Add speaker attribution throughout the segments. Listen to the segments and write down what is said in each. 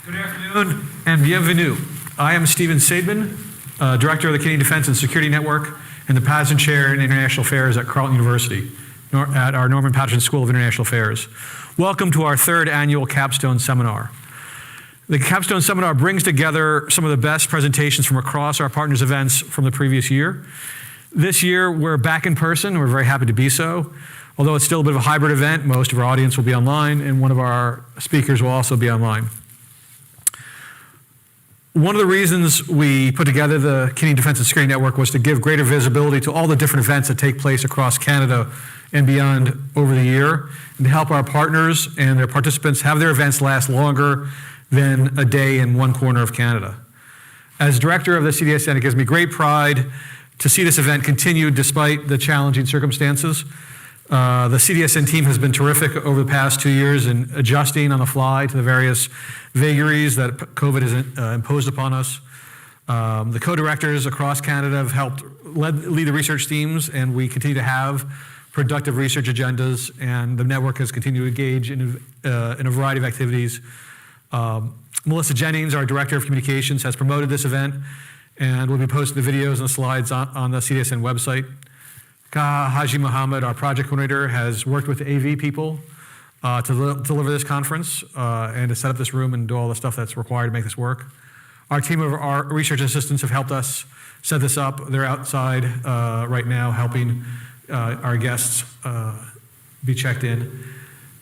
Speaker 1: Good afternoon and bienvenue. I am Stephen Sadman, Director of the Canadian Defense and Security Network and the Patterson Chair in International Affairs at Carleton University, at our Norman Patterson School of International Affairs. Welcome to our third annual Capstone Seminar. The Capstone Seminar brings together some of the best presentations from across our partners' events from the previous year. This year, we're back in person. We're very happy to be so. Although it's still a bit of a hybrid event, most of our audience will be online, and one of our speakers will also be online. One of the reasons we put together the Canadian Defense and Security Network was to give greater visibility to all the different events that take place across Canada and beyond over the year, and to help our partners and their participants have their events last longer than a day in one corner of Canada. As director of the CDSN, it gives me great pride to see this event continue despite the challenging circumstances. The CDSN team has been terrific over the past 2 years in adjusting on the fly to the various vagaries that COVID has imposed upon us. The co-directors across Canada have helped lead the research teams, and we continue to have productive research agendas, and the network has continued to engage in a variety of activities. Melissa Jennings, our Director of Communications, has promoted this event, and we'll be posting the videos and the slides on the CDSN website. Kaha Haji Muhammad, our project coordinator, has worked with the AV people to deliver this conference and to set up this room and do all the stuff that's required to make this work. Our team of our research assistants have helped us set this up. They're outside right now helping our guests be checked in.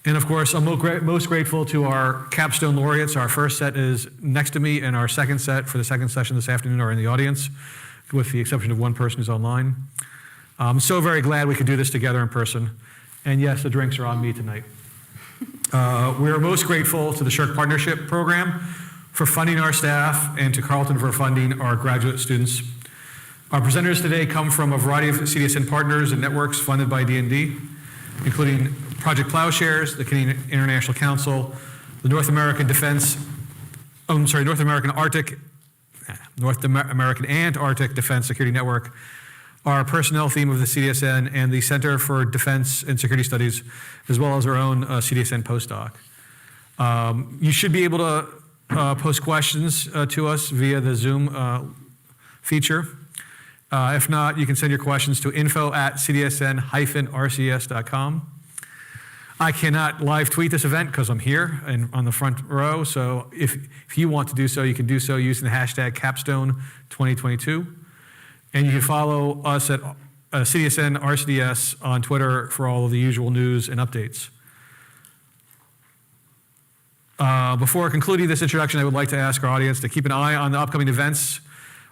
Speaker 1: And of course, I'm most grateful to our Capstone laureates. Our first set is next to me, and our second set for the second session this afternoon are in the audience, with the exception of one person who's online. I'm so very glad we could do this together in person. And yes, the drinks are on me tonight. We are most grateful to the SSHRC Partnership Program for funding our staff, and to Carleton for funding our graduate students. Our presenters today come from a variety of CDSN partners and networks funded by D&D, including Project Plowshares, the Canadian International Council, the North American and Arctic Defense Security Network, our personnel theme of the CDSN, and the Center for Defense and Security Studies, as well as our own CDSN postdoc. You should be able to post questions to us via the Zoom feature. If not, you can send your questions to info@cdsn-rcs.com. I cannot live tweet this event because I'm here and on the front row, so if you want to do so, you can do so using the hashtag Capstone 2022. And you can follow us at CDSN RCDS on Twitter for all of the usual news and updates. Before concluding this introduction, I would like to ask our audience to keep an eye on the upcoming events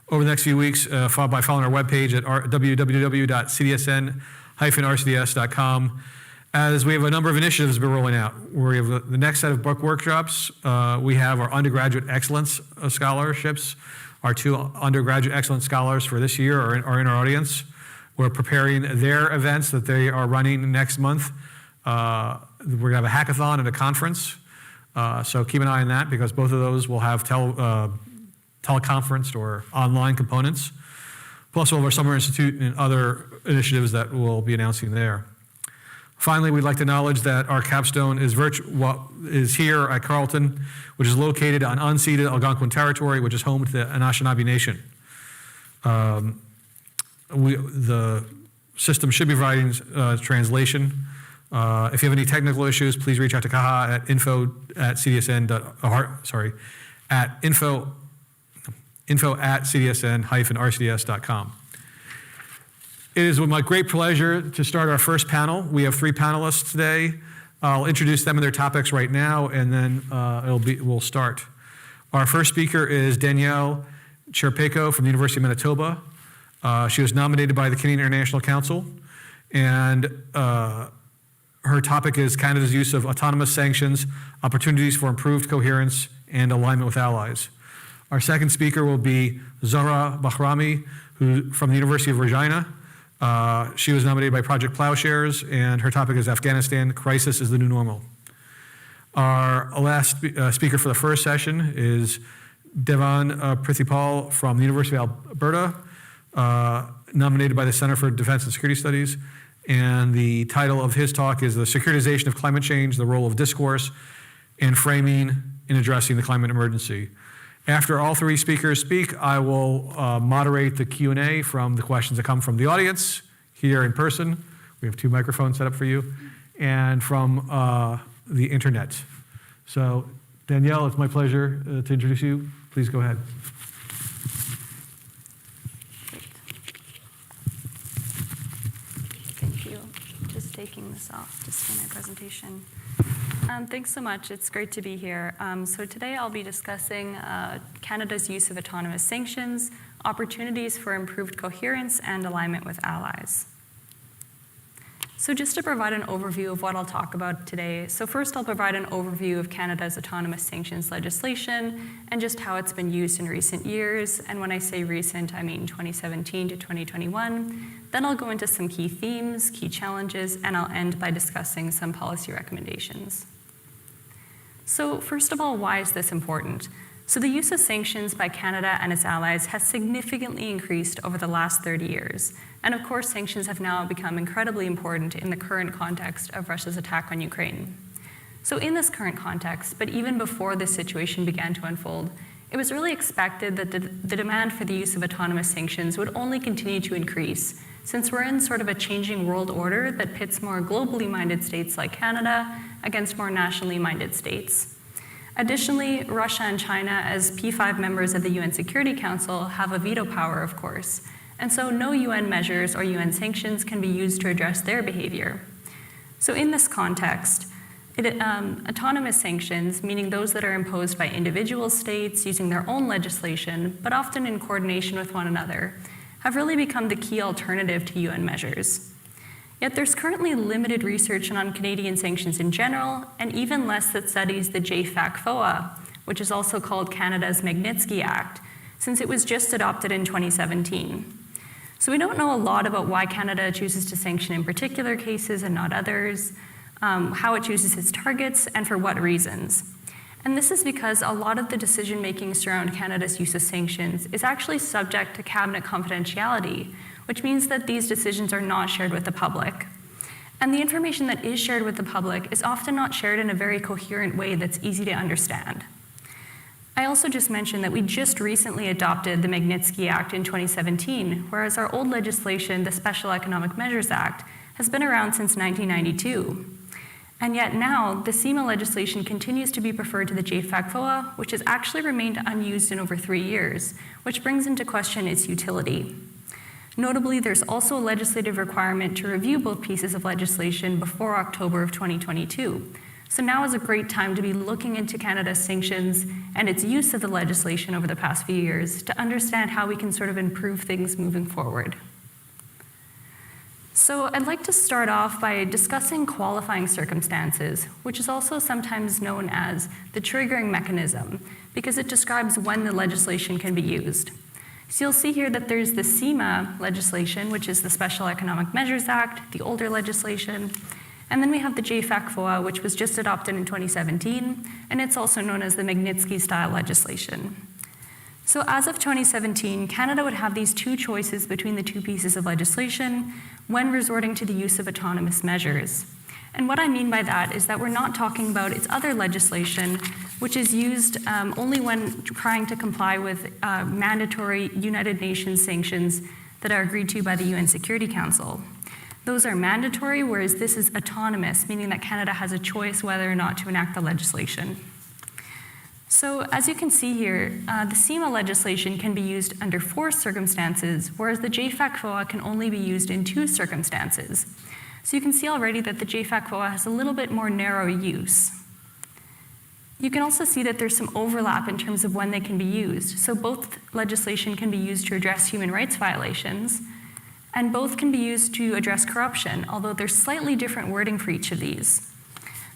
Speaker 1: over the next few weeks by following our webpage at www.cdsn-rcds.com, as we have a number of initiatives we're rolling out. We have the next set of book workshops. We have our undergraduate excellence scholarships. Our 2 undergraduate excellence scholars for this year are in our audience. We're preparing their events that they are running next month. We're gonna have a hackathon and a conference. So keep an eye on that, because both of those will have teleconferenced or online components. Plus, we'll have our Summer Institute and other initiatives that we'll be announcing there. Finally, we'd like to acknowledge that our capstone is here at Carleton, which is located on unceded Algonquin territory, which is home to the Anishinaabe Nation. The system should be providing translation. If you have any technical issues, please reach out to Kaha at info@cdsn-rcds.com. It is with my great pleasure to start our first panel. We have 3 panelists today. I'll introduce them and their topics right now, and then we'll start. Our first speaker is Danielle Cherpeko from the University of Manitoba. She was nominated by the Canadian International Council, and her topic is Canada's use of autonomous sanctions, opportunities for improved coherence and alignment with allies. Our second speaker will be Zahra Bahrami, from the University of Regina. She was nominated by Project Plowshares, and her topic is Afghanistan, Crisis is the New Normal. Our last speaker for the first session is Devan Prithipal from the University of Alberta, nominated by the Center for Defense and Security Studies. And the title of his talk is The Securitization of Climate Change, the Role of Discourse in Framing in addressing the climate emergency. After all three speakers speak, I will moderate the Q&A from the questions that come from the audience here in person. We have 2 microphones set up for you, and from the internet. So Danielle, it's my pleasure to introduce you. Please go ahead.
Speaker 2: Great. Thank you. Just taking this off to see my presentation. Thanks so much. It's great to be here. So today I'll be discussing Canada's use of autonomous sanctions, opportunities for improved coherence and alignment with allies. So just to provide an overview of what I'll talk about today. So first I'll provide an overview of Canada's autonomous sanctions legislation and just how it's been used in recent years. And when I say recent, I mean 2017 to 2021. Then I'll go into some key themes, key challenges, and I'll end by discussing some policy recommendations. So first of all, why is this important? So the use of sanctions by Canada and its allies has significantly increased over the last 30 years. And of course, sanctions have now become incredibly important in the current context of Russia's attack on Ukraine. So in this current context, but even before this situation began to unfold, it was really expected that the demand for the use of autonomous sanctions would only continue to increase, since we're in sort of a changing world order that pits more globally minded states like Canada against more nationally minded states. Additionally, Russia and China, as P5 members of the UN Security Council, have a veto power, of course, and so no UN measures or UN sanctions can be used to address their behavior. So in this context, autonomous sanctions, meaning those that are imposed by individual states using their own legislation, but often in coordination with one another, have really become the key alternative to UN measures. Yet there's currently limited research on Canadian sanctions in general, and even less that studies the JFAC-FOA, which is also called Canada's Magnitsky Act, since it was just adopted in 2017. So we don't know a lot about why Canada chooses to sanction in particular cases and not others, how it chooses its targets, and for what reasons. And this is because a lot of the decision-making surrounding Canada's use of sanctions is actually subject to cabinet confidentiality, which means that these decisions are not shared with the public. And the information that is shared with the public is often not shared in a very coherent way that's easy to understand. I also just mentioned that we just recently adopted the Magnitsky Act in 2017, whereas our old legislation, the Special Economic Measures Act, has been around since 1992. And yet now, the CEMA legislation continues to be preferred to the JFAC-FOA, which has actually remained unused in over 3 years, which brings into question its utility. Notably, there's also a legislative requirement to review both pieces of legislation before October of 2022. So now is a great time to be looking into Canada's sanctions and its use of the legislation over the past few years to understand how we can sort of improve things moving forward. So I'd like to start off by discussing qualifying circumstances, which is also sometimes known as the triggering mechanism, because it describes when the legislation can be used. So you'll see here that there's the CEMA legislation, which is the Special Economic Measures Act, the older legislation, and then we have the JFAC-FOA, which was just adopted in 2017, and it's also known as the Magnitsky-style legislation. So as of 2017, Canada would have these 2 choices between the 2 pieces of legislation when resorting to the use of autonomous measures. And what I mean by that is that we're not talking about its other legislation, which is used only when trying to comply with mandatory United Nations sanctions that are agreed to by the UN Security Council. Those are mandatory, whereas this is autonomous, meaning that Canada has a choice whether or not to enact the legislation. So as you can see here, the CEMA legislation can be used under 4 circumstances, whereas the JFAC-FOA can only be used in 2 circumstances. So you can see already that the JFAC-FOA has a little bit more narrow use. You can also see that there's some overlap in terms of when they can be used. So both legislation can be used to address human rights violations, and both can be used to address corruption, although there's slightly different wording for each of these.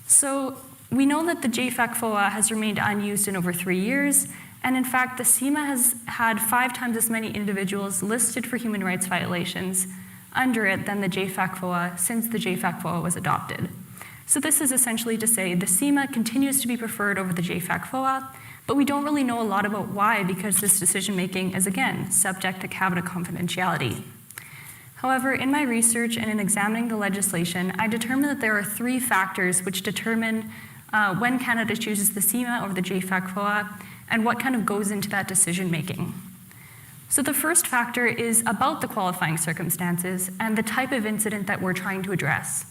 Speaker 2: So we know that the JFAC-FOA has remained unused in over 3 years, and in fact, the CEMA has had 5 times as many individuals listed for human rights violations under it than the JFAC-FOA since the JFAC-FOA was adopted. So this is essentially to say the CEMA continues to be preferred over the JFAC-FOA, but we don't really know a lot about why, because this decision-making is, again, subject to cabinet confidentiality. However, in my research and in examining the legislation, I determined that there are 3 factors which determine when Canada chooses the CIMA over the JFAC-FOA, and what kind of goes into that decision making. So the first factor is about the qualifying circumstances and the type of incident that we're trying to address.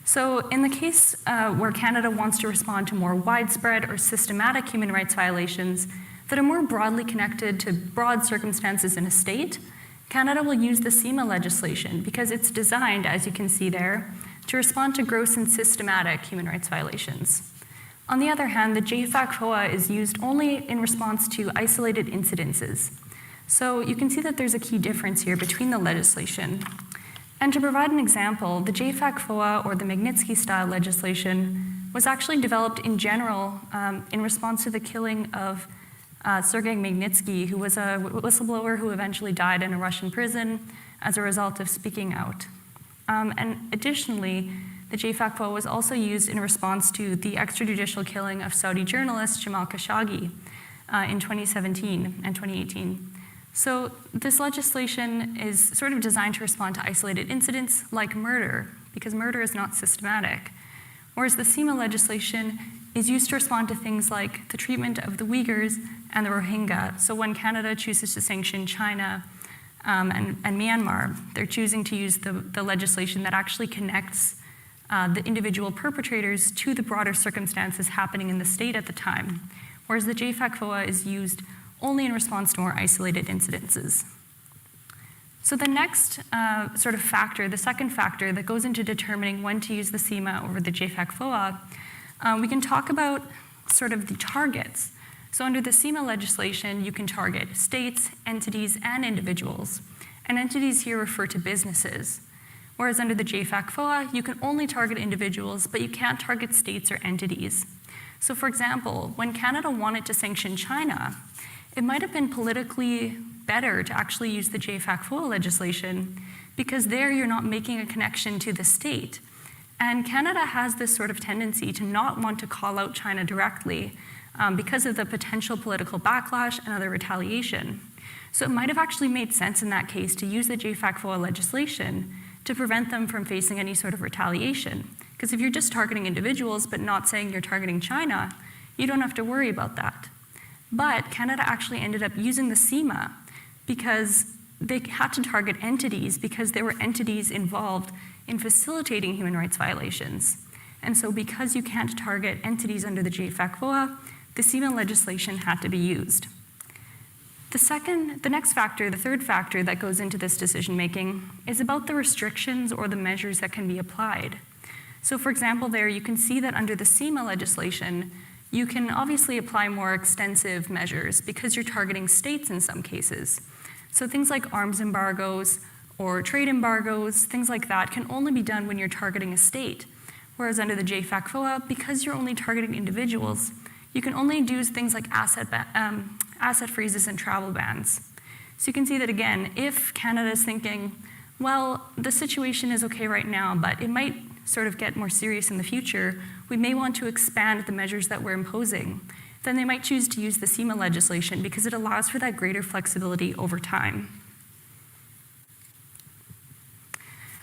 Speaker 2: So in the case where Canada wants to respond to more widespread or systematic human rights violations that are more broadly connected to broad circumstances in a state, Canada will use the CIMA legislation because it's designed, as you can see there, to respond to gross and systematic human rights violations. On the other hand, the JFAC-FOA is used only in response to isolated incidences. So you can see that there's a key difference here between the legislation. And to provide an example, the JFAC-FOA, or the Magnitsky-style legislation, was actually developed in general in response to the killing of Sergei Magnitsky, who was a whistleblower who eventually died in a Russian prison as a result of speaking out. And additionally, the JFAC-FOA was also used in response to the extrajudicial killing of Saudi journalist Jamal Khashoggi in 2017 and 2018. So this legislation is sort of designed to respond to isolated incidents like murder, because murder is not systematic. Whereas the CIMA legislation is used to respond to things like the treatment of the Uyghurs and the Rohingya. So when Canada chooses to sanction China and Myanmar, they're choosing to use the legislation that actually connects the individual perpetrators to the broader circumstances happening in the state at the time. Whereas the JFAC-FOA is used only in response to more isolated incidences. So the next sort of factor, the second factor that goes into determining when to use the CIMA over the JFAC-FOA, we can talk about sort of the targets. So under the CIMA legislation, you can target states, entities, and individuals. And entities here refer to businesses. Whereas under the JFAC-FOA, you can only target individuals, but you can't target states or entities. So for example, when Canada wanted to sanction China, it might have been politically better to actually use the JFAC-FOA legislation because there you're not making a connection to the state. And Canada has this sort of tendency to not want to call out China directly because of the potential political backlash and other retaliation. So it might have actually made sense in that case to use the JFAC-FOA legislation to prevent them from facing any sort of retaliation. Because if you're just targeting individuals but not saying you're targeting China, you don't have to worry about that. But Canada actually ended up using the CIMA because they had to target entities because there were entities involved in facilitating human rights violations. And so because you can't target entities under the JFAC-FOA, the CIMA legislation had to be used. The next factor, the third factor that goes into this decision-making is about the restrictions or the measures that can be applied. So for example, there you can see that under the CIMA legislation, you can obviously apply more extensive measures because you're targeting states in some cases. So things like arms embargoes or trade embargoes, things like that can only be done when you're targeting a state. Whereas under the JFAC-FOA, because you're only targeting individuals, you can only do things like asset freezes and travel bans. So you can see that again, if Canada is thinking, well, the situation is okay right now, but it might sort of get more serious in the future, we may want to expand the measures that we're imposing. Then they might choose to use the CIMA legislation because it allows for that greater flexibility over time.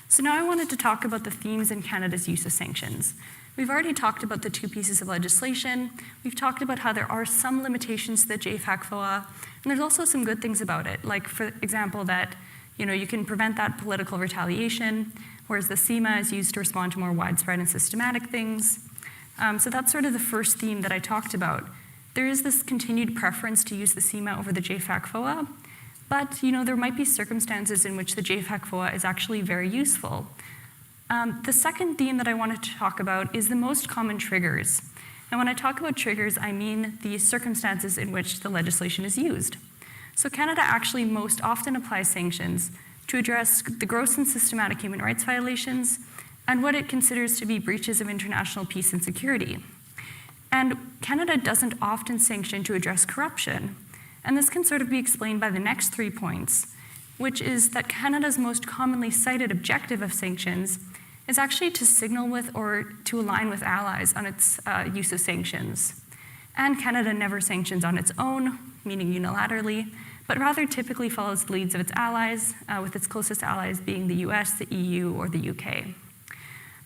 Speaker 2: So now I wanted to talk about the themes in Canada's use of sanctions. We've already talked about the two pieces of legislation. We've talked about how there are some limitations to the JFAC-FOA, and there's also some good things about it, like for example that you can prevent that political retaliation, whereas the CIMA is used to respond to more widespread and systematic things. So that's sort of the first theme that I talked about. There is this continued preference to use the CIMA over the JFAC-FOA, but there might be circumstances in which the JFAC-FOA is actually very useful. The second theme that I wanted to talk about is the most common triggers. And when I talk about triggers, I mean the circumstances in which the legislation is used. So Canada actually most often applies sanctions to address the gross and systematic human rights violations and what it considers to be breaches of international peace and security. And Canada doesn't often sanction to address corruption. And this can sort of be explained by the next 3 points, which is that Canada's most commonly cited objective of sanctions is actually to signal with or to align with allies on its use of sanctions. And Canada never sanctions on its own, meaning unilaterally, but rather typically follows the leads of its allies, with its closest allies being the US, the EU, or the UK.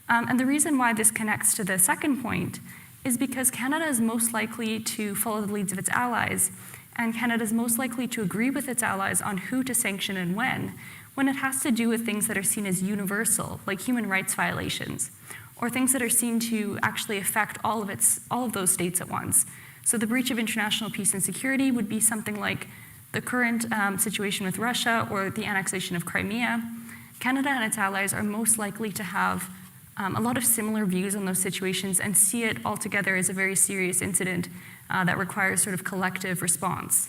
Speaker 2: And the reason why this connects to the second point is because Canada is most likely to follow the leads of its allies, and Canada is most likely to agree with its allies on who to sanction and when it has to do with things that are seen as universal, like human rights violations, or things that are seen to actually affect all of those states at once. So the breach of international peace and security would be something like the current situation with Russia or the annexation of Crimea. Canada and its allies are most likely to have a lot of similar views on those situations and see it altogether as a very serious incident that requires sort of collective response.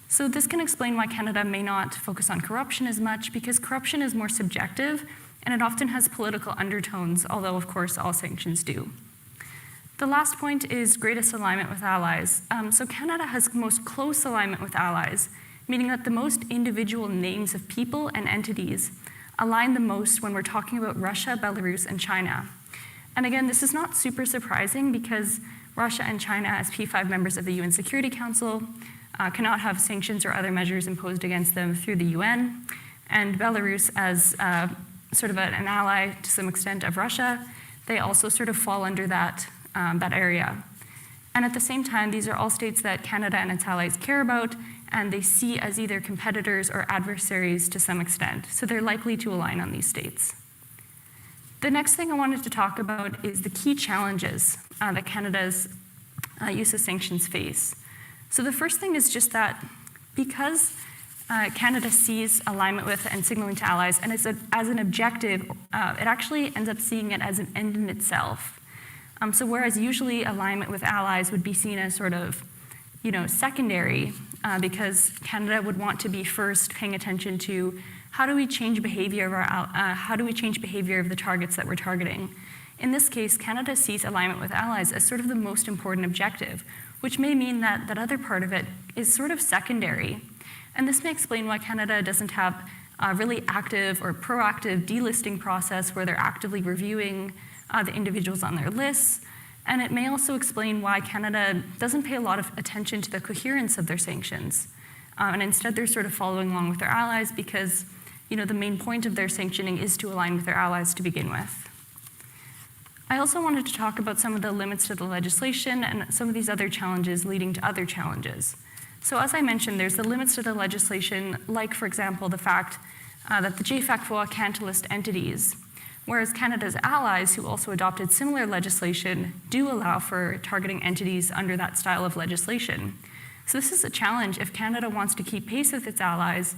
Speaker 2: So this can explain why Canada may not focus on corruption as much, because corruption is more subjective and it often has political undertones, although of course all sanctions do. The last point is greatest alignment with allies. So Canada has most close alignment with allies, meaning that the most individual names of people and entities align the most when we're talking about Russia, Belarus, and China. And again, this is not super surprising because Russia and China, as P5 members of the UN Security Council, cannot have sanctions or other measures imposed against them through the UN. And Belarus, as sort of an ally to some extent of Russia, they also sort of fall under that area. And at the same time, these are all states that Canada and its allies care about, and they see as either competitors or adversaries to some extent. So they're likely to align on these states. The next thing I wanted to talk about is the key challenges that Canada's use of sanctions face. So the first thing is just that because Canada sees alignment with and signaling to allies, and as an objective, it actually ends up seeing it as an end in itself. So whereas usually alignment with allies would be seen as sort of, secondary, because Canada would want to be first paying attention to how do we change behavior of the targets that we're targeting. In this case, Canada sees alignment with allies as sort of the most important objective, which may mean that that other part of it is sort of secondary. And this may explain why Canada doesn't have a really active or proactive delisting process where they're actively reviewing the individuals on their lists. And it may also explain why Canada doesn't pay a lot of attention to the coherence of their sanctions. And instead, they're sort of following along with their allies because, the main point of their sanctioning is to align with their allies to begin with. I also wanted to talk about some of the limits to the legislation and some of these other challenges leading to other challenges. So as I mentioned, there's the limits to the legislation, like, for example, the fact that the JFACFOA can't list entities, whereas Canada's allies, who also adopted similar legislation, do allow for targeting entities under that style of legislation. So this is a challenge. If Canada wants to keep pace with its allies,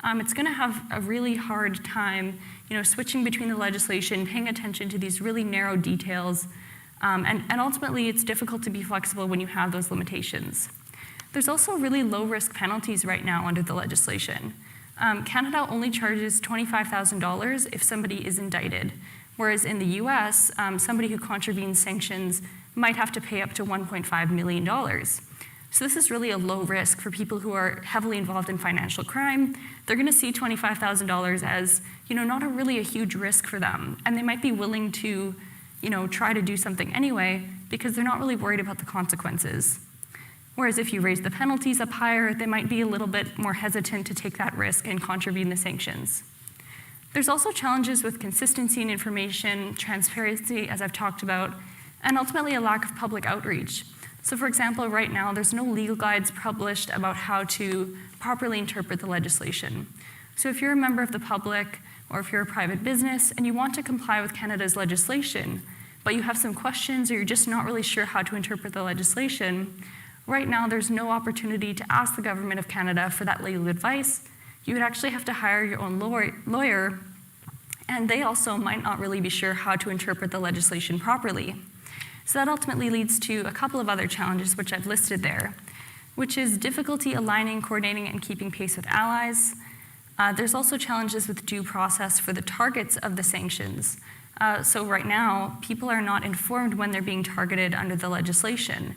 Speaker 2: it's going to have a really hard time, switching between the legislation, paying attention to these really narrow details, and ultimately it's difficult to be flexible when you have those limitations. There's also really low-risk penalties right now under the legislation. Canada only charges $25,000 if somebody is indicted, whereas in the US, somebody who contravenes sanctions might have to pay up to $1.5 million. So this is really a low risk for people who are heavily involved in financial crime. They're going to see $25,000 as, not really a huge risk for them, and they might be willing to, try to do something anyway because they're not really worried about the consequences. Whereas if you raise the penalties up higher, they might be a little bit more hesitant to take that risk and contravene the sanctions. There's also challenges with consistency in information, transparency, as I've talked about, and ultimately a lack of public outreach. So for example, right now, there's no legal guides published about how to properly interpret the legislation. So if you're a member of the public, or if you're a private business, and you want to comply with Canada's legislation, but you have some questions or you're just not really sure how to interpret the legislation, right now, there's no opportunity to ask the government of Canada for that legal advice. You would actually have to hire your own lawyer, and they also might not really be sure how to interpret the legislation properly. So that ultimately leads to a couple of other challenges, which I've listed there, which is difficulty aligning, coordinating, and keeping pace with allies. There's also challenges with due process for the targets of the sanctions. So right now, people are not informed when they're being targeted under the legislation,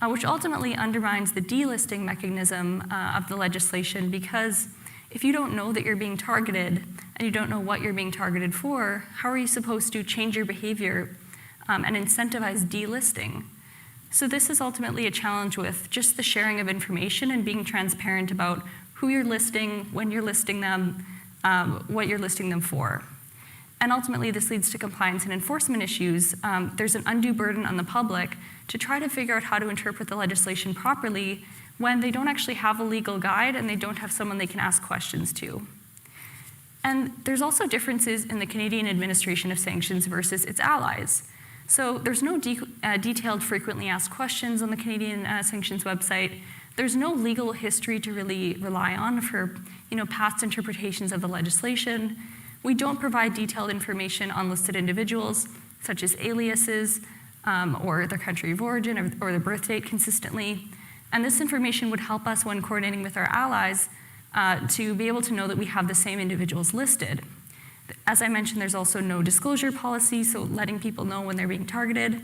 Speaker 2: which ultimately undermines the delisting mechanism of the legislation, because if you don't know that you're being targeted and you don't know what you're being targeted for, how are you supposed to change your behavior and incentivize delisting? So this is ultimately a challenge with just the sharing of information and being transparent about who you're listing, when you're listing them, what you're listing them for. And ultimately, this leads to compliance and enforcement issues. There's an undue burden on the public to try to figure out how to interpret the legislation properly when they don't actually have a legal guide and they don't have someone they can ask questions to. And there's also differences in the Canadian administration of sanctions versus its allies. So there's no detailed frequently asked questions on the Canadian sanctions website. There's no legal history to really rely on for past interpretations of the legislation. We don't provide detailed information on listed individuals, such as aliases or their country of origin or their birth date consistently. And this information would help us when coordinating with our allies to be able to know that we have the same individuals listed. As I mentioned, there's also no disclosure policy, so letting people know when they're being targeted.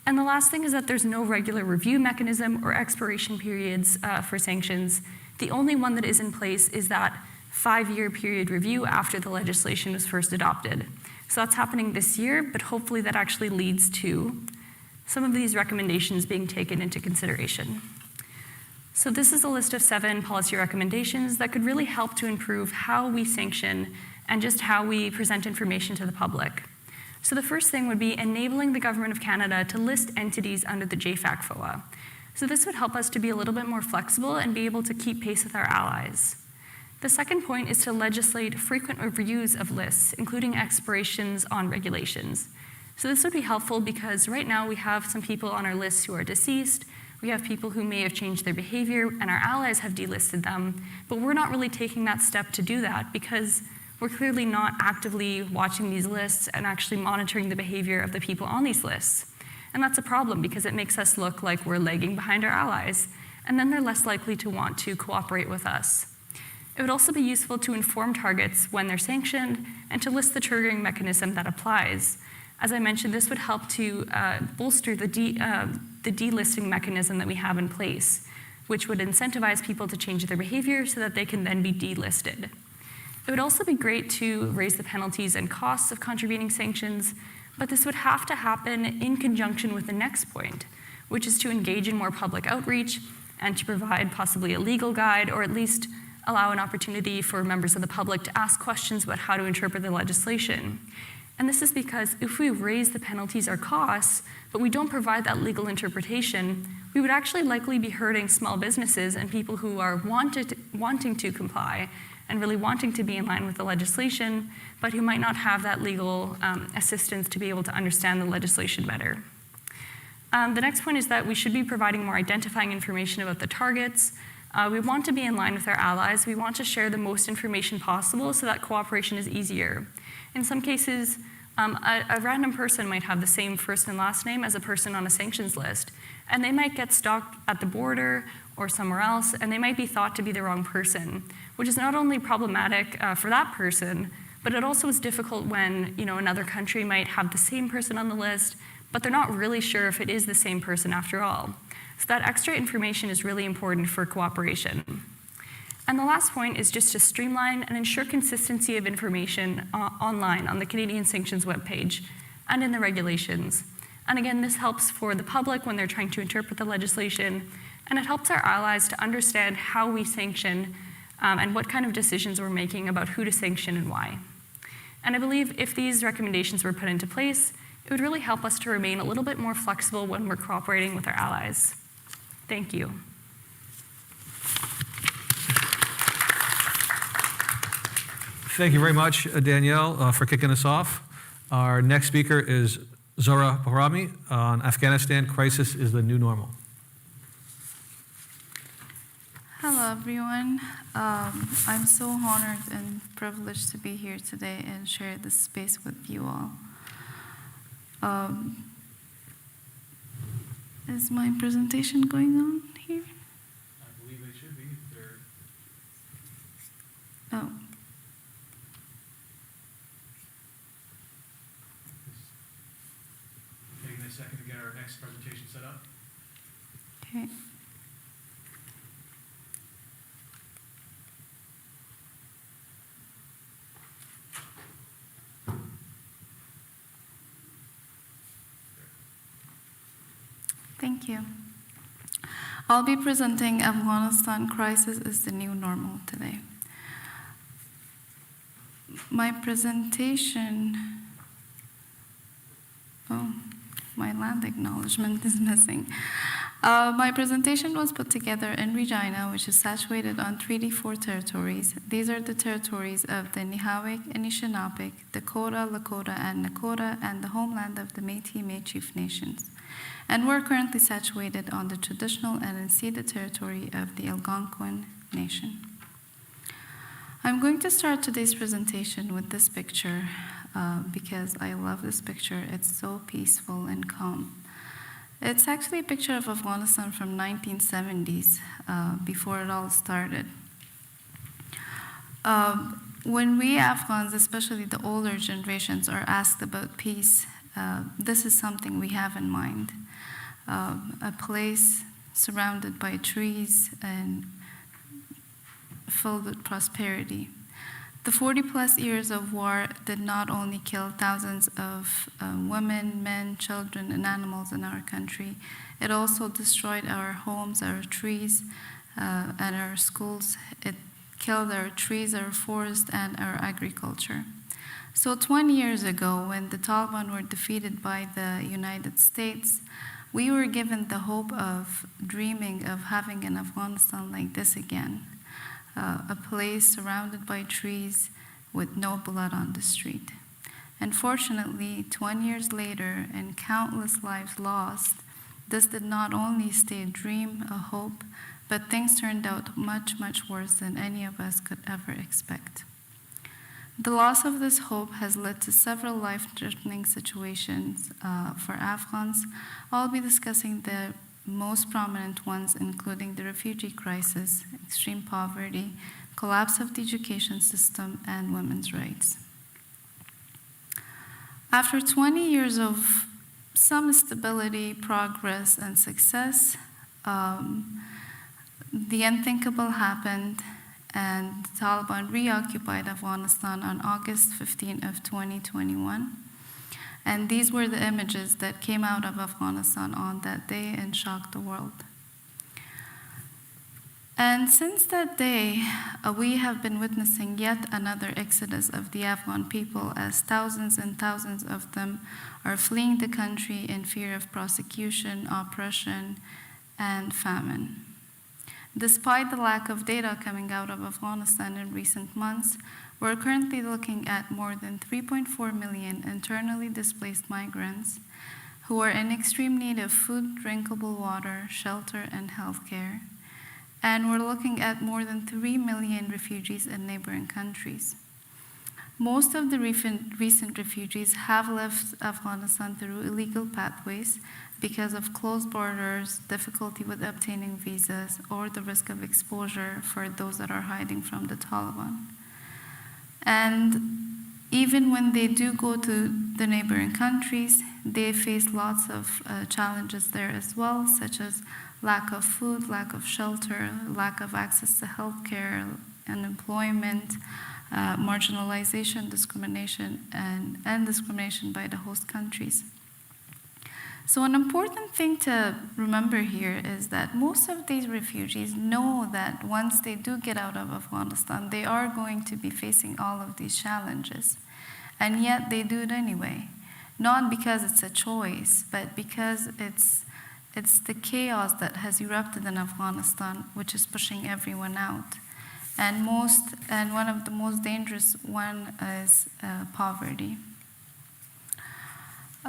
Speaker 2: And the last thing is that there's no regular review mechanism or expiration periods for sanctions. The only one that is in place is that 5-year period review after the legislation was first adopted. So that's happening this year, but hopefully that actually leads to some of these recommendations being taken into consideration. So this is a list of 7 policy recommendations that could really help to improve how we sanction and just how we present information to the public. So the first thing would be enabling the Government of Canada to list entities under the JFAC FOA. So this would help us to be a little bit more flexible and be able to keep pace with our allies. The second point is to legislate frequent reviews of lists, including expirations on regulations. So this would be helpful because right now we have some people on our lists who are deceased, we have people who may have changed their behavior, and our allies have delisted them, but we're not really taking that step to do that because we're clearly not actively watching these lists and actually monitoring the behavior of the people on these lists. And that's a problem because it makes us look like we're lagging behind our allies, and then they're less likely to want to cooperate with us. It would also be useful to inform targets when they're sanctioned and to list the triggering mechanism that applies. As I mentioned, this would help to bolster the delisting mechanism that we have in place, which would incentivize people to change their behavior so that they can then be delisted. It would also be great to raise the penalties and costs of contravening sanctions, but this would have to happen in conjunction with the next point, which is to engage in more public outreach and to provide possibly a legal guide or at least allow an opportunity for members of the public to ask questions about how to interpret the legislation. And this is because if we raise the penalties or costs, but we don't provide that legal interpretation, we would actually likely be hurting small businesses and people who are wanting to comply and really wanting to be in line with the legislation, but who might not have that legal assistance to be able to understand the legislation better. The next point is that we should be providing more identifying information about the targets. We want to be in line with our allies. We want to share the most information possible so that cooperation is easier. In some cases, a random person might have the same first and last name as a person on a sanctions list, and they might get stopped at the border or somewhere else, and they might be thought to be the wrong person, which is not only problematic for that person, but it also is difficult when another country might have the same person on the list, but they're not really sure if it is the same person after all. So that extra information is really important for cooperation. And the last point is just to streamline and ensure consistency of information online on the Canadian Sanctions webpage and in the regulations. And again, this helps for the public when they're trying to interpret the legislation, and it helps our allies to understand how we sanction and what kind of decisions we're making about who to sanction and why. And I believe if these recommendations were put into place, it would really help us to remain a little bit more flexible when we're cooperating with our allies. Thank you.
Speaker 1: Thank you very much, Danielle, for kicking us off. Our next speaker is Zora Bahrami on Afghanistan, Crisis is the New Normal.
Speaker 3: Hello, everyone. I'm so honored and privileged to be here today and share this space with you all. Is my presentation going on here?
Speaker 1: I believe it should be.
Speaker 3: Oh.
Speaker 1: Taking a second to get our next presentation set up.
Speaker 3: Okay. Thank you. I'll be presenting Afghanistan Crisis is the New Normal today. My presentation, oh, my land acknowledgement is missing. My presentation was put together in Regina, which is situated on Treaty 4 territories. These are the territories of the Nihawik, Anishinaabeg, Dakota, Lakota, and Nakota, and the homeland of the Métis Chief Nations. And we're currently situated on the traditional and unceded territory of the Algonquin Nation. I'm going to start today's presentation with this picture because I love this picture. It's so peaceful and calm. It's actually a picture of Afghanistan from 1970s, before it all started. When we Afghans, especially the older generations, are asked about peace, this is something we have in mind. A place surrounded by trees and filled with prosperity. The 40-plus years of war did not only kill thousands of women, men, children, and animals in our country, it also destroyed our homes, our trees, and our schools. It killed our trees, our forests, and our agriculture. So 20 years ago, when the Taliban were defeated by the United States, we were given the hope of dreaming of having an Afghanistan like this again. A place surrounded by trees with no blood on the street. Unfortunately, 20 years later and countless lives lost, this did not only stay a dream, a hope, but things turned out much, much worse than any of us could ever expect. The loss of this hope has led to several life-threatening situations for Afghans. I'll be discussing the most prominent ones, including the refugee crisis, extreme poverty, collapse of the education system, and women's rights. After 20 years of some stability, progress, and success, the unthinkable happened, and the Taliban reoccupied Afghanistan on August 15 of 2021. And these were the images that came out of Afghanistan on that day and shocked the world. And since that day, we have been witnessing yet another exodus of the Afghan people, as thousands and thousands of them are fleeing the country in fear of prosecution, oppression, and famine. Despite the lack of data coming out of Afghanistan in recent months, we're currently looking at more than 3.4 million internally displaced migrants who are in extreme need of food, drinkable water, shelter, and healthcare. And we're looking at more than 3 million refugees in neighboring countries. Most of the recent refugees have left Afghanistan through illegal pathways because of closed borders, difficulty with obtaining visas, or the risk of exposure for those that are hiding from the Taliban. And even when they do go to the neighboring countries, they face lots of challenges there as well, such as lack of food, lack of shelter, lack of access to healthcare, unemployment, marginalization, discrimination, and discrimination by the host countries. So an important thing to remember here is that most of these refugees know that once they do get out of Afghanistan, they are going to be facing all of these challenges. And yet they do it anyway. Not because it's a choice, but because it's the chaos that has erupted in Afghanistan, which is pushing everyone out. And one of the most dangerous one is poverty.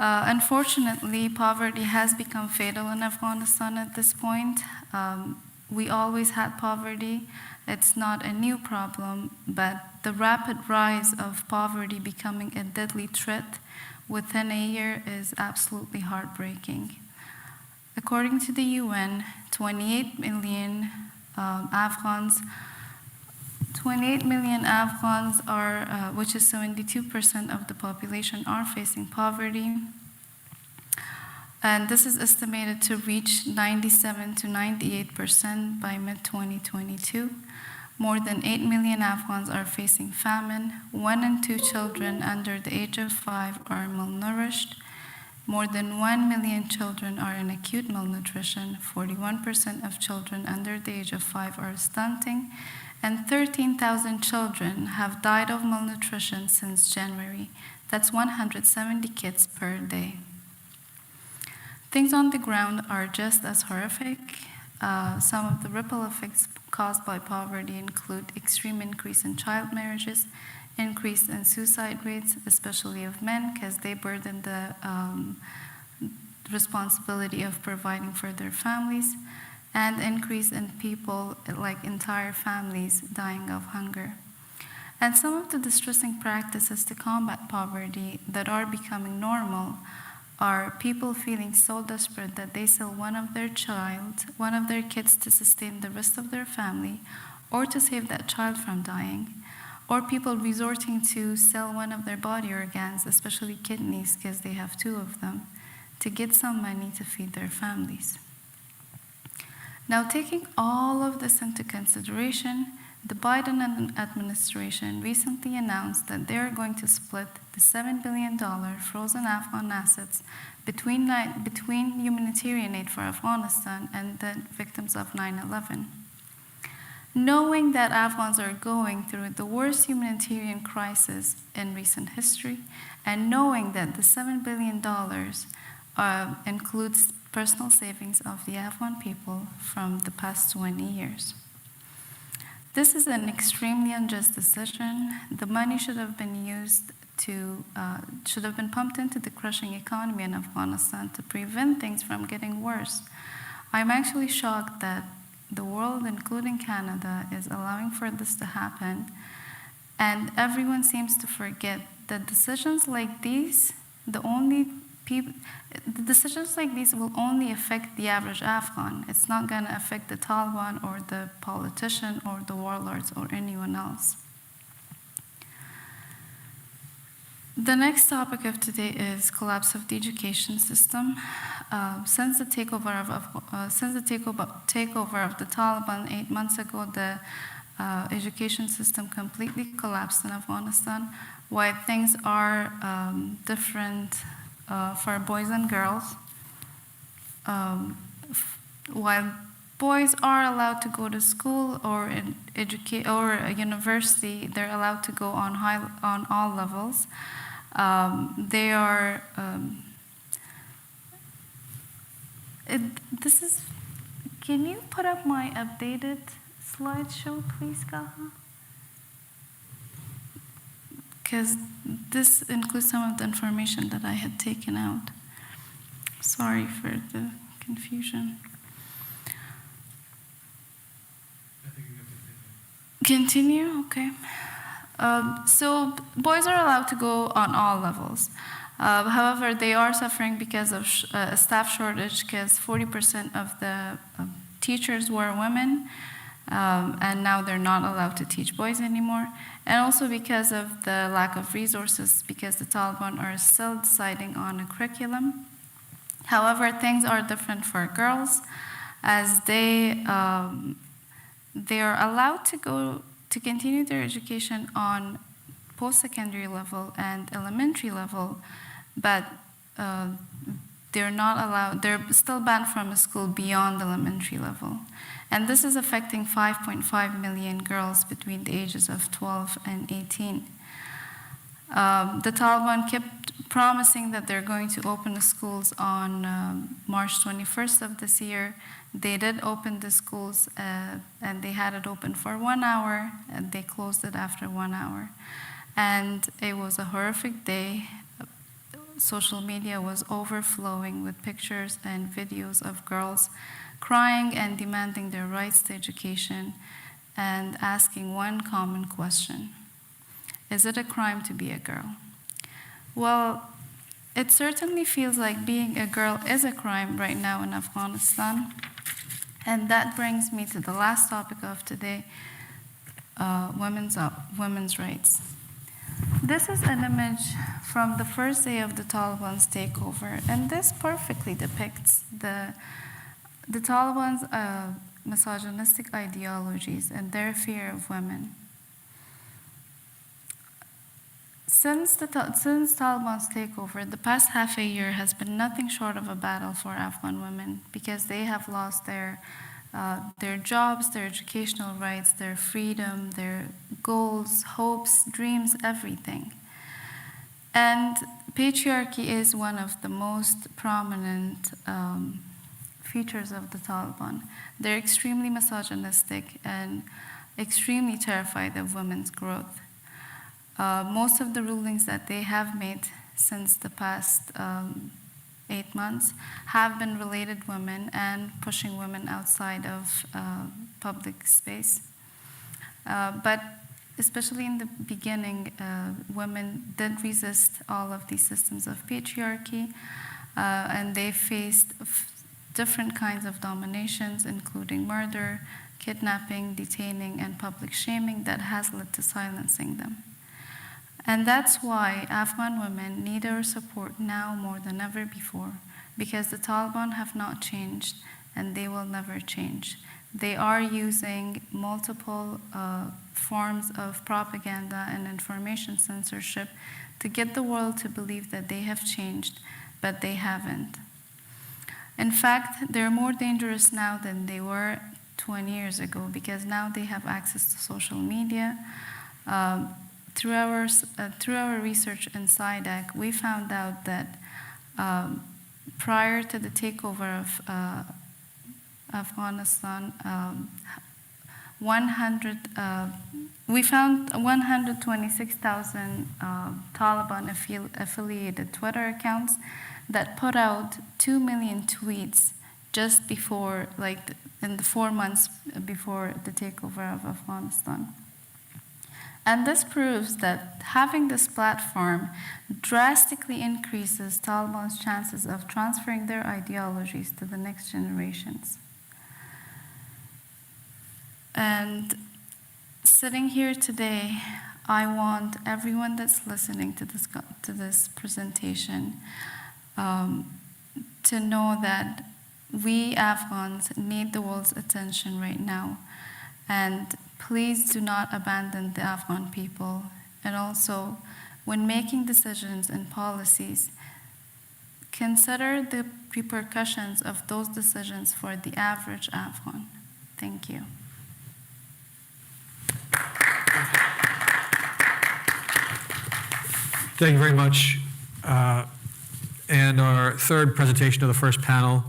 Speaker 3: Unfortunately, poverty has become fatal in Afghanistan at this point. We always had poverty. It's not a new problem, but the rapid rise of poverty becoming a deadly threat within a year is absolutely heartbreaking. According to the UN, 28 million Afghans are, which is 72% of the population, are facing poverty. And this is estimated to reach 97 to 98% by mid-2022. More than 8 million Afghans are facing famine. 1 in 2 children under the age of 5 are malnourished. More than 1 million children are in acute malnutrition. 41% of children under the age of 5 are stunting. and 13,000 children have died of malnutrition since January. That's 170 kids per day. Things on the ground are just as horrific. Some of the ripple effects caused by poverty include extreme increase in child marriages, increase in suicide rates, especially of men, because they burden the responsibility of providing for their families, and increase in people, like entire families, dying of hunger. And some of the distressing practices to combat poverty that are becoming normal are people feeling so desperate that they sell one of their kids to sustain the rest of their family, or to save that child from dying, or people resorting to sell one of their body organs, especially kidneys, because they have two of them, to get some money to feed their families. Now, taking all of this into consideration, the Biden administration recently announced that they're going to split the $7 billion frozen Afghan assets between humanitarian aid for Afghanistan and the victims of 9/11. Knowing that Afghans are going through the worst humanitarian crisis in recent history, and knowing that the $7 billion includes personal savings of the Afghan people from the past 20 years. This is an extremely unjust decision. The money should have been pumped into the crushing economy in Afghanistan to prevent things from getting worse. I'm actually shocked that the world, including Canada, is allowing for this to happen, and everyone seems to forget that decisions like these, decisions like these will only affect the average Afghan. It's not going to affect the Taliban or the politician or the warlords or anyone else. The next topic of today is collapse of the education system. Since the takeover of the Taliban 8 months ago, the education system completely collapsed in Afghanistan. While things are different for boys and girls, while boys are allowed to go to school or a university, they're allowed to go on all levels. They are. Can you put up my updated slideshow, please, Gaha? Because this includes some of the information that I had taken out. Sorry for the confusion. Continue, okay. So boys are allowed to go on all levels. However, they are suffering because of a staff shortage, because 40% of the teachers were women, and now they're not allowed to teach boys anymore. And also because of the lack of resources, because the Taliban are still deciding on a curriculum. However, things are different for girls, as they are allowed to continue their education on post-secondary level and elementary level, but they're still banned from a school beyond elementary level. And this is affecting 5.5 million girls between the ages of 12 and 18. The Taliban kept promising that they're going to open the schools on March 21st of this year. They did open the schools, and they had it open for 1 hour, and they closed it after 1 hour. And it was a horrific day. Social media was overflowing with pictures and videos of girls crying and demanding their rights to education and asking one common question: is it a crime to be a girl? Well, it certainly feels like being a girl is a crime right now in Afghanistan. And that brings me to the last topic of today, women's rights. This is an image from the first day of the Taliban's takeover, and this perfectly depicts the Taliban's misogynistic ideologies and their fear of women. Since Taliban's takeover, the past half a year has been nothing short of a battle for Afghan women, because they have lost their their jobs, their educational rights, their freedom, their goals, hopes, dreams, everything. And patriarchy is one of the most prominent features of the Taliban. They're extremely misogynistic and extremely terrified of women's growth. Most of the rulings that they have made since the past 8 months have been related women and pushing women outside of public space. But especially in the beginning, women did resist all of these systems of patriarchy, and they faced different kinds of dominations, including murder, kidnapping, detaining, and public shaming that has led to silencing them. And that's why Afghan women need our support now more than ever before, because the Taliban have not changed and they will never change. They are using multiple forms of propaganda and information censorship to get the world to believe that they have changed, but they haven't. In fact, they're more dangerous now than they were 20 years ago, because now they have access to social media. Through our research in SIDAC, we found out that prior to the takeover of Afghanistan, we found 126,000 Taliban-affiliated Twitter accounts that put out 2 million tweets just before, in the 4 months before the takeover of Afghanistan. And this proves that having this platform drastically increases Taliban's chances of transferring their ideologies to the next generations. And sitting here today, I want everyone that's listening to this presentation to know that we Afghans need the world's attention right now. And please do not abandon the Afghan people. And also, when making decisions and policies, consider the repercussions of those decisions for the average Afghan. Thank you.
Speaker 1: Thank you very much. And our third presentation of the first panel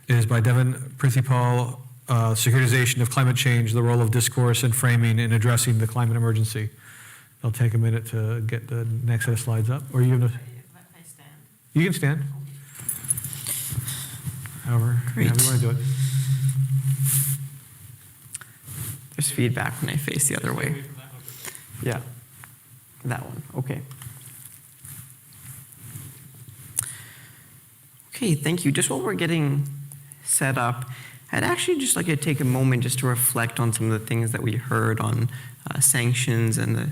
Speaker 1: is by Devin Prithipal, Securitization of Climate Change, the Role of Discourse and Framing in Addressing the Climate Emergency. I'll take a minute to get the next set of slides up. Or are you going to?
Speaker 4: I stand.
Speaker 1: You can stand. However you want to do it.
Speaker 4: There's feedback when I face the other way. Yeah, that one. Okay. Okay, thank you. Just while we're getting set up, I'd actually just like to take a moment just to reflect on some of the things that we heard on sanctions and the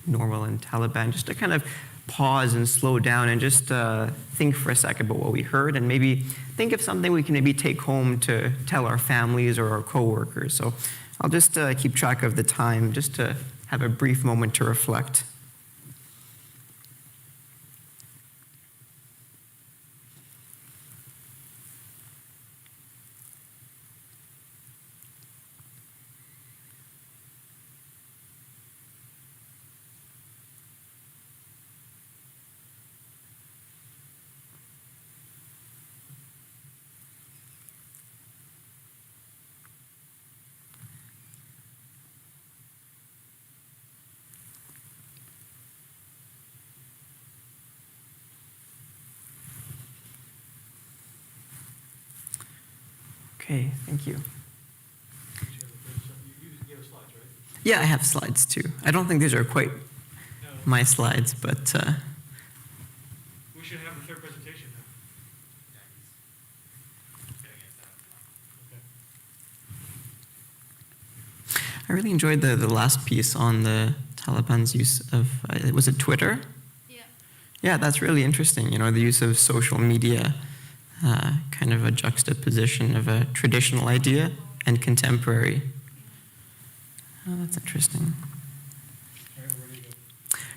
Speaker 4: normal and Taliban, just to kind of pause and slow down and just think for a second about what we heard and maybe think of something we can maybe take home to tell our families or our coworkers. So I'll just keep track of the time just to have a brief moment to reflect. Okay, thank you. Yeah, I have slides too. I don't think these are quite my slides, but...
Speaker 1: We should have the third presentation now.
Speaker 4: I really enjoyed the last piece on the Taliban's use of, was it Twitter?
Speaker 3: Yeah.
Speaker 4: Yeah, that's really interesting, you know, the use of social media, kind of a juxtaposition of a traditional idea and contemporary. Oh, that's interesting.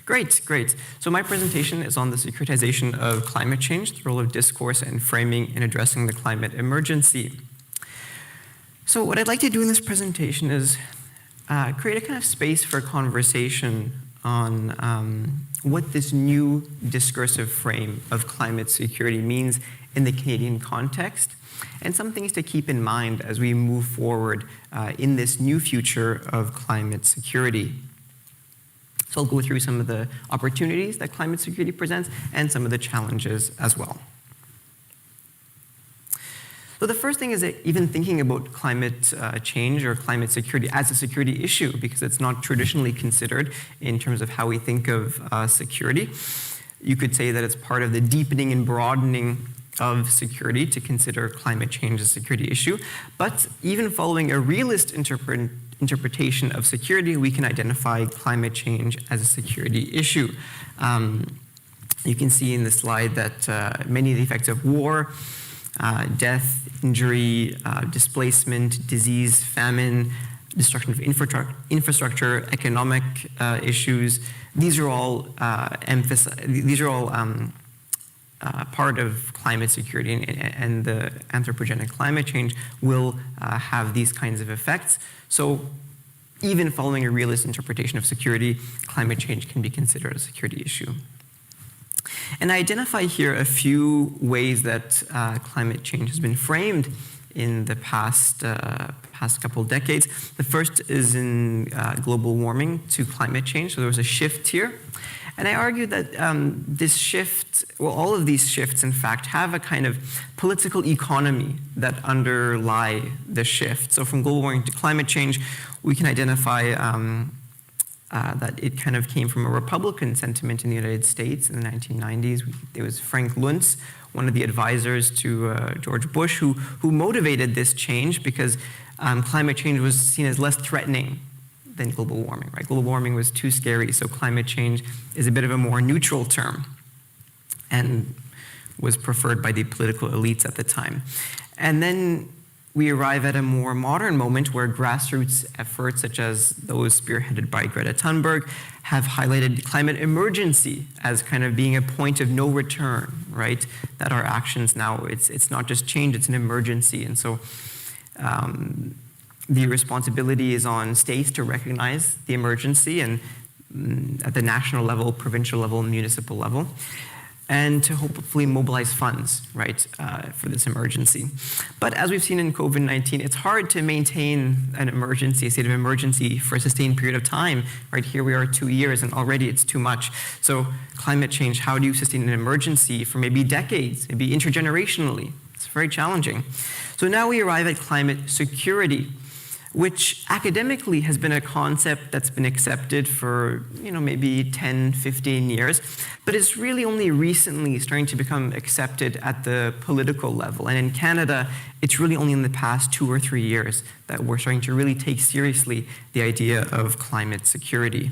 Speaker 4: Great, great. So my presentation is on the securitization of climate change, the role of discourse and framing in addressing the climate emergency. So what I'd like to do in this presentation is create a kind of space for conversation on what this new discursive frame of climate security means in the Canadian context, and some things to keep in mind as we move forward in this new future of climate security. So I'll go through some of the opportunities that climate security presents and some of the challenges as well. So the first thing is that even thinking about climate change or climate security as a security issue, because it's not traditionally considered in terms of how we think of security. You could say that it's part of the deepening and broadening of security to consider climate change a security issue. But even following a realist interpretation of security, we can identify climate change as a security issue. You can see in the slide that many of the effects of war, death, injury, displacement, disease, famine, destruction of infrastructure, economic issues. These are all part of climate security, and the anthropogenic climate change will have these kinds of effects. So even following a realist interpretation of security, climate change can be considered a security issue. And I identify here a few ways that climate change has been framed in the past couple decades. The first is in global warming to climate change. So there was a shift here. And I argue that this shift, well, all of these shifts, in fact, have a kind of political economy that underlie the shift. So from global warming to climate change, we can identify that it kind of came from a Republican sentiment in the United States in the 1990s. It was Frank Luntz, one of the advisors to George Bush, who motivated this change because climate change was seen as less threatening than global warming, right? Global warming was too scary, so climate change is a bit of a more neutral term and was preferred by the political elites at the time. And then we arrive at a more modern moment where grassroots efforts, such as those spearheaded by Greta Thunberg, have highlighted climate emergency as kind of being a point of no return, right? That our actions now, it's not just change, it's an emergency. And so the responsibility is on states to recognize the emergency, and at the national level, provincial level, municipal level, and to hopefully mobilize funds, right, for this emergency. But as we've seen in COVID-19, it's hard to maintain an emergency, a state of emergency for a sustained period of time. Right here we are 2 years and already it's too much. So climate change, how do you sustain an emergency for maybe decades, maybe intergenerationally? It's very challenging. So now we arrive at climate security, which academically has been a concept that's been accepted for, maybe 10, 15 years, but it's really only recently starting to become accepted at the political level. And in Canada, it's really only in the past 2 or 3 years that we're starting to really take seriously the idea of climate security.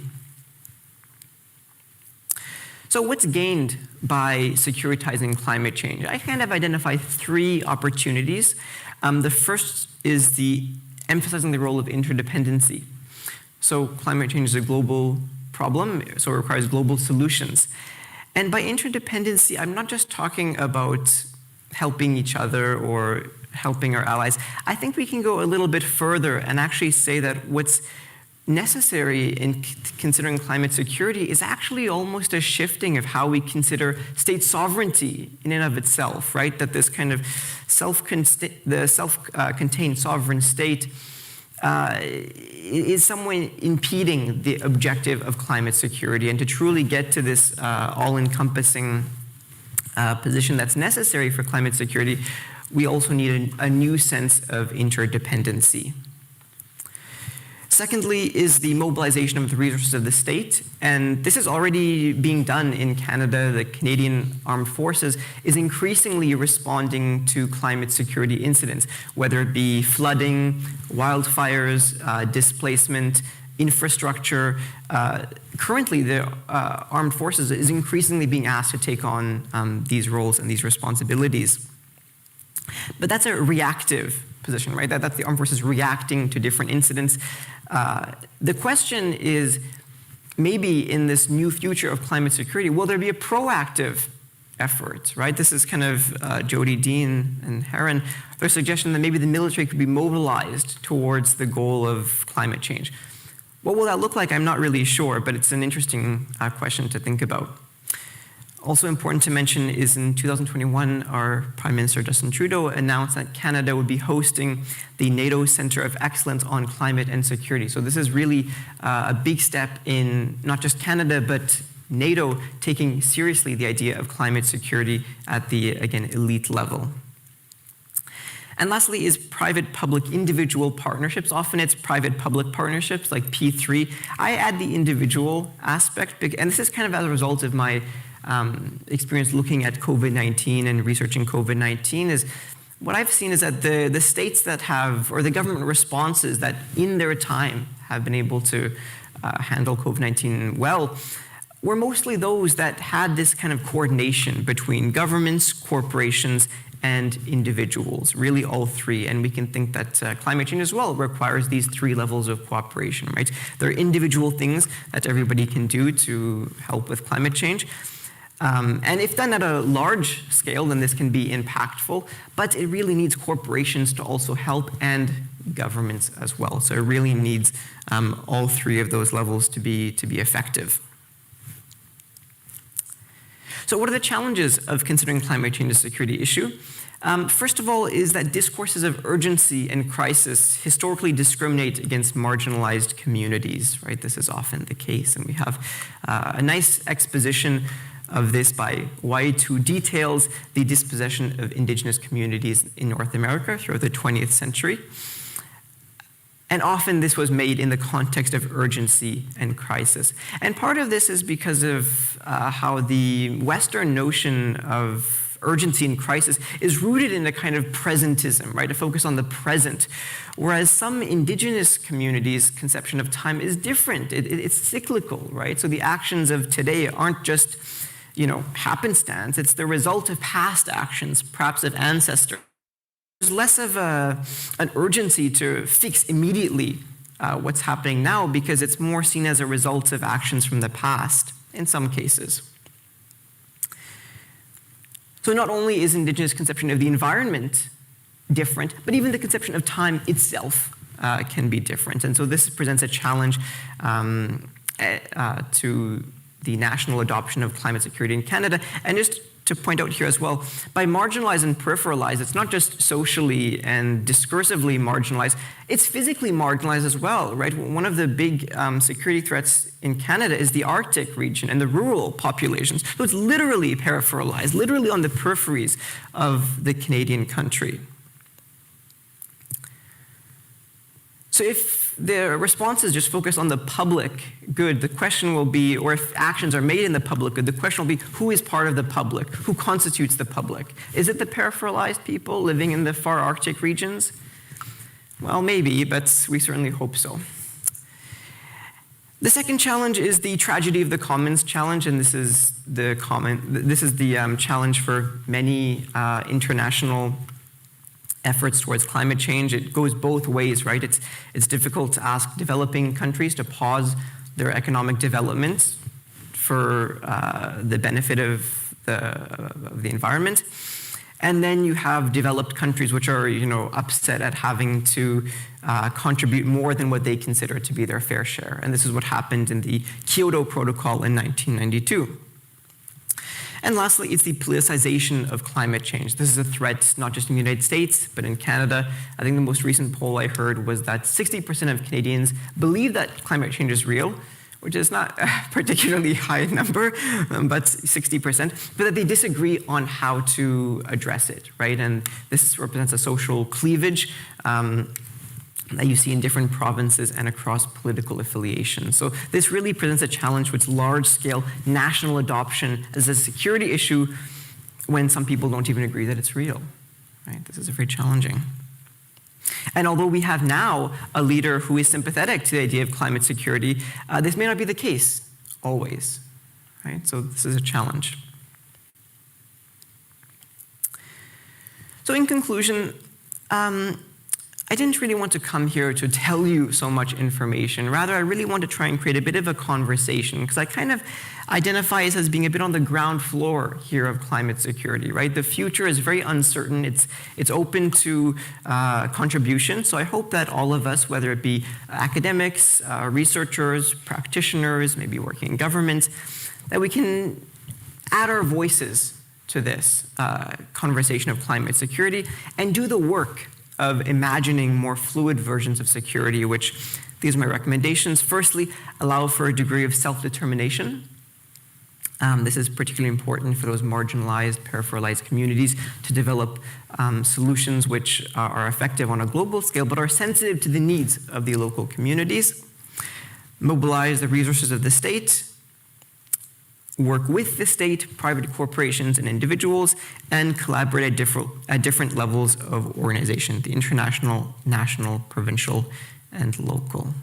Speaker 4: So what's gained by securitizing climate change? I kind of identify 3 opportunities. The first is emphasizing the role of interdependency. So climate change is a global problem, so it requires global solutions. And by interdependency, I'm not just talking about helping each other or helping our allies. I think we can go a little bit further and actually say that what's necessary in considering climate security is actually almost a shifting of how we consider state sovereignty in and of itself, right? That this kind of self-contained sovereign state is somewhat impeding the objective of climate security. And to truly get to this all-encompassing position that's necessary for climate security, we also need a new sense of interdependency. Secondly is the mobilization of the resources of the state, and this is already being done in Canada. The Canadian Armed Forces is increasingly responding to climate security incidents, whether it be flooding, wildfires, displacement, infrastructure. Currently, the Armed Forces is increasingly being asked to take on these roles and these responsibilities. But that's a reactive position, right? That's the armed forces reacting to different incidents. The question is, maybe in this new future of climate security, will there be a proactive effort, right? This is kind of Jody, Dean, and Heron, their suggestion that maybe the military could be mobilized towards the goal of climate change. What will that look like? I'm not really sure, but it's an interesting question to think about. Also important to mention is in 2021, our Prime Minister Justin Trudeau announced that Canada would be hosting the NATO Centre of Excellence on Climate and Security. So this is really a big step in not just Canada, but NATO taking seriously the idea of climate security at the, again, elite level. And lastly is private-public individual partnerships. Often it's private-public partnerships like P3. I add the individual aspect, and this is kind of as a result of my experience looking at COVID-19 and researching COVID-19 is what I've seen is that the states that have, or the government responses that in their time have been able to handle COVID-19 well, were mostly those that had this kind of coordination between governments, corporations, and individuals, really all three. And we can think that climate change as well requires these three levels of cooperation, right? There are individual things that everybody can do to help with climate change. And if done at a large scale, then this can be impactful, but it really needs corporations to also help and governments as well. So it really needs all three of those levels to be effective. So what are the challenges of considering climate change a security issue? First of all is that discourses of urgency and crisis historically discriminate against marginalized communities, right? This is often the case, and we have a nice exposition of this by White, who details the dispossession of indigenous communities in North America throughout the 20th century. And often this was made in the context of urgency and crisis. And part of this is because of how the Western notion of urgency and crisis is rooted in a kind of presentism, right? A focus on the present. Whereas some indigenous communities' conception of time is different. It's cyclical, right? So the actions of today aren't just, happenstance. It's the result of past actions, perhaps of ancestors. There's less of an urgency to fix immediately what's happening now because it's more seen as a result of actions from the past in some cases. So not only is Indigenous conception of the environment different, but even the conception of time itself can be different. And so this presents a challenge to the national adoption of climate security in Canada. And just to point out here as well, by marginalize and peripheralize, it's not just socially and discursively marginalized, it's physically marginalized as well, right? One of the big security threats in Canada is the Arctic region and the rural populations. So it's literally peripheralized, literally on the peripheries of the Canadian country. So if the responses just focus on the public good, the question will be, or if actions are made in the public good, the question will be, who is part of the public? Who constitutes the public? Is it the peripheralized people living in the far Arctic regions? Well, maybe, but we certainly hope so. The second challenge is the tragedy of the commons challenge, and this is the challenge for many international efforts towards climate change. It goes both ways, right? It's difficult to ask developing countries to pause their economic development for the benefit of the environment. And then you have developed countries which are, upset at having to contribute more than what they consider to be their fair share. And this is what happened in the Kyoto Protocol in 1992. And lastly, it's the politicization of climate change. This is a threat not just in the United States, but in Canada. I think the most recent poll I heard was that 60% of Canadians believe that climate change is real, which is not a particularly high number, but 60%, but that they disagree on how to address it, right? And this represents a social cleavage that you see in different provinces and across political affiliations. So this really presents a challenge with large-scale national adoption as a security issue when some people don't even agree that it's real, right? This is very challenging. And although we have now a leader who is sympathetic to the idea of climate security, this may not be the case always, right? So this is a challenge. So in conclusion, I didn't really want to come here to tell you so much information. Rather, I really want to try and create a bit of a conversation, because I kind of identify us as being a bit on the ground floor here of climate security, right? The future is very uncertain. It's open to contribution. So I hope that all of us, whether it be academics, researchers, practitioners, maybe working in government, that we can add our voices to this conversation of climate security and do the work of imagining more fluid versions of security, which, these are my recommendations. Firstly, allow for a degree of self-determination. This is particularly important for those marginalized, peripheralized communities to develop solutions which are effective on a global scale, but are sensitive to the needs of the local communities. Mobilize the resources of the state, work with the state, private corporations, and individuals, and collaborate at different levels of organization, the international, national, provincial, and local.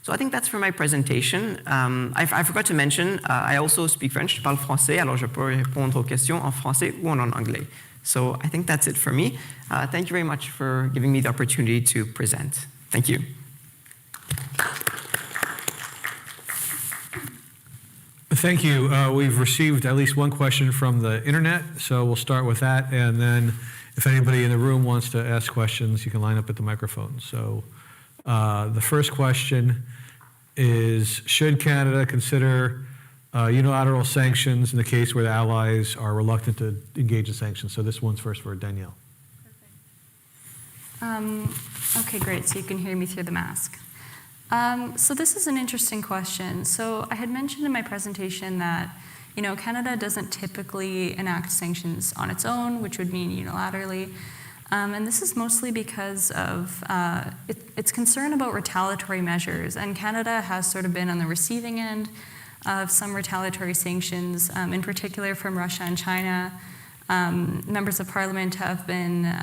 Speaker 4: So I think that's for my presentation. I forgot to mention, I also speak French. Je parle français, alors je peux répondre aux questions en français ou en anglais. So I think that's it for me. Thank you very much for giving me the opportunity to present. Thank you.
Speaker 1: Thank you. We've received at least one question from the internet, so we'll start with that. And then if anybody in the room wants to ask questions, you can line up at the microphone. So the first question is, should Canada consider unilateral sanctions in the case where the allies are reluctant to engage in sanctions? So this one's first for Danielle.
Speaker 2: Okay, great. So you can hear me through the mask. So this is an interesting question. So I had mentioned in my presentation that, Canada doesn't typically enact sanctions on its own, which would mean unilaterally. And this is mostly because of its concern about retaliatory measures. And Canada has sort of been on the receiving end of some retaliatory sanctions, in particular from Russia and China. Members of Parliament have been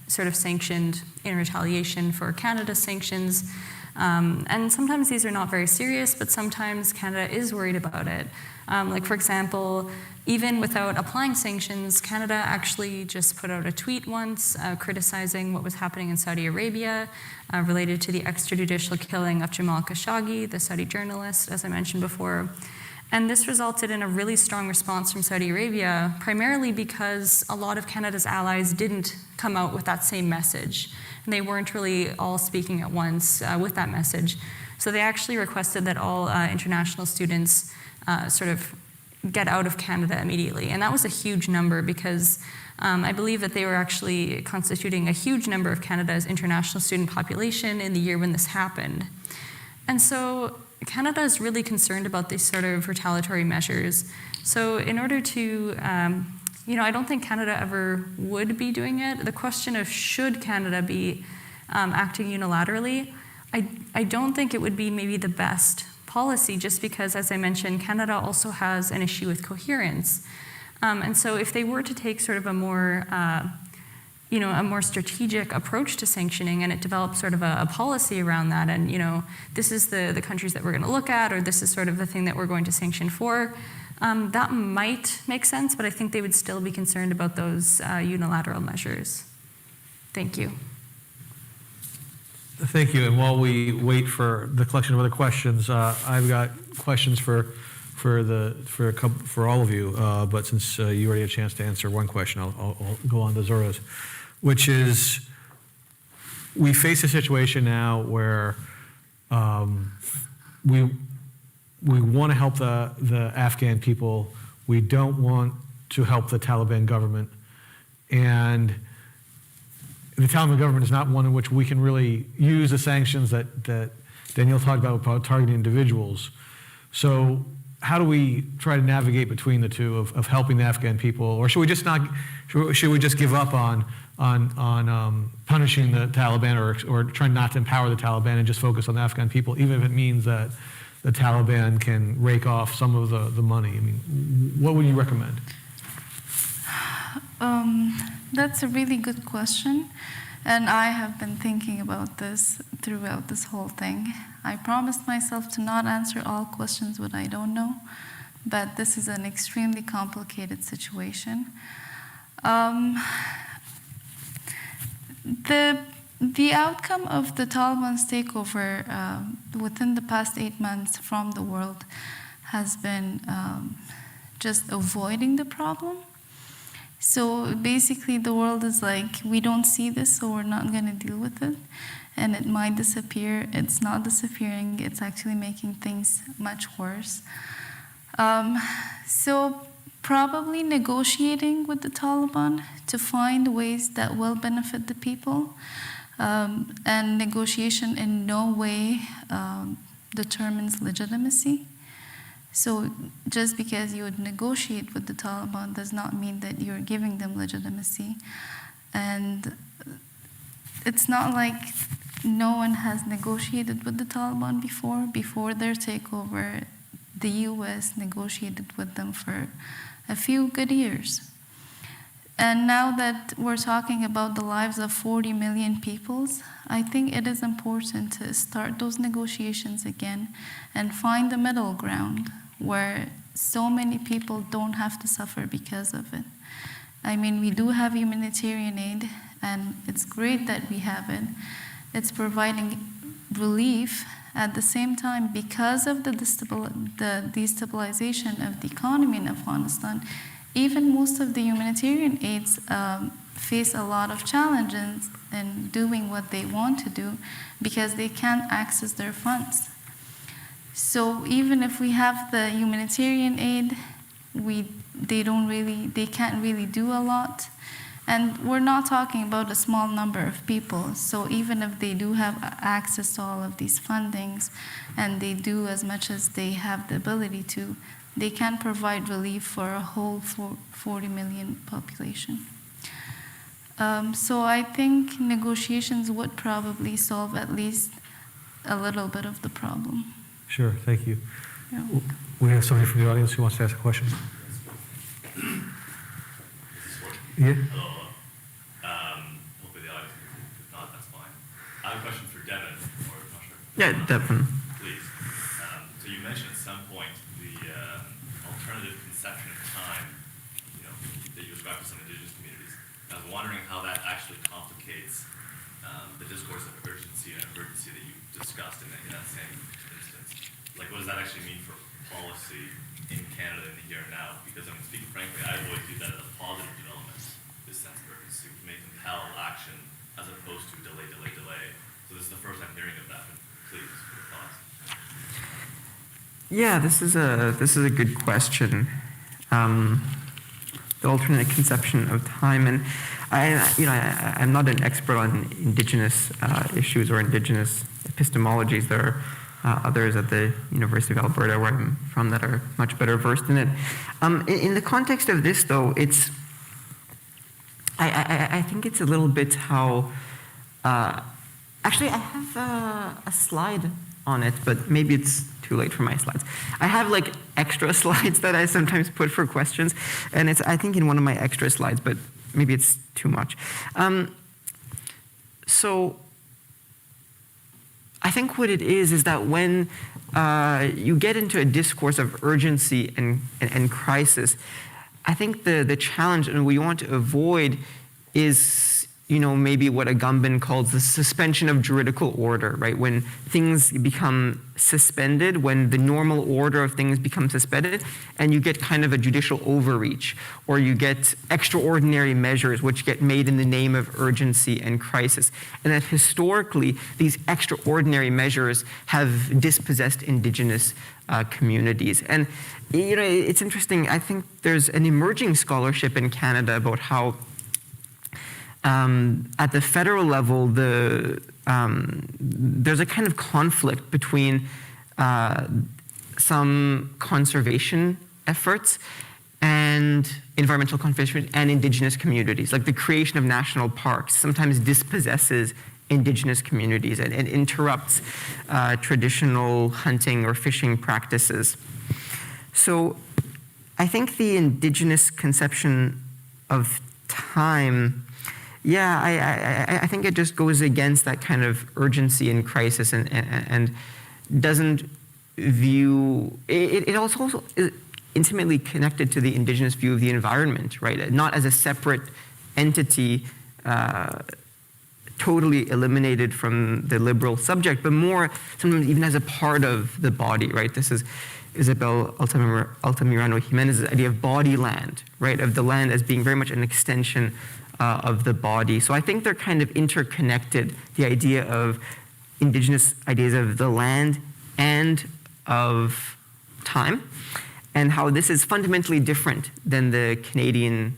Speaker 2: sort of sanctioned in retaliation for Canada's sanctions. And sometimes these are not very serious, but sometimes Canada is worried about it. Like, for example, even without applying sanctions, Canada actually just put out a tweet once criticizing what was happening in Saudi Arabia related to the extrajudicial killing of Jamal Khashoggi, the Saudi journalist, as I mentioned before. And this resulted in a really strong response from Saudi Arabia, primarily because a lot of Canada's allies didn't come out with that same message. And they weren't really all speaking at once with that message. So they actually requested that all international students sort of get out of Canada immediately. And that was a huge number because I believe that they were actually constituting a huge number of Canada's international student population in the year when this happened. And so Canada is really concerned about these sort of retaliatory measures. So in order to, I don't think Canada ever would be doing it. The question of should Canada be acting unilaterally, I don't think it would be maybe the best policy, just because, as I mentioned, Canada also has an issue with coherence. And so if they were to take sort of a more strategic approach to sanctioning, and it develops sort of a policy around that, and this is the countries that we're going to look at, or this is sort of the thing that we're going to sanction for, that might make sense, but I think they would still be concerned about those unilateral measures. Thank you.
Speaker 1: Thank you. And while we wait for the collection of other questions, I've got questions for all of you. But since you already had a chance to answer one question, I'll go on to Zora's, which is, we face a situation now where we want to help the Afghan people. We don't want to help the Taliban government, and the Taliban government is not one in which we can really use the sanctions that Danielle talked about targeting individuals. So how do we try to navigate between the two of helping the Afghan people, or should we just give up on punishing the Taliban, or trying not to empower the Taliban and just focus on the Afghan people, even if it means that the Taliban can rake off some of the money? I mean, what would you recommend?
Speaker 3: That's a really good question, and I have been thinking about this throughout this whole thing. I promised myself to not answer all questions what I don't know, but this is an extremely complicated situation. The The outcome of the Taliban's takeover within the past 8 months from the world has been just avoiding the problem. So basically the world is like, we don't see this, so we're not going to deal with it. And it might disappear. It's not disappearing. It's actually making things much worse. So probably negotiating with the Taliban to find ways that will benefit the people. And negotiation in no way determines legitimacy. So just because you would negotiate with the Taliban does not mean that you're giving them legitimacy. And it's not like no one has negotiated with the Taliban before. Before their takeover, the US negotiated with them for a few good years. And now that we're talking about the lives of 40 million people, I think it is important to start those negotiations again and find a middle ground where so many people don't have to suffer because of it. I mean, we do have humanitarian aid, and it's great that we have it. It's providing relief. At the same time, because of the destabilization of the economy in Afghanistan, even most of the humanitarian aids face a lot of challenges in doing what they want to do because they can't access their funds. So even if we have the humanitarian aid, they can't really do a lot. And we're not talking about a small number of people. So even if they do have access to all of these fundings and they do as much as they have the ability to, they can provide relief for a whole 40 million population. So I think negotiations would probably solve at least a little bit of the problem.
Speaker 1: Sure, thank you.
Speaker 3: Yeah.
Speaker 1: We have somebody from the audience who wants to ask a question. Yeah?
Speaker 5: Hello. Hopefully the audience can, if not, that's fine. I have a question for Devin, or not sure.
Speaker 4: Yeah, Devin.
Speaker 5: Please. So you mentioned at some point the alternative conception of time, that you ascribe to some indigenous communities. I was wondering how that actually complicates the discourse of urgency and emergency that you discussed in that same instance. Like, what does that actually mean for policy in Canada in the here and now? Because I'm speaking frankly, I've always viewed that as a positive development, this sense of urgency, to make compel action as opposed to delay. So this is the first I'm hearing of that, but please, your thoughts.
Speaker 4: Yeah, this is a good question. The alternate conception of time, and I'm not an expert on Indigenous issues or Indigenous epistemologies. There are others at the University of Alberta, where I'm from, that are much better versed in it. In the context of this, though, I think it's a little bit how. Actually, I have a slide on it, but maybe it's too late for my slides. I have like extra slides that I sometimes put for questions, and it's, I think, in one of my extra slides, but maybe it's too much. So I think what it is that when you get into a discourse of urgency and crisis, I think the challenge and what you want to avoid is, maybe what Agamben calls the suspension of juridical order, right? When things become suspended, when the normal order of things become suspended, and you get kind of a judicial overreach, or you get extraordinary measures which get made in the name of urgency and crisis. And that historically, these extraordinary measures have dispossessed Indigenous communities. And, it's interesting. I think there's an emerging scholarship in Canada about how at the federal level, there's a kind of conflict between some conservation efforts and environmental conservation and Indigenous communities. Like the creation of national parks sometimes dispossesses Indigenous communities and interrupts traditional hunting or fishing practices. So I think the Indigenous conception of time, I think it just goes against that kind of urgency and crisis and doesn't view, it also is intimately connected to the Indigenous view of the environment, right? Not as a separate entity totally eliminated from the liberal subject, but more sometimes even as a part of the body, right? This is Isabel Altamirano Jimenez's idea of body land, right? Of the land as being very much an extension of the body. So I think they're kind of interconnected, the idea of indigenous ideas of the land and of time, and how this is fundamentally different than the Canadian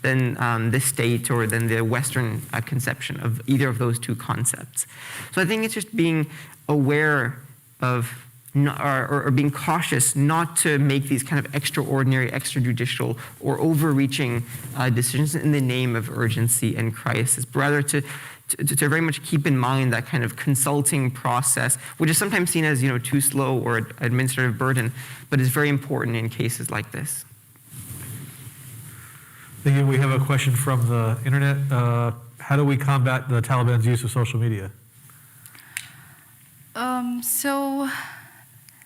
Speaker 4: than the state or than the Western conception of either of those two concepts. So I think it's just being aware of or being cautious not to make these kind of extraordinary, extrajudicial, or overreaching decisions in the name of urgency and crisis, but rather to very much keep in mind that kind of consulting process, which is sometimes seen as too slow or administrative burden, but is very important in cases like this.
Speaker 1: Again, we have a question from the internet. How do we combat the Taliban's use of social media?
Speaker 3: So,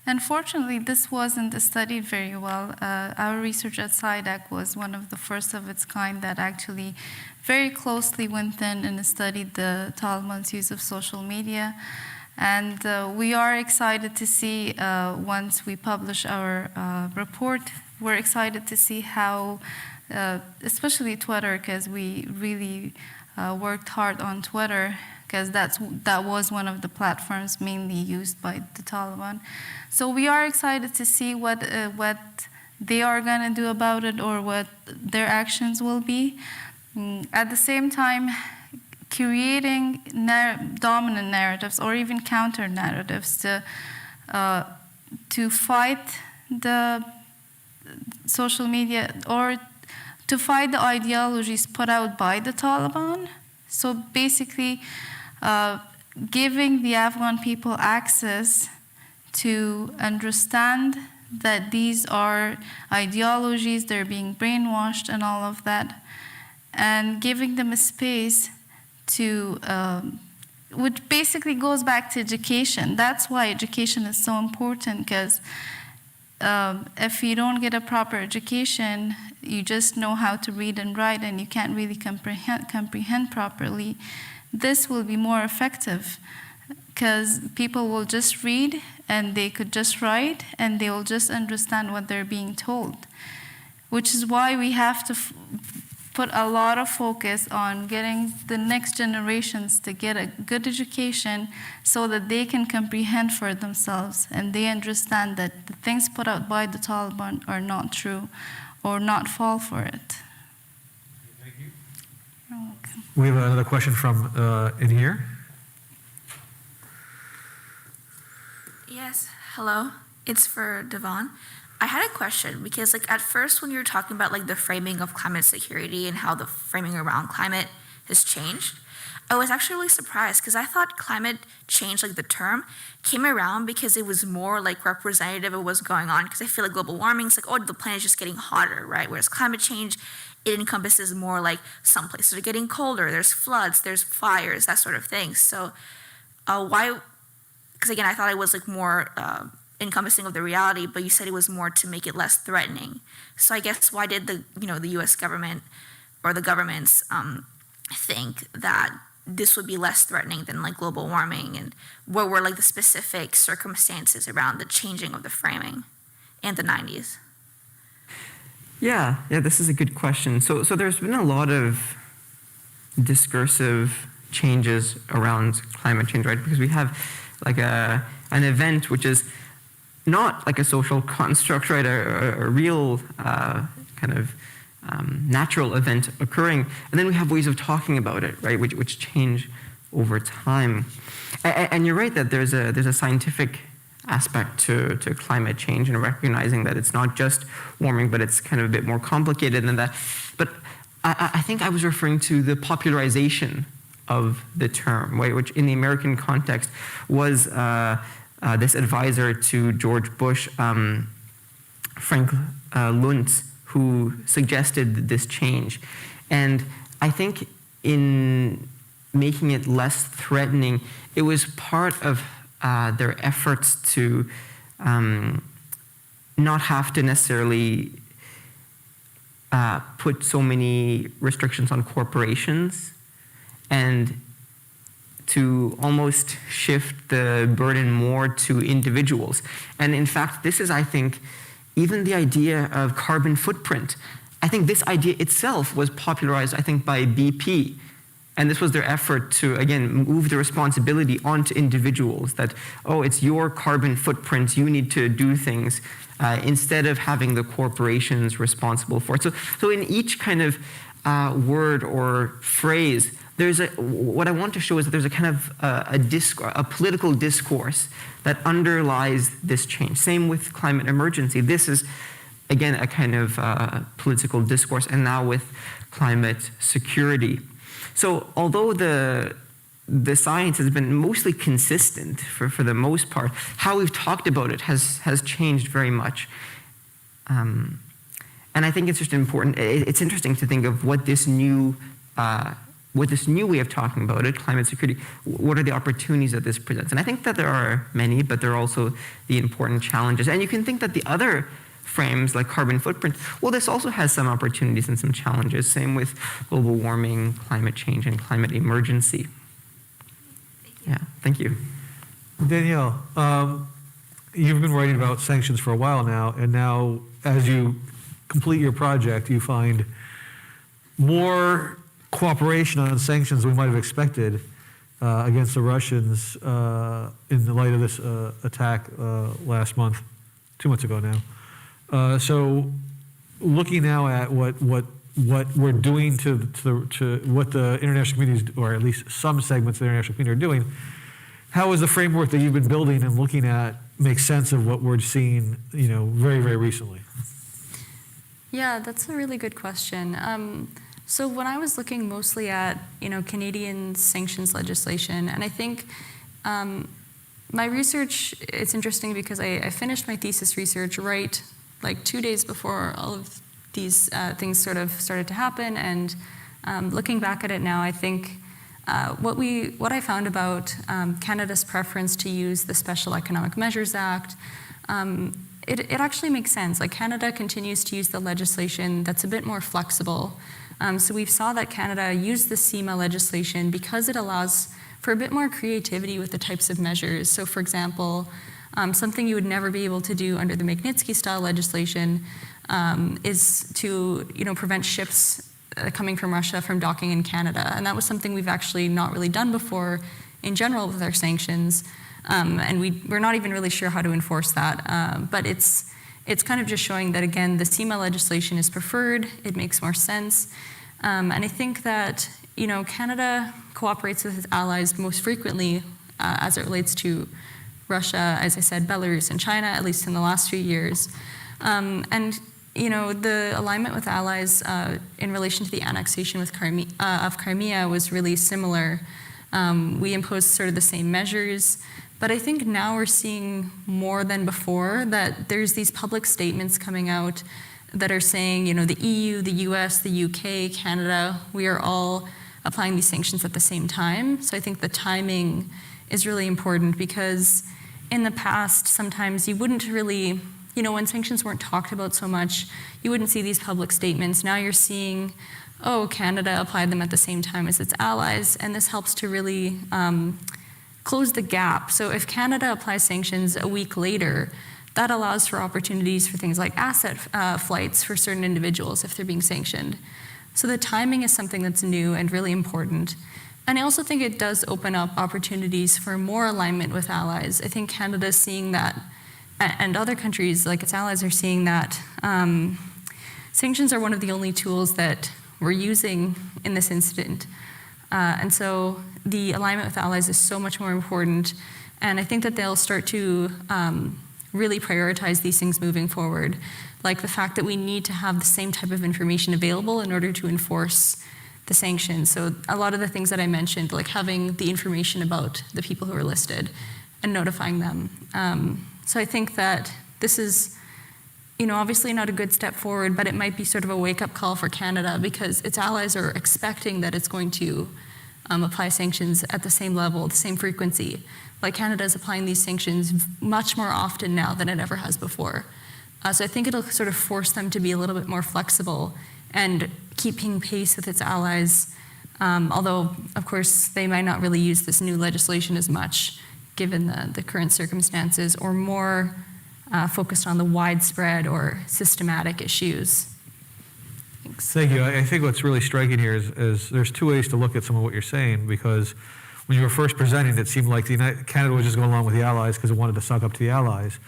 Speaker 3: unfortunately, this wasn't studied very well. Our research at SciDec was one of the first of its kind that actually very closely went in and studied the Taliban's use of social media. And we are excited to see, once we publish our report, we're excited to see how, especially Twitter, because we really worked hard on Twitter, because that was one of the platforms mainly used by the Taliban. So we are excited to see what they are going to do about it, or what their actions will be. At the same time, creating dominant narratives or even counter narratives to fight the social media or to fight the ideologies put out by the Taliban. So basically, giving the Afghan people access to understand that these are ideologies, they're being brainwashed and all of that, and giving them a space to, which basically goes back to education. That's why education is so important, because if you don't get a proper education, you just know how to read and write and you can't really comprehend properly, this will be more effective, because people will just read and they could just write and they will just understand what they're being told, which is why we have to put a lot of focus on getting the next generations to get a good education so that they can comprehend for themselves and they understand that the things put out by the Taliban are not true or not fall for it.
Speaker 1: Thank you.
Speaker 3: You're welcome.
Speaker 1: We have another question from in here.
Speaker 6: Yes, hello. It's for Devon. I had a question because at first when you were talking about the framing of climate security and how the framing around climate has changed, I was actually really surprised because I thought climate change, the term, came around because it was more representative of what's going on, because I feel global warming is the planet is just getting hotter, right? Whereas climate change, it encompasses more some places are getting colder, there's floods, there's fires, that sort of thing. So why, because again, I thought it was more encompassing of the reality, but you said it was more to make it less threatening. So I guess why did the U.S. government or the governments think that this would be less threatening than global warming, and what were the specific circumstances around the changing of the framing in the 90s?
Speaker 4: Yeah, this is a good question. So there's been a lot of discursive changes around climate change, right? Because we have an event which is not a social construct, right? A real kind of natural event occurring, and then we have ways of talking about it, right? Which change over time. And you're right that there's a scientific aspect to climate change, and recognizing that it's not just warming, but it's kind of a bit more complicated than that. But I think I was referring to the popularization of the term, right? Which in the American context was this advisor to George Bush, Frank Luntz, who suggested this change. And I think in making it less threatening, it was part of their efforts to not have to necessarily put so many restrictions on corporations and to almost shift the burden more to individuals. And in fact, this is, I think, even the idea of carbon footprint. I think this idea itself was popularized, I think, by BP. And this was their effort to, again, move the responsibility onto individuals that, oh, it's your carbon footprint, you need to do things, instead of having the corporations responsible for it. So in each kind of word or phrase, what I want to show is that there's a kind of a political discourse that underlies this change. Same with climate emergency. This is, again, a kind of political discourse, and now with climate security. So although the science has been mostly consistent for the most part, how we've talked about it has changed very much. And I think it's just important, it's interesting to think of what this new way of talking about it, climate security, what are the opportunities that this presents? And I think that there are many, but there are also the important challenges. And you can think that the other frames like carbon footprint, well, this also has some opportunities and some challenges. Same with global warming, climate change, and climate emergency. Yeah, thank you.
Speaker 1: Danielle, you've been writing about sanctions for a while now, and now as you complete your project, you find more cooperation on sanctions than we might have expected against the Russians in the light of this attack last month, 2 months ago now. So looking now at what we're doing to what the international community is, or at least some segments of the international community are doing, how is the framework that you've been building and looking at make sense of what we're seeing, very, very recently?
Speaker 2: Yeah, that's a really good question. So when I was looking mostly at, Canadian sanctions legislation, and I think my research, it's interesting because I finished my thesis research right like 2 days before all of these things sort of started to happen. And looking back at it now, I think what I found about Canada's preference to use the Special Economic Measures Act, it actually makes sense. Like Canada continues to use the legislation that's a bit more flexible. So we saw that Canada used the CEMA legislation because it allows for a bit more creativity with the types of measures. So for example, something you would never be able to do under the Magnitsky-style legislation is to, prevent ships coming from Russia from docking in Canada. And that was something we've actually not really done before in general with our sanctions. And we're not even really sure how to enforce that. But it's kind of just showing that, again, the CEMA legislation is preferred, it makes more sense. And I think that, Canada cooperates with its allies most frequently as it relates to Russia, as I said, Belarus and China, at least in the last few years. And, the alignment with allies in relation to the annexation of Crimea was really similar. We imposed sort of the same measures. But I think now we're seeing more than before that there's these public statements coming out that are saying, the EU, the US, the UK, Canada, we are all applying these sanctions at the same time. So I think the timing is really important because in the past, sometimes you wouldn't really, when sanctions weren't talked about so much, you wouldn't see these public statements. Now you're seeing, Canada applied them at the same time as its allies, and this helps to really close the gap. So if Canada applies sanctions a week later, that allows for opportunities for things like asset flights for certain individuals if they're being sanctioned. So the timing is something that's new and really important. And I also think it does open up opportunities for more alignment with allies. I think Canada's seeing that, and other countries like its allies are seeing that sanctions are one of the only tools that we're using in this incident. And so the alignment with allies is so much more important. And I think that they'll start to really prioritize these things moving forward, like the fact that we need to have the same type of information available in order to enforce the sanctions. So a lot of the things that I mentioned, like having the information about the people who are listed and notifying them. So I think that this is, obviously not a good step forward, but it might be sort of a wake-up call for Canada because its allies are expecting that it's going to apply sanctions at the same level, the same frequency. Like Canada is applying these sanctions much more often now than it ever has before. So I think it'll sort of force them to be a little bit more flexible and keeping pace with its allies Although, of course, they might not really use this new legislation as much, given the current circumstances, or more focused on the widespread or systematic issues. Thanks.
Speaker 1: Thank you. I think what's really striking here is there's two ways to look at some of what you're saying, because when you were first presenting, it seemed like Canada was just going along with the Allies because it wanted to suck up to the Allies.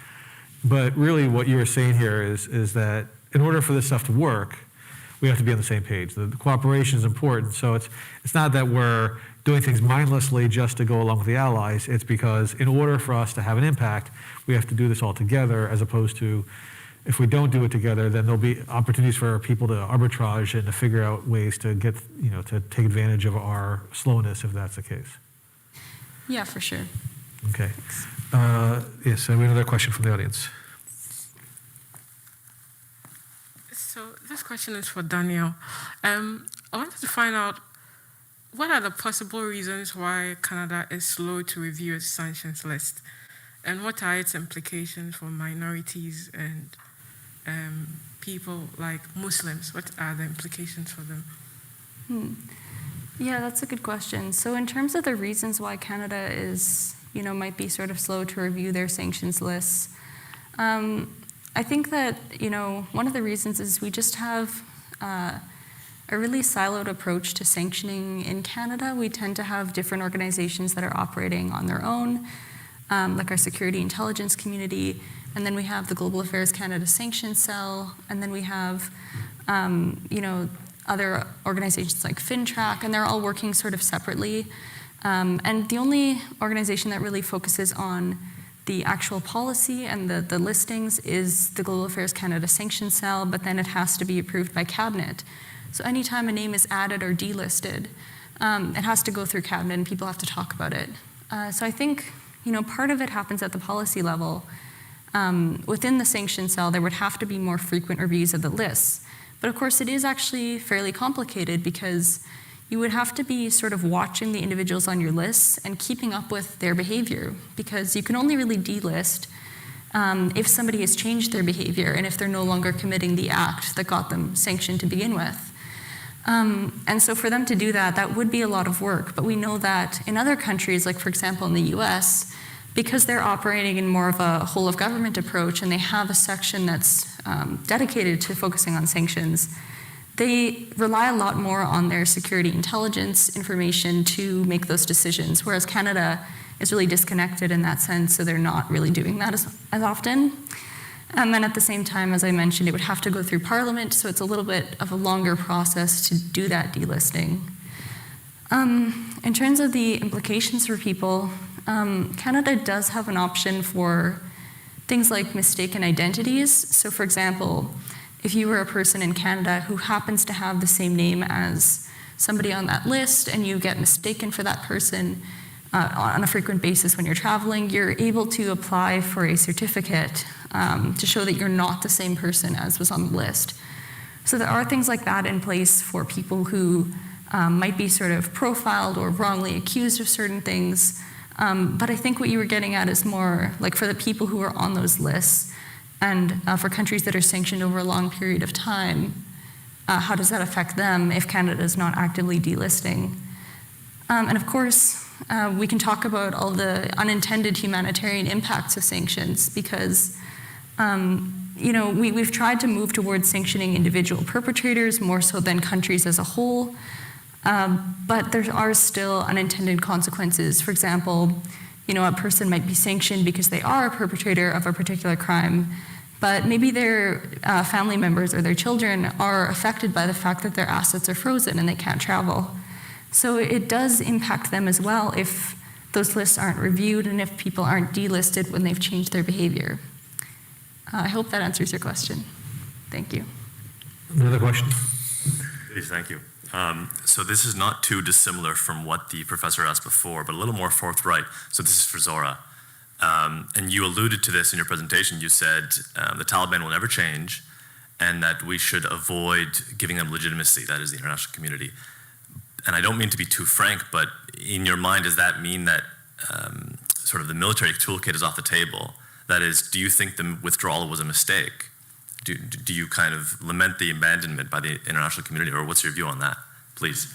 Speaker 1: But really what you were saying here is that in order for this stuff to work, we have to be on the same page. The cooperation is important. So it's not that we're doing things mindlessly just to go along with the Allies. It's because in order for us to have an impact, we have to do this all together, as opposed to if we don't do it together, then there'll be opportunities for our people to arbitrage and to figure out ways to get, to take advantage of our slowness, if that's the case.
Speaker 2: Yeah, for sure.
Speaker 1: Okay. Yes, we have another question from the audience.
Speaker 7: So this question is for Daniel. I wanted to find out, what are the possible reasons why Canada is slow to review its sanctions list? And what are its implications for minorities and people like Muslims? What are the implications for them?
Speaker 2: Yeah, that's a good question. So in terms of the reasons why Canada is, might be sort of slow to review their sanctions lists, I think that, one of the reasons is we just have a really siloed approach to sanctioning in Canada. We tend to have different organizations that are operating on their own, like our security intelligence community, and then we have the Global Affairs Canada Sanctions Cell, and then we have, other organizations like FinTrack, and they're all working sort of separately. And the only organization that really focuses on the actual policy and the listings is the Global Affairs Canada Sanctions Cell, but then it has to be approved by Cabinet. So anytime a name is added or delisted, it has to go through Cabinet and people have to talk about it. So I think, part of it happens at the policy level. Within the sanctions cell, there would have to be more frequent reviews of the lists. But of course, it is actually fairly complicated because you would have to be sort of watching the individuals on your lists and keeping up with their behavior, because you can only really delist if somebody has changed their behavior and if they're no longer committing the act that got them sanctioned to begin with. And so for them to do that, that would be a lot of work. But we know that in other countries, like for example in the US, because they're operating in more of a whole of government approach and they have a section that's dedicated to focusing on sanctions, they rely a lot more on their security intelligence information to make those decisions, whereas Canada is really disconnected in that sense, so they're not really doing that as often. And then at the same time, as I mentioned, it would have to go through Parliament, so it's a little bit of a longer process to do that delisting. In terms of the implications for people, Canada does have an option for things like mistaken identities. So for example, if you were a person in Canada who happens to have the same name as somebody on that list and you get mistaken for that person on a frequent basis when you're traveling, you're able to apply for a certificate to show that you're not the same person as was on the list. So there are things like that in place for people who might be sort of profiled or wrongly accused of certain things. But I think what you were getting at is more like for the people who are on those lists and for countries that are sanctioned over a long period of time, how does that affect them if Canada is not actively delisting? And of course, we can talk about all the unintended humanitarian impacts of sanctions because, we've tried to move towards sanctioning individual perpetrators more so than countries as a whole. But there are still unintended consequences. For example, a person might be sanctioned because they are a perpetrator of a particular crime, but maybe their family members or their children are affected by the fact that their assets are frozen and they can't travel. So it does impact them as well if those lists aren't reviewed and if people aren't delisted when they've changed their behavior. I hope that answers your question. Thank you.
Speaker 1: Another question?
Speaker 5: Please, thank you. So this is not too dissimilar from what the professor asked before, but a little more forthright. So this is for Zora. And you alluded to this in your presentation. You said the Taliban will never change and that we should avoid giving them legitimacy, that is the international community. And I don't mean to be too frank, but in your mind, does that mean that sort of the military toolkit is off the table? That is, do you think the withdrawal was a mistake? Do you kind of lament the abandonment by the international community, or what's your view on that, please?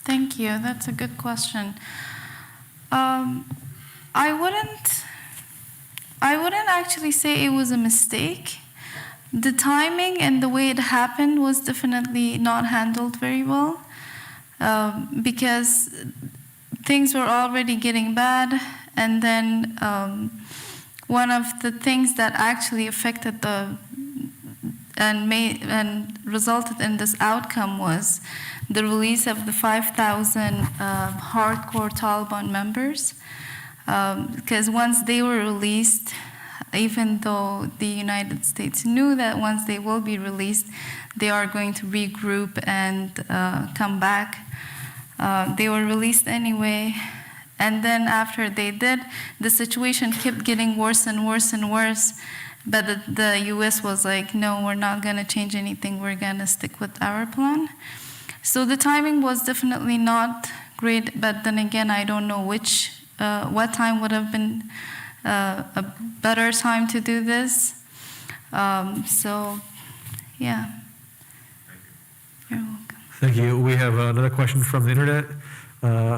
Speaker 3: Thank you. That's a good question. I wouldn't actually say it was a mistake. The timing and the way it happened was definitely not handled very well, because things were already getting bad, and then one of the things that actually affected and resulted in this outcome was the release of the 5,000 hardcore Taliban members. Because once they were released, even though the United States knew that once they will be released, they are going to regroup and come back, they were released anyway. And then after they did, the situation kept getting worse and worse and worse. But the US was like, no, we're not going to change anything. We're going to stick with our plan. So the timing was definitely not great. But then again, I don't know what time would have been a better time to do this. So, yeah. You're welcome.
Speaker 1: Thank you. We have another question from the internet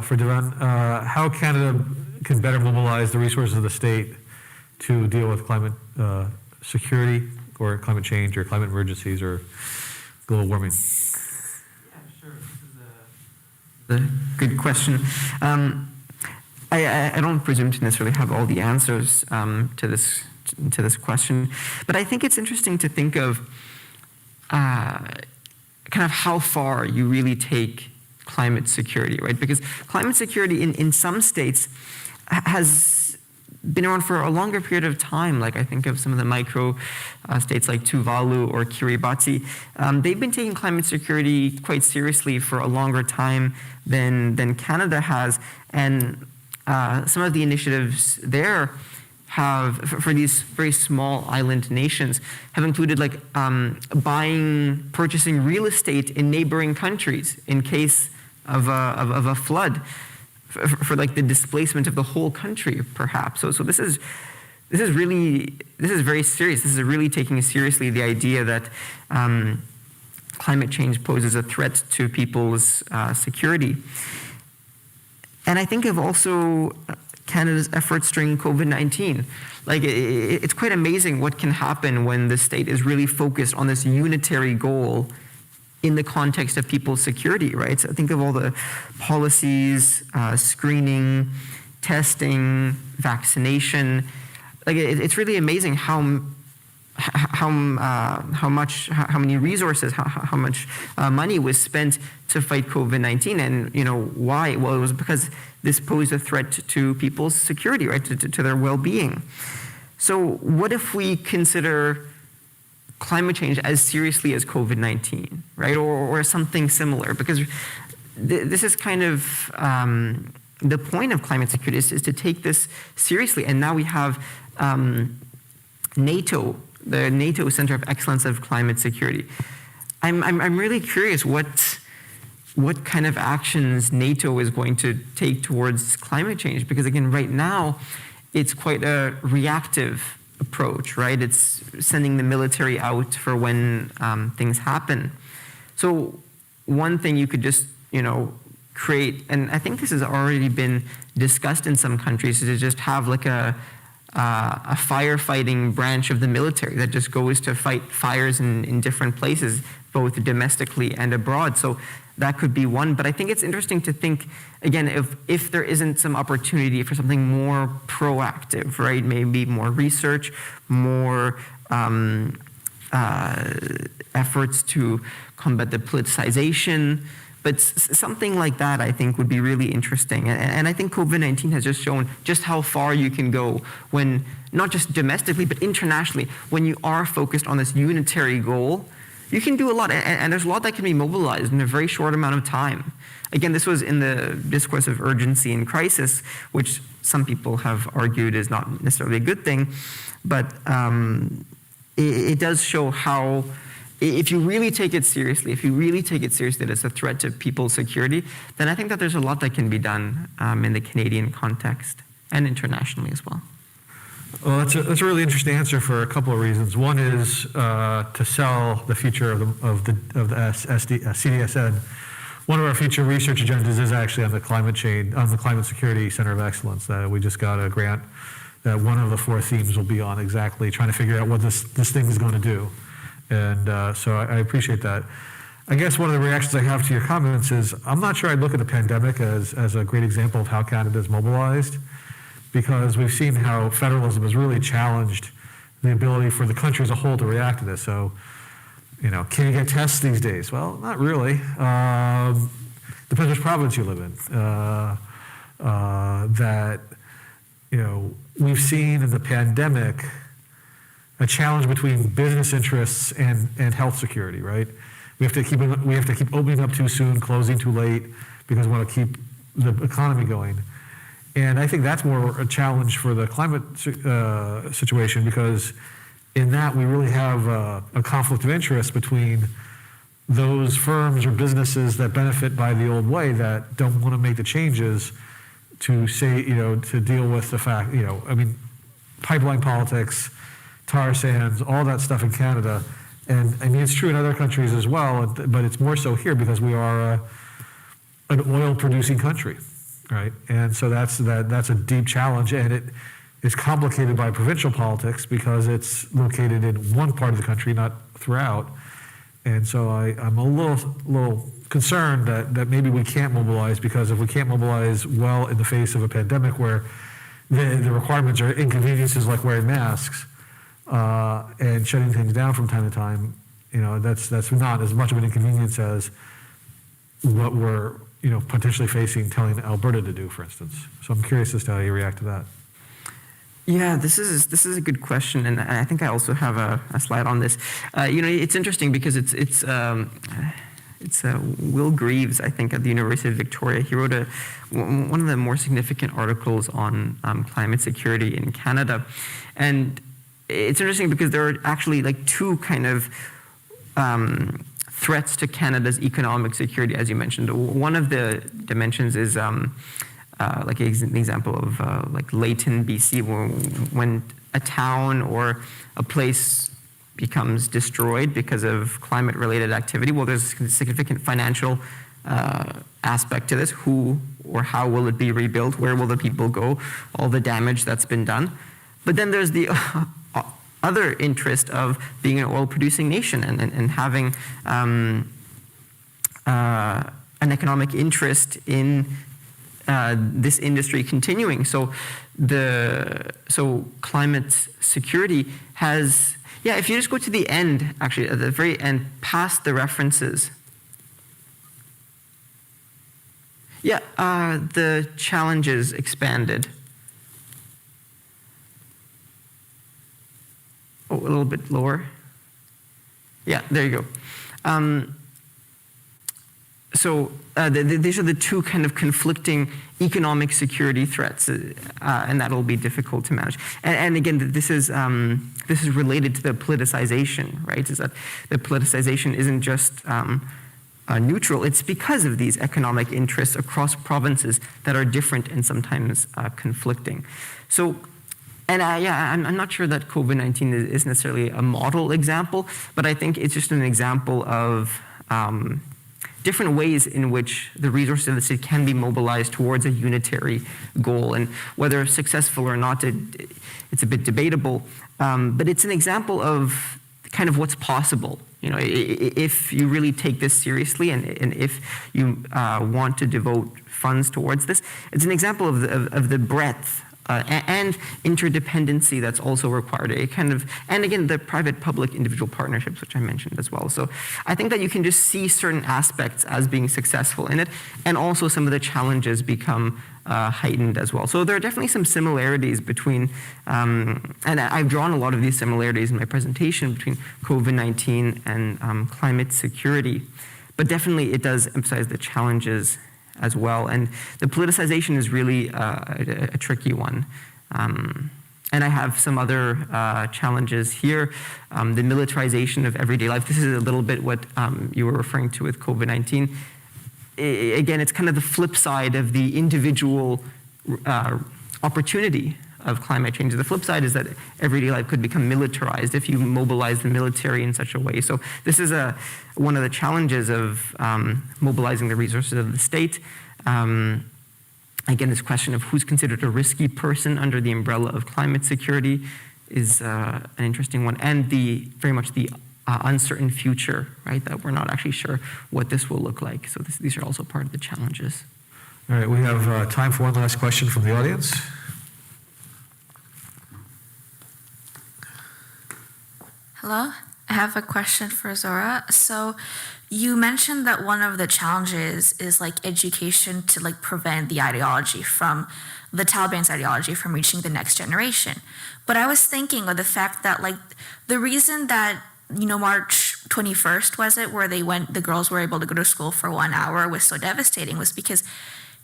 Speaker 1: for Devon. How Canada can better mobilize the resources of the state to deal with climate security or climate change or climate emergencies or global warming?
Speaker 4: Yeah, sure. This is a good question. I don't presume to necessarily have all the answers to this question, but I think it's interesting to think of kind of how far you really take climate security, right? Because climate security in some states has been around for a longer period of time. Like I think of some of the micro states like Tuvalu or Kiribati. They've been taking climate security quite seriously for a longer time than Canada has. And some of the initiatives there have, for these very small island nations, have included like purchasing real estate in neighboring countries in case of a flood, for like the displacement of the whole country, perhaps. So this is very serious. This is really taking seriously the idea that climate change poses a threat to people's security. And I think of also Canada's efforts during COVID-19. Like, it's quite amazing what can happen when the state is really focused on this unitary goal in the context of people's security, right? So think of all the policies, screening, testing, vaccination. Like, it's really amazing how many resources, how much money was spent to fight COVID-19, and why? Well, it was because this posed a threat to people's security, right, to their well-being. So, what if we consider climate change as seriously as COVID-19, right, or something similar? Because this is kind of the point of climate security is to take this seriously, and now we have NATO. The NATO Center of Excellence of Climate Security. I'm really curious what kind of actions NATO is going to take towards climate change, because again, right now, it's quite a reactive approach, right? It's sending the military out for when things happen. So one thing you could just, create, and I think this has already been discussed in some countries, is to just have like a firefighting branch of the military that just goes to fight fires in different places, both domestically and abroad. So that could be one. But I think it's interesting to think, again, if there isn't some opportunity for something more proactive, right? Maybe more research, more efforts to combat the politicization. But something like that, I think, would be really interesting. And I think COVID-19 has just shown just how far you can go when, not just domestically, but internationally, when you are focused on this unitary goal, you can do a lot. And there's a lot that can be mobilized in a very short amount of time. Again, this was in the discourse of urgency and crisis, which some people have argued is not necessarily a good thing. But it does show how, if you really take it seriously, that it's a threat to people's security, then I think that there's a lot that can be done in the Canadian context and internationally as well.
Speaker 1: Well, that's a really interesting answer for a couple of reasons. One is to sell the future of the CDSN one of our future research agendas is actually on the climate security center of excellence. We just got a grant that one of the 4 themes will be on exactly trying to figure out what this thing is going to do. And so I appreciate that. I guess one of the reactions I have to your comments is I'm not sure I'd look at the pandemic as a great example of how Canada is mobilized, because we've seen how federalism has really challenged the ability for the country as a whole to react to this. So, can you get tests these days? Well, not really. Depends which province you live in. We've seen in the pandemic a challenge between business interests and health security, right? We have to keep opening up too soon, closing too late, because we want to keep the economy going. And I think that's more a challenge for the climate situation, because in that we really have a conflict of interest between those firms or businesses that benefit by the old way that don't want to make the changes to to deal with the fact, pipeline politics, tar sands, all that stuff in Canada. And it's true in other countries as well, but it's more so here because we are an oil-producing country, right? And so that's a deep challenge, and it is complicated by provincial politics because it's located in one part of the country, not throughout. And so I'm a little concerned that maybe we can't mobilize, because if we can't mobilize well in the face of a pandemic where the requirements are inconveniences like wearing masks, and shutting things down from time to time, that's not as much of an inconvenience as what we're, potentially facing telling Alberta to do, for instance. So I'm curious as to how you react to that.
Speaker 4: Yeah, this is a good question, and I think I also have a slide on this. It's interesting because it's Will Greaves, I think, at the University of Victoria. He wrote one of the more significant articles on climate security in Canada, and it's interesting because there are actually like 2 kind of threats to Canada's economic security, as you mentioned. One of the dimensions is like an example of like Layton, BC, when a town or a place becomes destroyed because of climate-related activity. Well, there's a significant financial aspect to this. Who or how will it be rebuilt? Where will the people go? All the damage that's been done. But then there's the other interest of being an oil-producing nation and having an economic interest in this industry continuing. So climate security has, if you just go to the end, actually at the very end, past the references. The challenges expanded. A little bit lower. Yeah, there you go. These are the 2 kind of conflicting economic security threats, and that'll be difficult to manage. And again, this is related to the politicization, right? Is that the politicization isn't just neutral; it's because of these economic interests across provinces that are different and sometimes conflicting. So. And I'm not sure that COVID-19 is necessarily a model example, but I think it's just an example of different ways in which the resources of the city can be mobilized towards a unitary goal. And whether successful or not, it's a bit debatable, but it's an example of kind of what's possible. If you really take this seriously and if you want to devote funds towards this, it's an example of the breadth and interdependency that's also required. And again, the private-public individual partnerships, which I mentioned as well. So I think that you can just see certain aspects as being successful in it, and also some of the challenges become heightened as well. So there are definitely some similarities between, and I've drawn a lot of these similarities in my presentation between COVID-19 and climate security, but definitely it does emphasize the challenges as well. And the politicization is really a tricky one. And I have some other challenges here. The militarization of everyday life. This is a little bit what you were referring to with COVID-19. Again, it's kind of the flip side of the individual opportunity of climate change. The flip side is that everyday life could become militarized if you mobilize the military in such a way. So this is one of the challenges of mobilizing the resources of the state. Again, this question of who's considered a risky person under the umbrella of climate security is an interesting one, and very much the uncertain future, right? That we're not actually sure what this will look like. So these are also part of the challenges.
Speaker 1: All right, we have time for one last question from the audience.
Speaker 6: Hello, I have a question for Zora. So you mentioned that one of the challenges is like education to like prevent the ideology from the Taliban's ideology from reaching the next generation. But I was thinking of the fact that like the reason that, you know, March 21st was it, where the girls were able to go to school for 1 hour was so devastating was because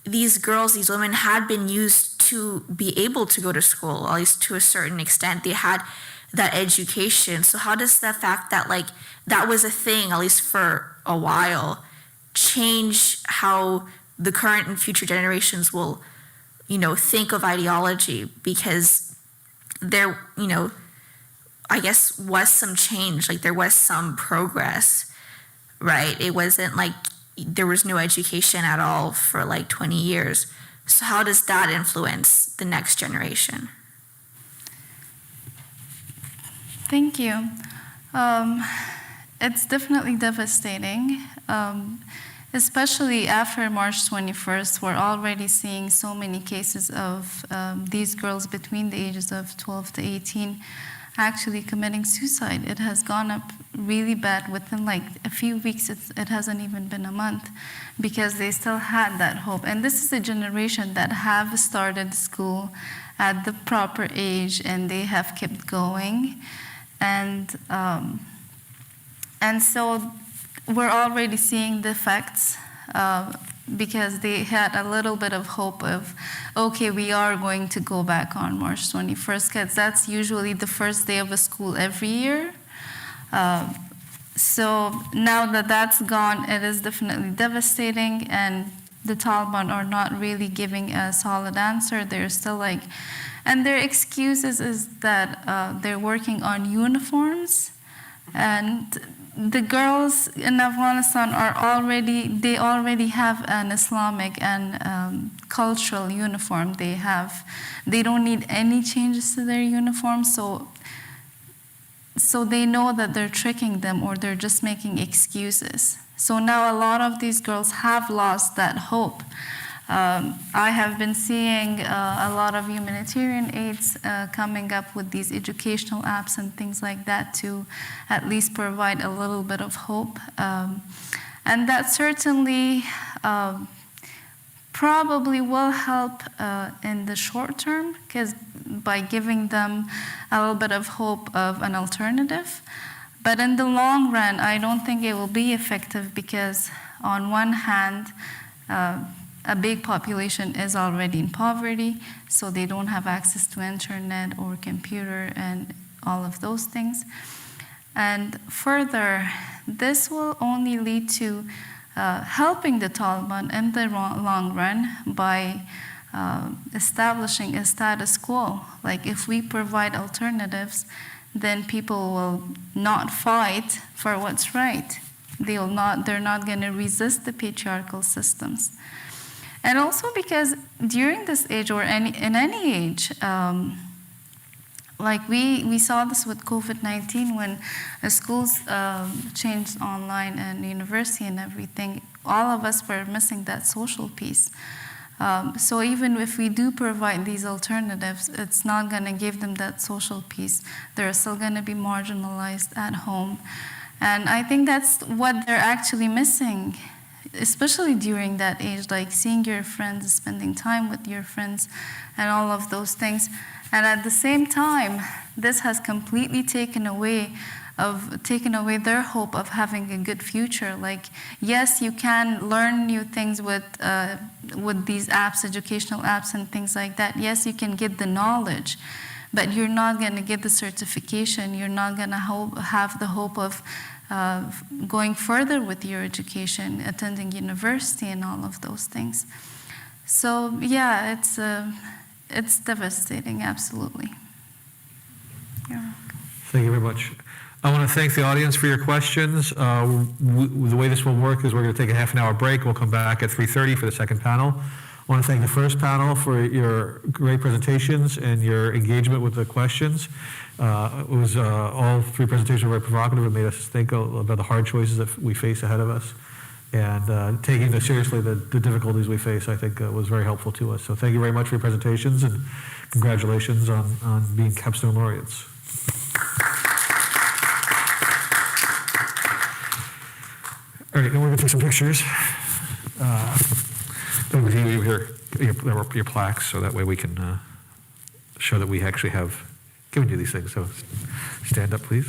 Speaker 6: these girls, these women had been used to be able to go to school, at least to a certain extent. They had that education. So how does the fact that like that was a thing, at least for a while, change how the current and future generations will, you know, think of ideology? Because there, you know, I guess was some change, like there was some progress, right? It wasn't like there was no education at all for like 20 years. So how does that influence the next generation?
Speaker 3: Thank you. It's definitely devastating, especially after March 21st. We're already seeing so many cases of these girls between the ages of 12 to 18 actually committing suicide. It has gone up really bad within like a few weeks. It hasn't even been a month because they still had that hope. And this is a generation that have started school at the proper age and they have kept going. And so we're already seeing the effects because they had a little bit of hope of, okay, we are going to go back on March 21st, because that's usually the first day of a school every year. So now that that's gone, it is definitely devastating, and the Taliban are not really giving a solid answer. They're still like, and their excuses is that they're working on uniforms, and the girls in Afghanistan they already have an Islamic and cultural uniform. They don't need any changes to their uniform, so they know that they're tricking them or they're just making excuses. So now a lot of these girls have lost that hope. I have been seeing a lot of humanitarian aids coming up with these educational apps and things like that to at least provide a little bit of hope. And that certainly probably will help in the short term, because by giving them a little bit of hope of an alternative. But in the long run, I don't think it will be effective because on one hand, a big population is already in poverty, so they don't have access to internet or computer and all of those things. And further, this will only lead to helping the Taliban in the long run by establishing a status quo. Like if we provide alternatives, then people will not fight for what's right. They're not going to resist the patriarchal systems. And also because during this age or in any age, like we saw this with COVID-19 when the schools changed online and university and everything, all of us were missing that social piece. So even if we do provide these alternatives, it's not going to give them that social piece. They're still going to be marginalized at home. And I think that's what they're actually missing, especially during that age, like seeing your friends, spending time with your friends, and all of those things. And at the same time, this has completely taken away their hope of having a good future. Like, yes, you can learn new things with these apps, educational apps and things like that. Yes, you can get the knowledge, but you're not going to get the certification. You're not going to have the hope of going further with your education, attending university and all of those things. So yeah, It's devastating, absolutely. Yeah.
Speaker 1: Thank you very much. I want to thank the audience for your questions. The way this will work is we're going to take a half an hour break. We'll come back at 3:30 for the second panel. I want to thank the first panel for your great presentations and your engagement with the questions. All three presentations were very provocative and made us think about the hard choices that we face ahead of us. And taking seriously the difficulties we face, I think, was very helpful to us. So thank you very much for your presentations, and congratulations on being Capstone laureates. All right, now we're going to take some pictures. Over here, your plaques, so that way we can show that we actually have given you these things. So stand up, please.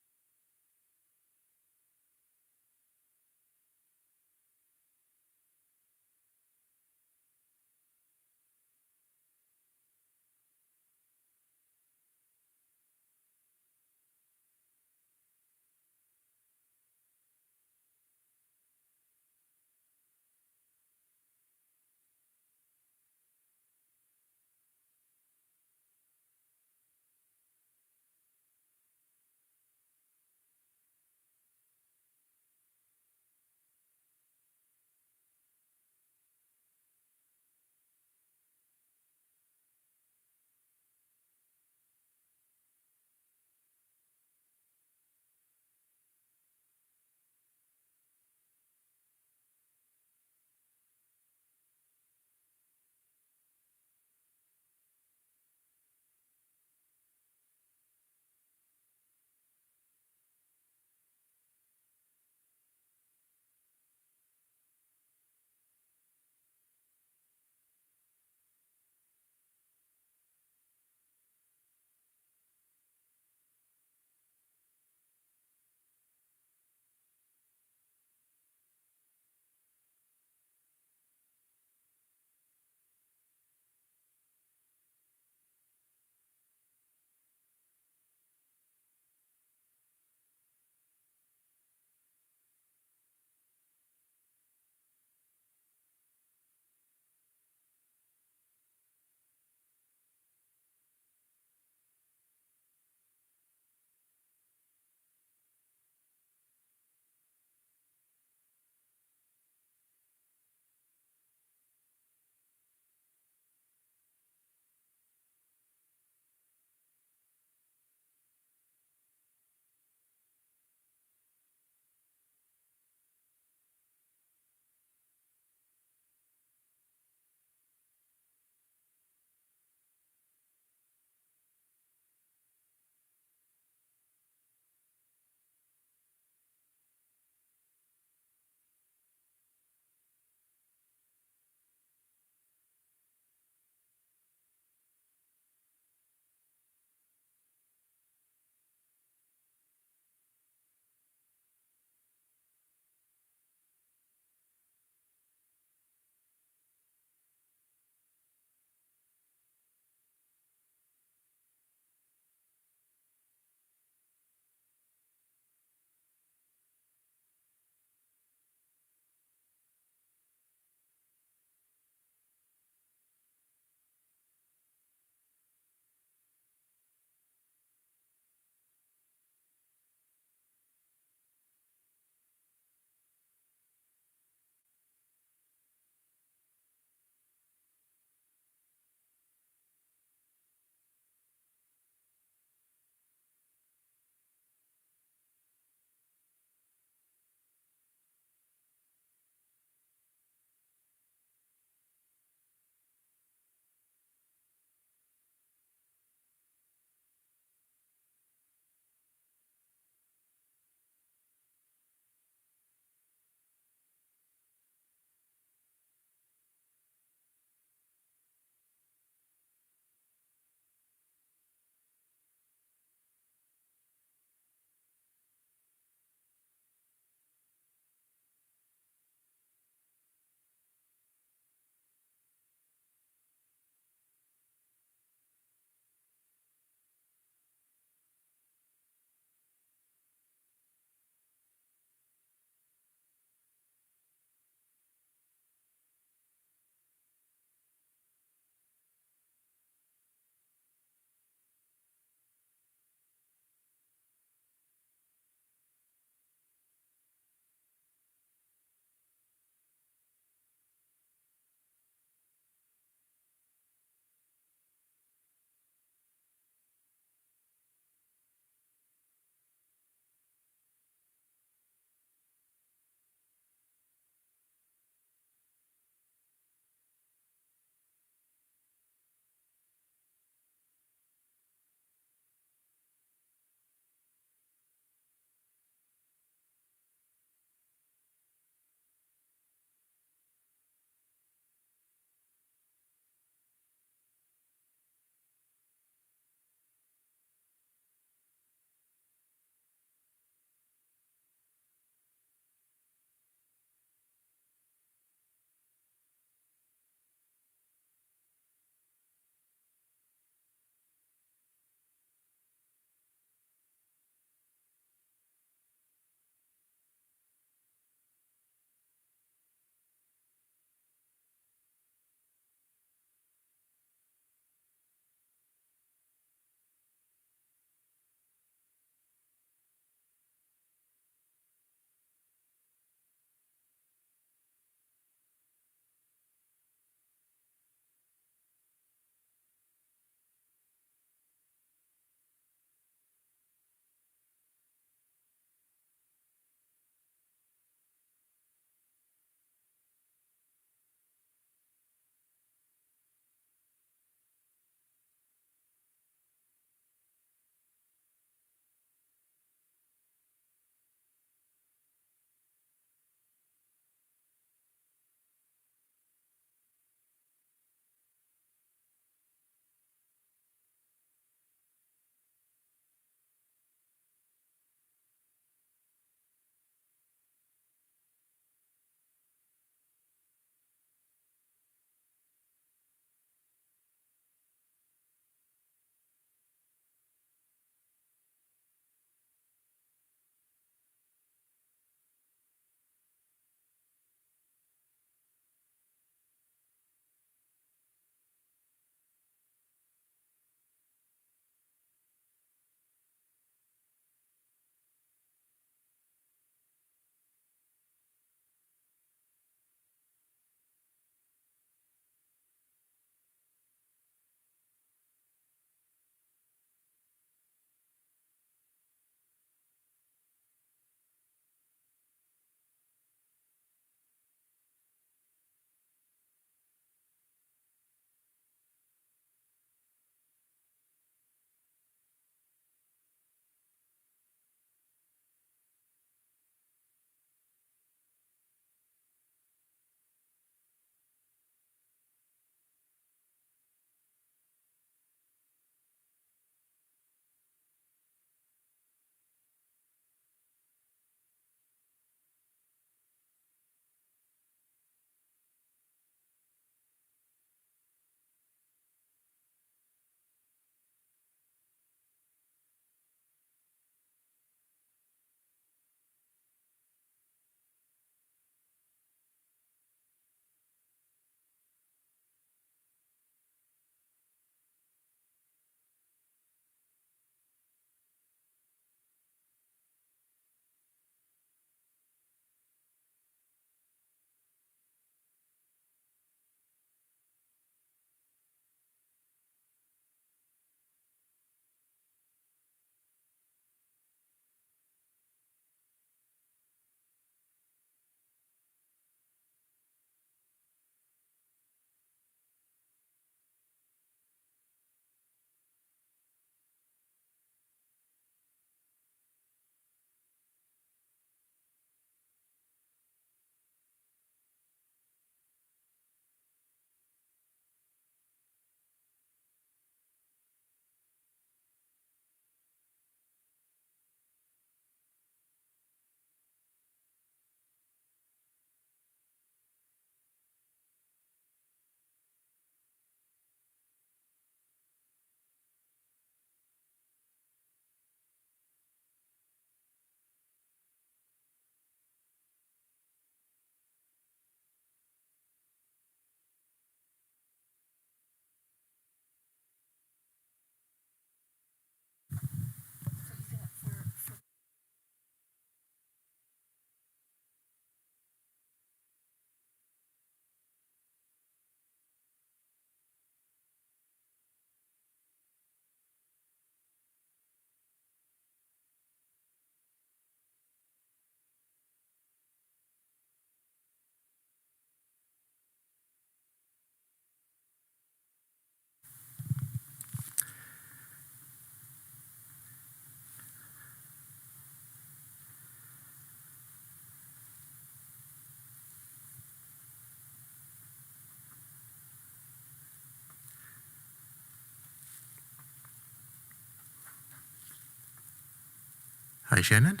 Speaker 8: Hi, Shannon.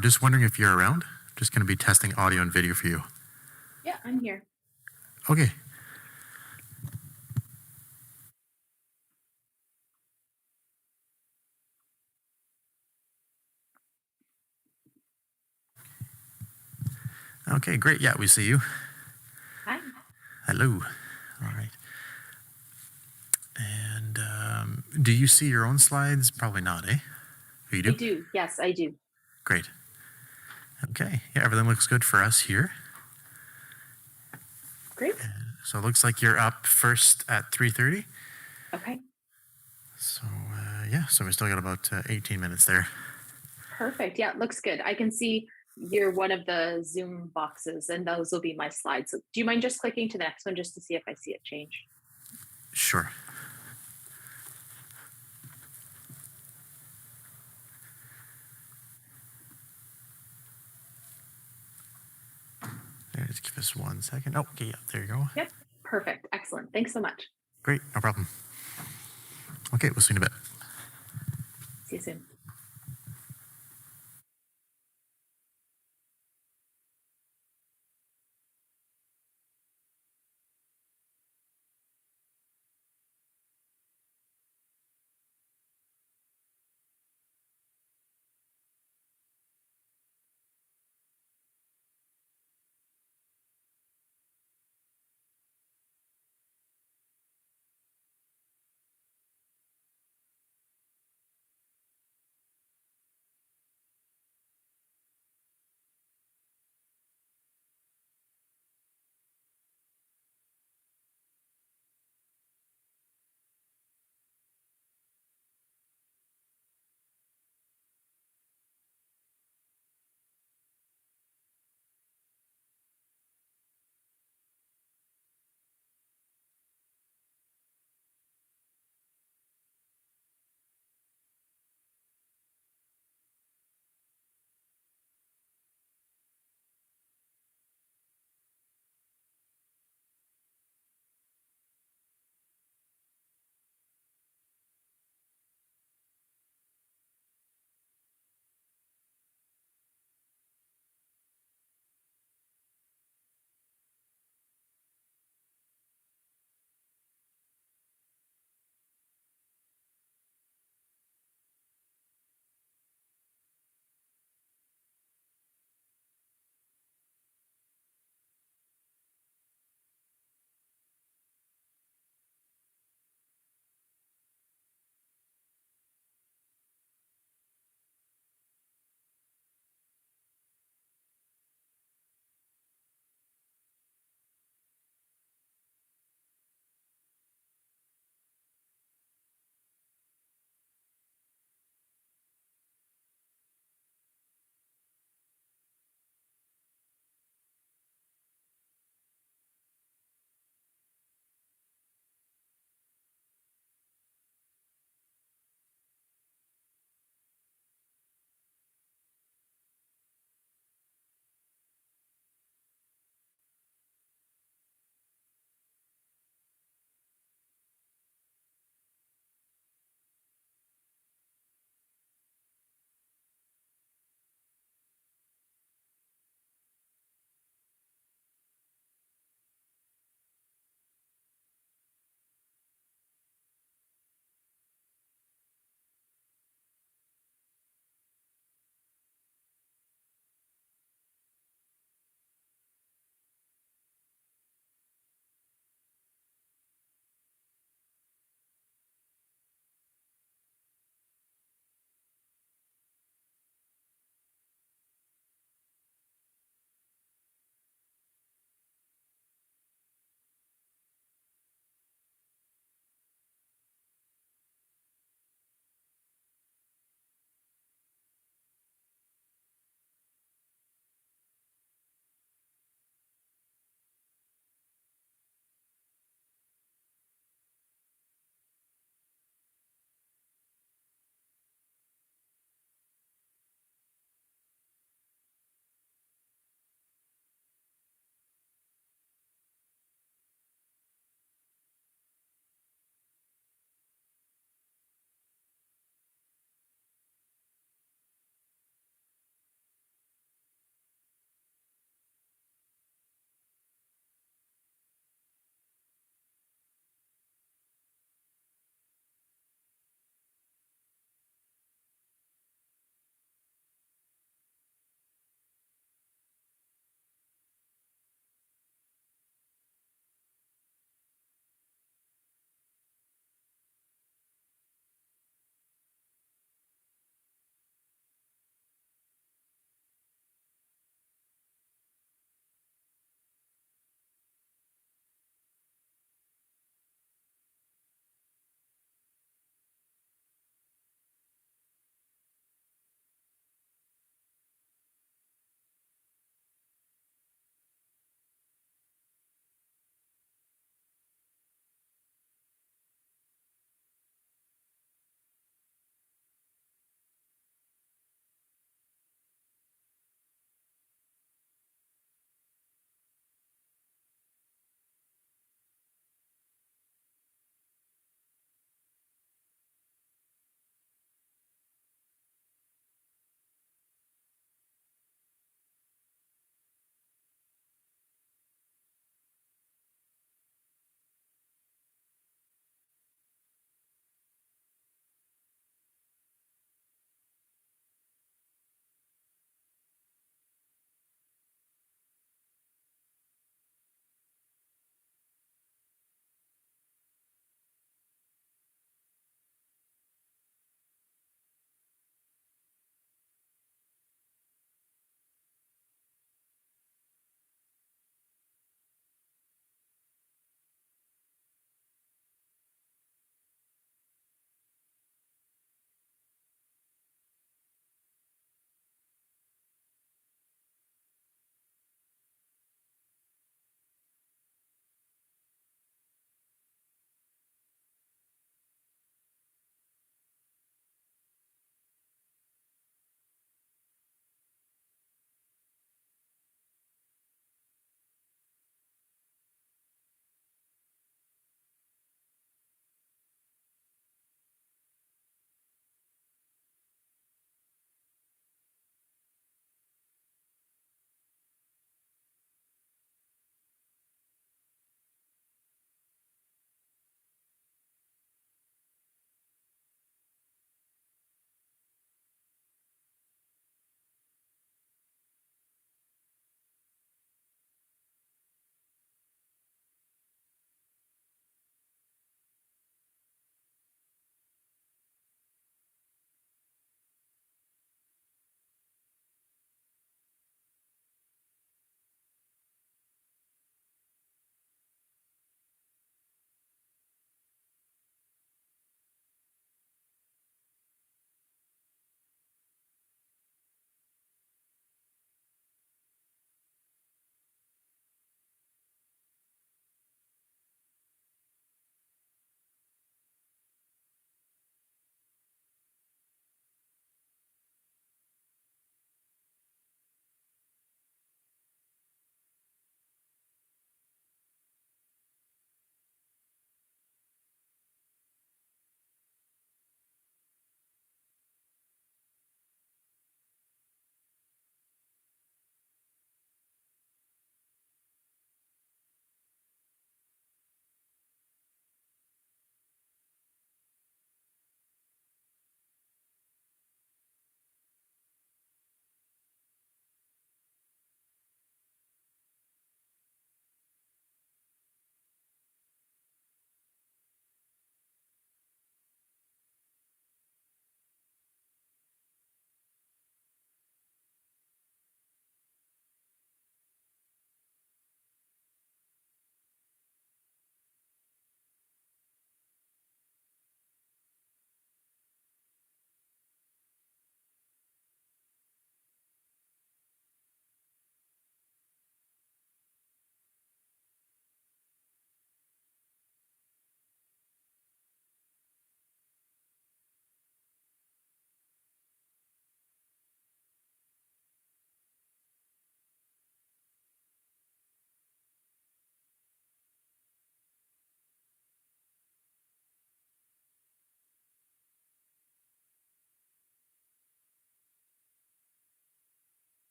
Speaker 8: Just wondering if you're around. Just going to be testing audio and video for you.
Speaker 9: Yeah, I'm here.
Speaker 8: Okay. Okay, great. Yeah, we see you.
Speaker 9: Hi.
Speaker 8: Hello. All right. And do you see your own slides? Probably not, eh? Oh, you do?
Speaker 9: I do. Yes, I do.
Speaker 8: Great. Okay. Yeah, everything looks good for us here.
Speaker 9: Great.
Speaker 8: So it looks like you're up first at 3:30.
Speaker 9: Okay.
Speaker 8: So yeah, so we still got about 18 minutes there.
Speaker 9: Perfect. Yeah, it looks good. I can see you're one of the Zoom boxes, and those will be my slides. So do you mind just clicking to the next one just to see if I see it change?
Speaker 8: Sure. There, just give us 1 second. Oh, okay, yeah, there you go.
Speaker 9: Yep. Perfect. Excellent. Thanks so much.
Speaker 8: Great, no problem. Okay, we'll see you in a bit.
Speaker 9: See you soon.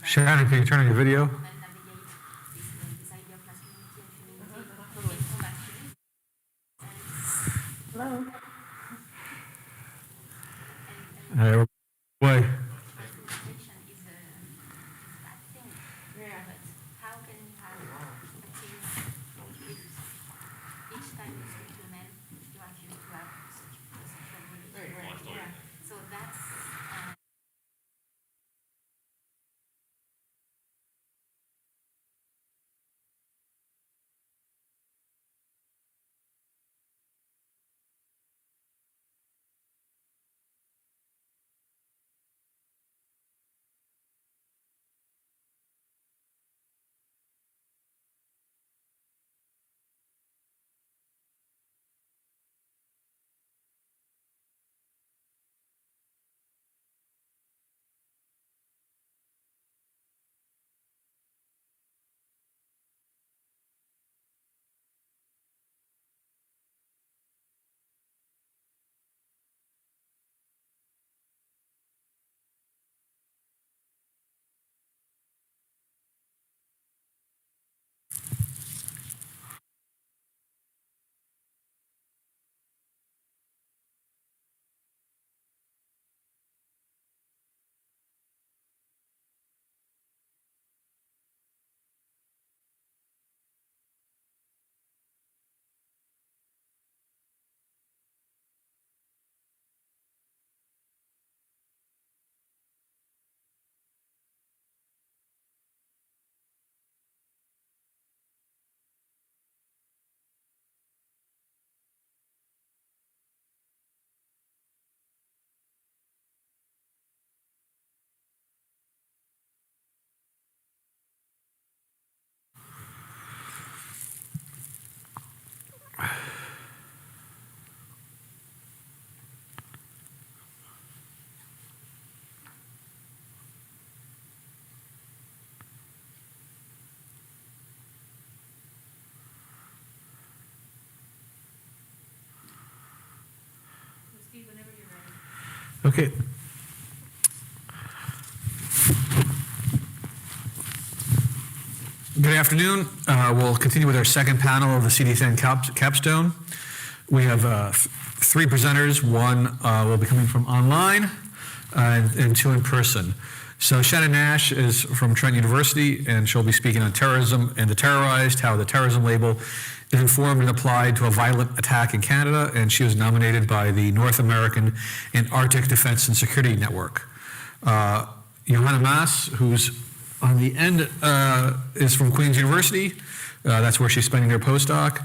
Speaker 1: Shannon, can you turn on your video?
Speaker 9: Hello.
Speaker 1: Boy. Okay. Good afternoon. We'll continue with our second panel of the CDSN Capstone. We have three presenters. One will be coming from online and two in person. So Shannon Nash is from Trent University, and she'll be speaking on terrorism and the terrorized, how the terrorism label is informed and applied to a violent attack in Canada, and she was nominated by the North American and Arctic Defense and Security Network. Johanna Maas, who's on the end, is from Queen's University. That's where she's spending her postdoc.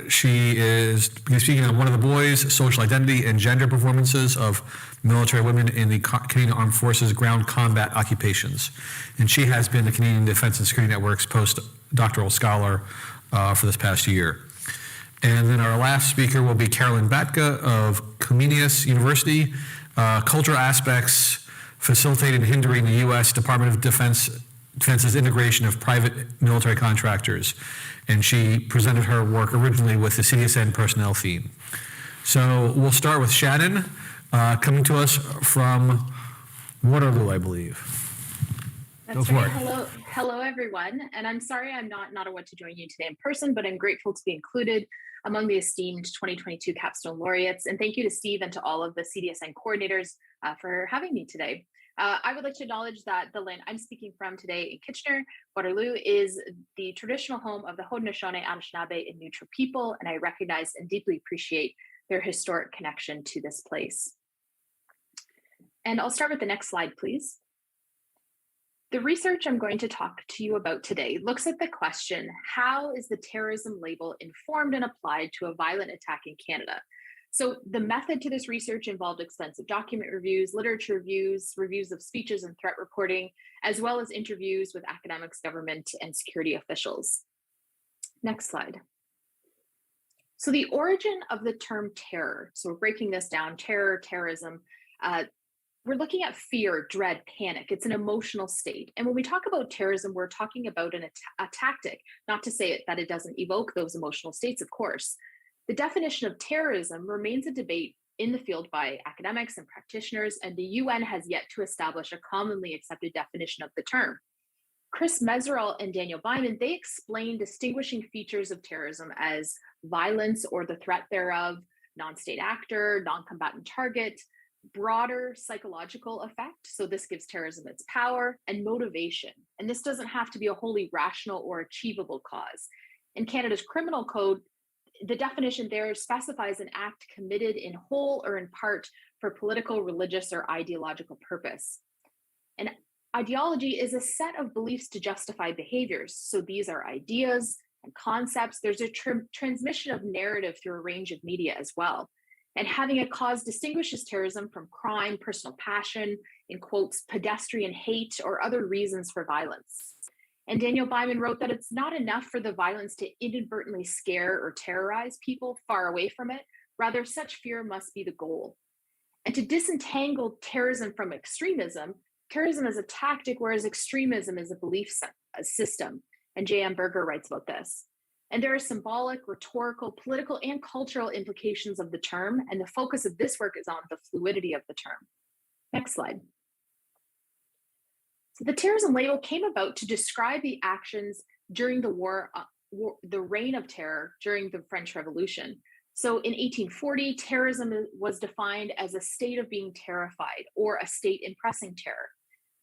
Speaker 1: She is speaking on one of the boys, social identity and gender performances of military women in the Canadian Armed Forces ground combat occupations. And she has been the Canadian Defense and Security Network's postdoctoral scholar for this past year. And then our last speaker will be Carolyn Batka of Comenius University, Cultural Aspects Facilitated Hindering the U.S. Department of Defense's Integration of Private Military Contractors. And she presented her work originally with the CDSN personnel theme. So we'll start with Shannon, coming to us from Waterloo, I believe.
Speaker 9: That's right. Hello, everyone. And I'm sorry I'm not in Ottawa to join you today in person, but I'm grateful to be included among the esteemed 2022 Capstone laureates. And thank you to Steve and to all of the CDSN coordinators for having me today. I would like to acknowledge that the land I'm speaking from today in Kitchener, Waterloo, is the traditional home of the Haudenosaunee, Anishinaabe, and Neutral people, and I recognize and deeply appreciate their historic connection to this place. And I'll start with the next slide, please. The research I'm going to talk to you about today looks at the question, how is the terrorism label informed and applied to a violent attack in Canada? So the method to this research involved extensive document reviews, literature reviews, reviews of speeches and threat reporting, as well as interviews with academics, government, and security officials. Next slide. So the origin of the term terror, so we're breaking this down, terror, terrorism, we're looking at fear, dread, panic. It's an emotional state. And when we talk about terrorism, we're talking about a tactic, not to say that it doesn't evoke those emotional states, of course. The definition of terrorism remains a debate in the field by academics and practitioners, and the UN has yet to establish a commonly accepted definition of the term. Chris Meserol and Daniel Byman, they explain distinguishing features of terrorism as violence or the threat thereof, non-state actor, non-combatant target, broader psychological effect. So this gives terrorism its power, and motivation. And this doesn't have to be a wholly rational or achievable cause. In Canada's criminal code, the definition there specifies an act committed in whole or in part for political, religious, or ideological purpose. And ideology is a set of beliefs to justify behaviors. So these are ideas and concepts. There's a transmission of narrative through a range of media as well. And having a cause distinguishes terrorism from crime, personal passion, in quotes, pedestrian hate, or other reasons for violence. And Daniel Byman wrote that it's not enough for the violence to inadvertently scare or terrorize people far away from it. Rather, such fear must be the goal. And to disentangle terrorism from extremism, terrorism is a tactic, whereas extremism is a belief system. And J.M. Berger writes about this. And there are symbolic, rhetorical, political, and cultural implications of the term, and the focus of this work is on the fluidity of the term. Next slide. So the terrorism label came about to describe the actions during the reign of terror during the French Revolution. So in 1840, terrorism was defined as a state of being terrified or a state impressing terror.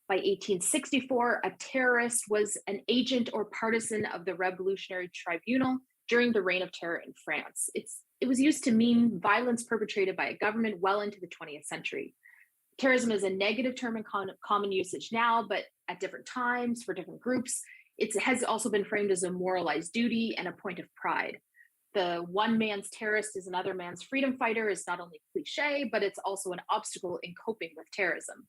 Speaker 9: By 1864, a terrorist was an agent or partisan of the Revolutionary Tribunal during the reign of terror in France. It was used to mean violence perpetrated by a government well into the 20th century. Terrorism is a negative term in common usage now, but at different times for different groups, it has also been framed as a moralized duty and a point of pride. The one man's terrorist is another man's freedom fighter is not only cliche, but it's also an obstacle in coping with terrorism.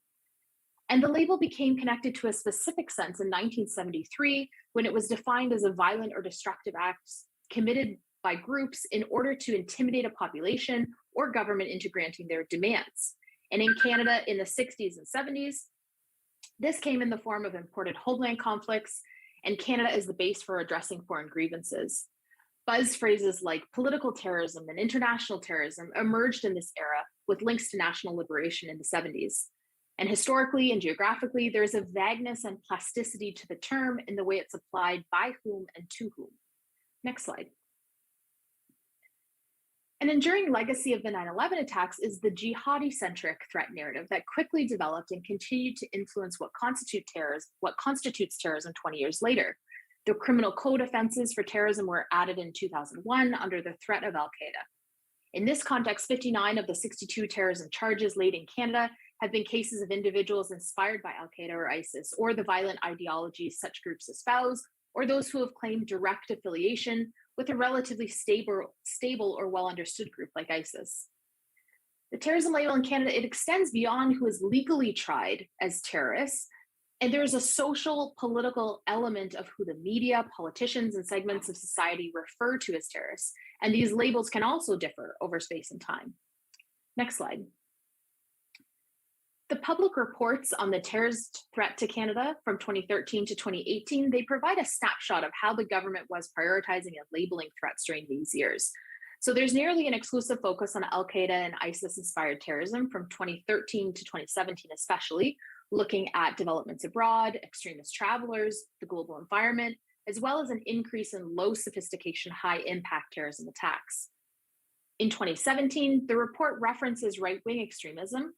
Speaker 9: And the label became connected to a specific sense in 1973 when it was defined as a violent or destructive act committed by groups in order to intimidate a population or government into granting their demands. And in Canada in the 60s and 70s, this came in the form of imported homeland conflicts, and Canada is the base for addressing foreign grievances. Buzz phrases like political terrorism and international terrorism emerged in this era with links to national liberation in the 70s. And historically and geographically, there's a vagueness and plasticity to the term in the way it's applied by whom and to whom. Next slide. An enduring legacy of the 9/11 attacks is the jihadi-centric threat narrative that quickly developed and continued to influence what constitutes terrorism 20 years later. The criminal code offenses for terrorism were added in 2001 under the threat of Al-Qaeda. In this context, 59 of the 62 terrorism charges laid in Canada have been cases of individuals inspired by Al-Qaeda or ISIS, or the violent ideologies such groups espouse, or those who have claimed direct affiliation with a relatively stable or well-understood group like ISIS. The terrorism label in Canada, it extends beyond who is legally tried as terrorists, and there's a social, political element of who the media, politicians, and segments of society refer to as terrorists, and these labels can also differ over space and time. Next slide. The public reports on the terrorist threat to Canada from 2013 to 2018, they provide a snapshot of how the government was prioritizing and labeling threats during these years. So there's nearly an exclusive focus on Al-Qaeda and ISIS-inspired terrorism from 2013 to 2017 especially, looking at developments abroad, extremist travelers, the global environment, as well as an increase in low sophistication, high impact terrorism attacks. In 2017, the report references right-wing extremism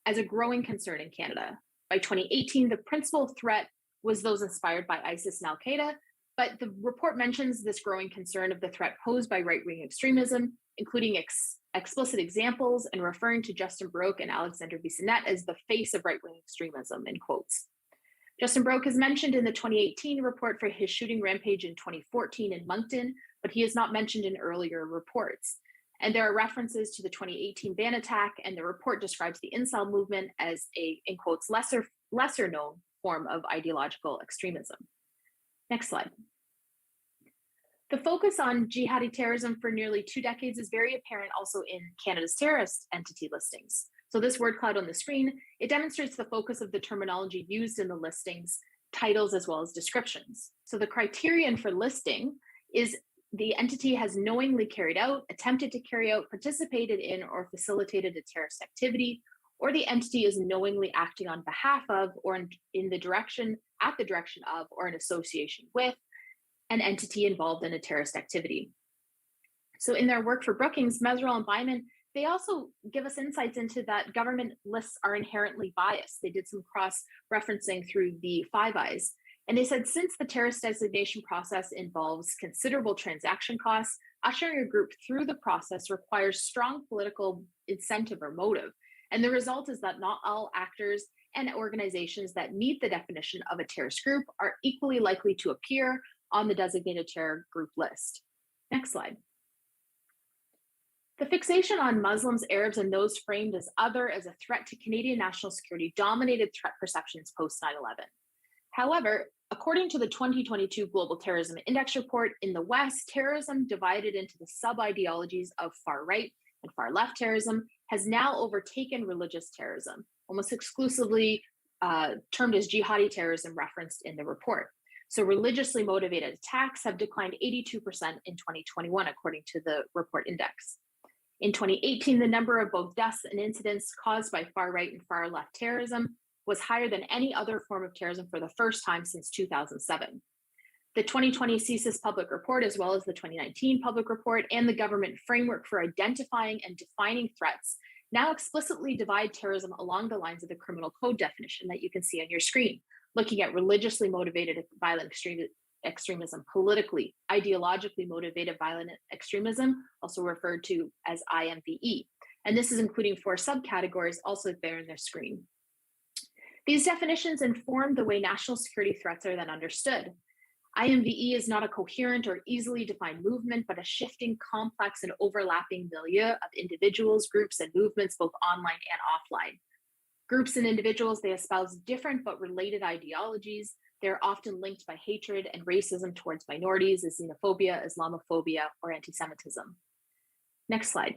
Speaker 9: as a growing concern in Canada. By 2018, the principal threat was those inspired by ISIS and Al-Qaeda, but the report mentions this growing concern of the threat posed by right-wing extremism, including explicit examples and referring to Justin Broke and Alexander Bissonnette as the face of right-wing extremism, in quotes. Justin Broke is mentioned in the 2018 report for his shooting rampage in 2014 in Moncton, but he is not mentioned in earlier reports. And there are references to the 2018 ban attack, and the report describes the incel movement as a, in quotes, lesser known form of ideological extremism. Next slide. The focus on jihadi terrorism for nearly 2 decades is very apparent also in Canada's terrorist entity listings. So this word cloud on the screen, it demonstrates the focus of the terminology used in the listings, titles, as well as descriptions. So the criterion for listing is the entity has knowingly carried out, attempted to carry out, participated in, or facilitated a terrorist activity, or the entity is knowingly acting on behalf of, or in the direction, at the direction of, or in association with an entity involved in a terrorist activity. So in their work for Brookings, Meserole and Byman, they also give us insights into that government lists are inherently biased. They did some cross-referencing through the Five Eyes. And they said, since the terrorist designation process involves considerable transaction costs, ushering a group through the process requires strong political incentive or motive. And the result is that not all actors and organizations that meet the definition of a terrorist group are equally likely to appear on the designated terror group list. Next slide. The fixation on Muslims, Arabs, and those framed as other as a threat to Canadian national security dominated threat perceptions post 9/11. However, according to the 2022 Global Terrorism Index report, in the West, terrorism divided into the sub-ideologies of far-right and far-left terrorism has now overtaken religious terrorism, almost exclusively termed as jihadi terrorism referenced in the report. So religiously motivated attacks have declined 82% in 2021, according to the report index. In 2018, the number of both deaths and incidents caused by far-right and far-left terrorism was higher than any other form of terrorism for the first time since 2007. The 2020 CSIS public report, as well as the 2019 public report and the government framework for identifying and defining threats, now explicitly divide terrorism along the lines of the criminal code definition that you can see on your screen, looking at religiously motivated violent extremism, politically, ideologically motivated violent extremism, also referred to as IMVE. And this is including 4 subcategories also there on their screen. These definitions inform the way national security threats are then understood. IMVE is not a coherent or easily defined movement, but a shifting, complex, and overlapping milieu of individuals, groups, and movements, both online and offline. Groups and individuals, they espouse different but related ideologies. They're often linked by hatred and racism towards minorities, as xenophobia, Islamophobia, or anti-Semitism. Next slide.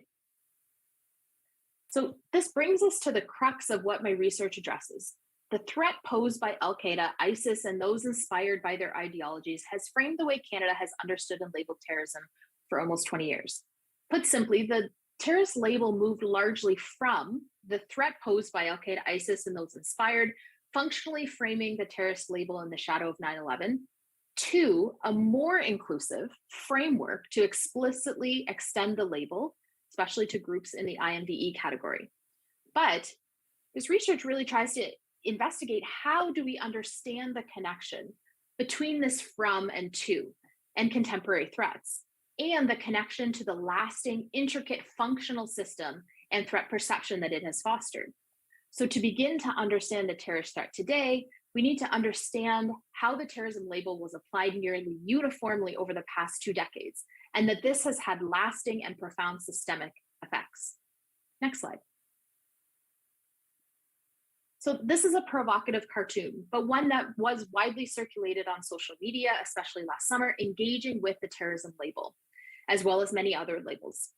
Speaker 9: So this brings us to the crux of what my research addresses. The threat posed by Al-Qaeda, ISIS, and those inspired by their ideologies has framed the way Canada has understood and labeled terrorism for almost 20 years. Put simply, the terrorist label moved largely from the threat posed by Al-Qaeda, ISIS, and those inspired, functionally framing the terrorist label in the shadow of 9/11, to a more inclusive framework to explicitly extend the label, especially to groups in the IMVE category. But this research really tries to investigate how do we understand the connection between this from and to and contemporary threats, and the connection to the lasting, intricate functional system and threat perception that it has fostered. So to begin to understand the terrorist threat today, we need to understand how the terrorism label was applied nearly uniformly over the past 2 decades, and that this has had lasting and profound systemic effects. Next slide. So this is a provocative cartoon, but one that was widely circulated on social media, especially last summer, engaging with the terrorism label, as well as many other labels.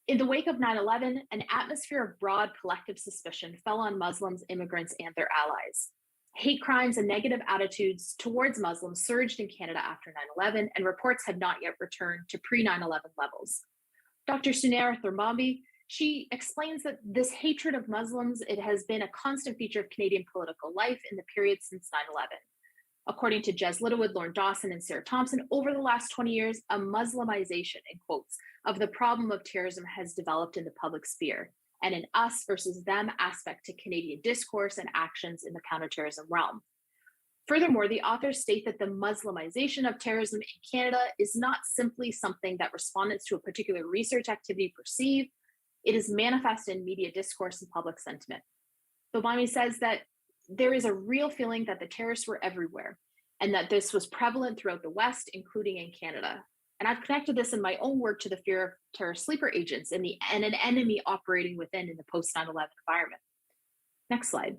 Speaker 9: In the wake of 9/11, an atmosphere of broad collective suspicion fell on Muslims, immigrants, and their allies. Hate crimes and negative attitudes towards Muslims surged in Canada after 9/11, and reports had not yet returned to pre-9/11 levels. Dr. Sunair Thurmambi, she explains that this hatred of Muslims, it has been a constant feature of Canadian political life in the period since 9/11. According to Jez Littlewood, Lauren Dawson, and Sarah Thompson, over the last 20 years, a Muslimization, in quotes, of the problem of terrorism has developed in the public sphere, and an us versus them aspect to Canadian discourse and actions in the counterterrorism realm. Furthermore, the authors state that the Muslimization of terrorism in Canada is not simply something that respondents to a particular research activity perceive. It is manifest in media discourse and public sentiment. Thurmambi says that there is a real feeling that the terrorists were everywhere, and that this was prevalent throughout the West, including in Canada. And I've connected this in my own work to the fear of terror sleeper agents and an enemy operating within in the post 9/11 environment. Next slide.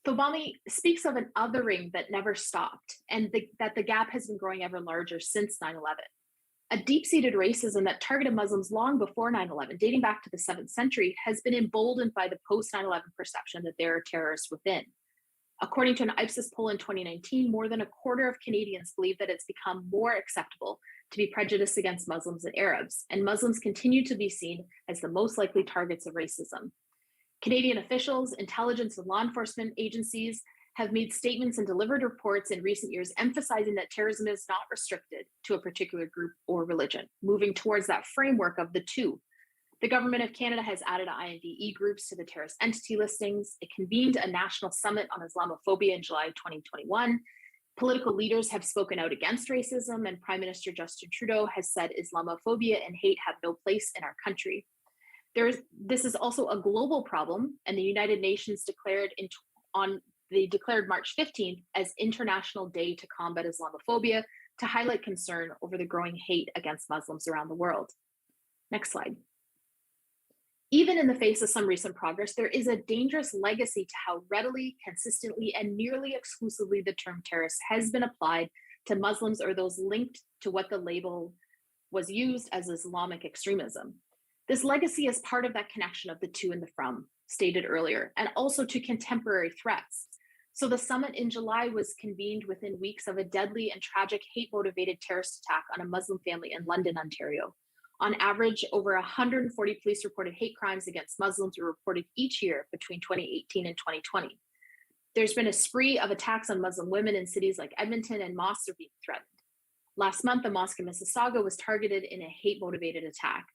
Speaker 9: Thurmambi speaks of an othering that never stopped, and that the gap has been growing ever larger since 9/11. A deep-seated racism that targeted Muslims long before 9/11, dating back to the 7th century, has been emboldened by the post-9/11 perception that there are terrorists within. According to an Ipsos poll in 2019, more than a quarter of Canadians believe that it's become more acceptable to be prejudiced against Muslims and Arabs, and Muslims continue to be seen as the most likely targets of racism. Canadian officials, intelligence, and law enforcement agencies have made statements and delivered reports in recent years emphasizing that terrorism is not restricted to a particular group or religion, moving towards that framework of the two. The government of Canada has added INDE groups to the terrorist entity listings. It convened a national summit on Islamophobia in July 2021. Political leaders have spoken out against racism, and Prime Minister Justin Trudeau has said Islamophobia and hate have no place in our country. This is also a global problem, and the United Nations declared March 15th as International Day to Combat Islamophobia to highlight concern over the growing hate against Muslims around the world. Next slide. Even in the face of some recent progress, there is a dangerous legacy to how readily, consistently, and nearly exclusively the term terrorist has been applied to Muslims or those linked to what the label was used as Islamic extremism. This legacy is part of that connection of the to and the from, stated earlier, and also to contemporary threats. So the summit in July was convened within weeks of a deadly and tragic hate-motivated terrorist attack on a Muslim family in London, Ontario. On average, over 140 police-reported hate crimes against Muslims were reported each year between 2018 and 2020. There's been a spree of attacks on Muslim women in cities like Edmonton, and mosques are being threatened. Last month, a mosque in Mississauga was targeted in a hate-motivated attack.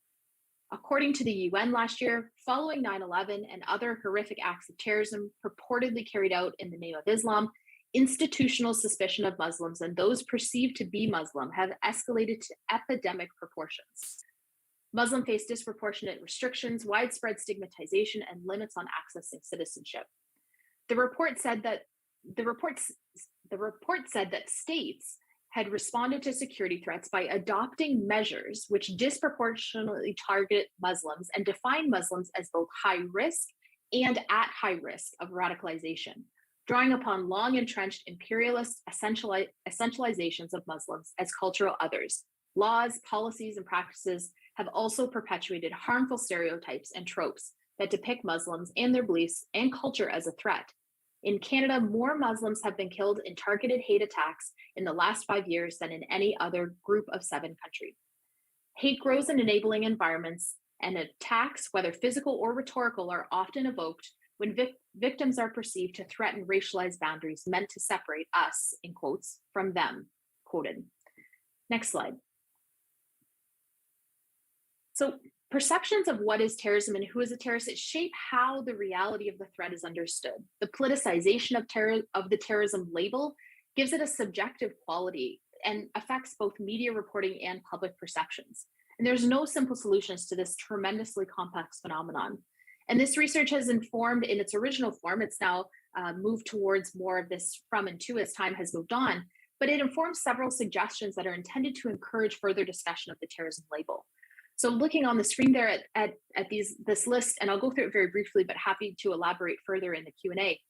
Speaker 9: According to the UN last year, following 9/11 and other horrific acts of terrorism purportedly carried out in the name of Islam, institutional suspicion of Muslims and those perceived to be Muslim have escalated to epidemic proportions. Muslims face disproportionate restrictions, widespread stigmatization, and limits on accessing citizenship. The report said that states had responded to security threats by adopting measures which disproportionately target Muslims and define Muslims as both high risk and at high risk of radicalization, drawing upon long entrenched imperialist essentializations of Muslims as cultural others. Laws, policies, and practices have also perpetuated harmful stereotypes and tropes that depict Muslims and their beliefs and culture as a threat. In Canada, more Muslims have been killed in targeted hate attacks in the last 5 years than in any other group of 7 countries. Hate grows in enabling environments, and attacks, whether physical or rhetorical, are often evoked when victims are perceived to threaten racialized boundaries meant to separate us, in quotes, from them, quoted. Next slide. So perceptions of what is terrorism and who is a terrorist shape how the reality of the threat is understood. The politicization of the terrorism label gives it a subjective quality and affects both media reporting and public perceptions. And there's no simple solutions to this tremendously complex phenomenon. And this research has informed in its original form. It's now moved towards more of this from and to as time has moved on, but it informs several suggestions that are intended to encourage further discussion of the terrorism label. So looking on the screen there at this list, and I'll go through it very briefly, but happy to elaborate further in the Q&A.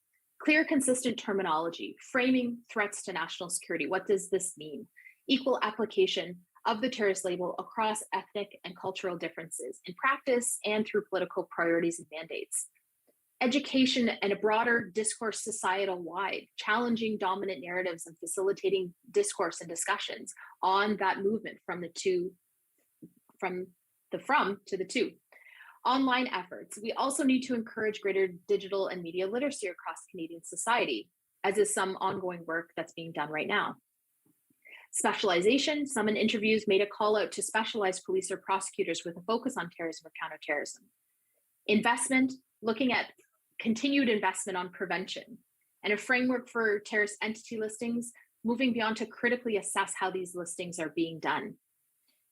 Speaker 9: Clear, consistent terminology, framing threats to national security. What does this mean? Equal application of the terrorist label across ethnic and cultural differences in practice and through political priorities and mandates. Education and a broader discourse societal-wide, challenging dominant narratives and facilitating discourse and discussions on that movement from the from to the to. Online efforts. We also need to encourage greater digital and media literacy across Canadian society, as is some ongoing work that's being done right now. Specialization. Some in interviews made a call out to specialized police or prosecutors with a focus on terrorism or counterterrorism. Investment, looking at continued investment on prevention and a framework for terrorist entity listings, moving beyond to critically assess how these listings are being done.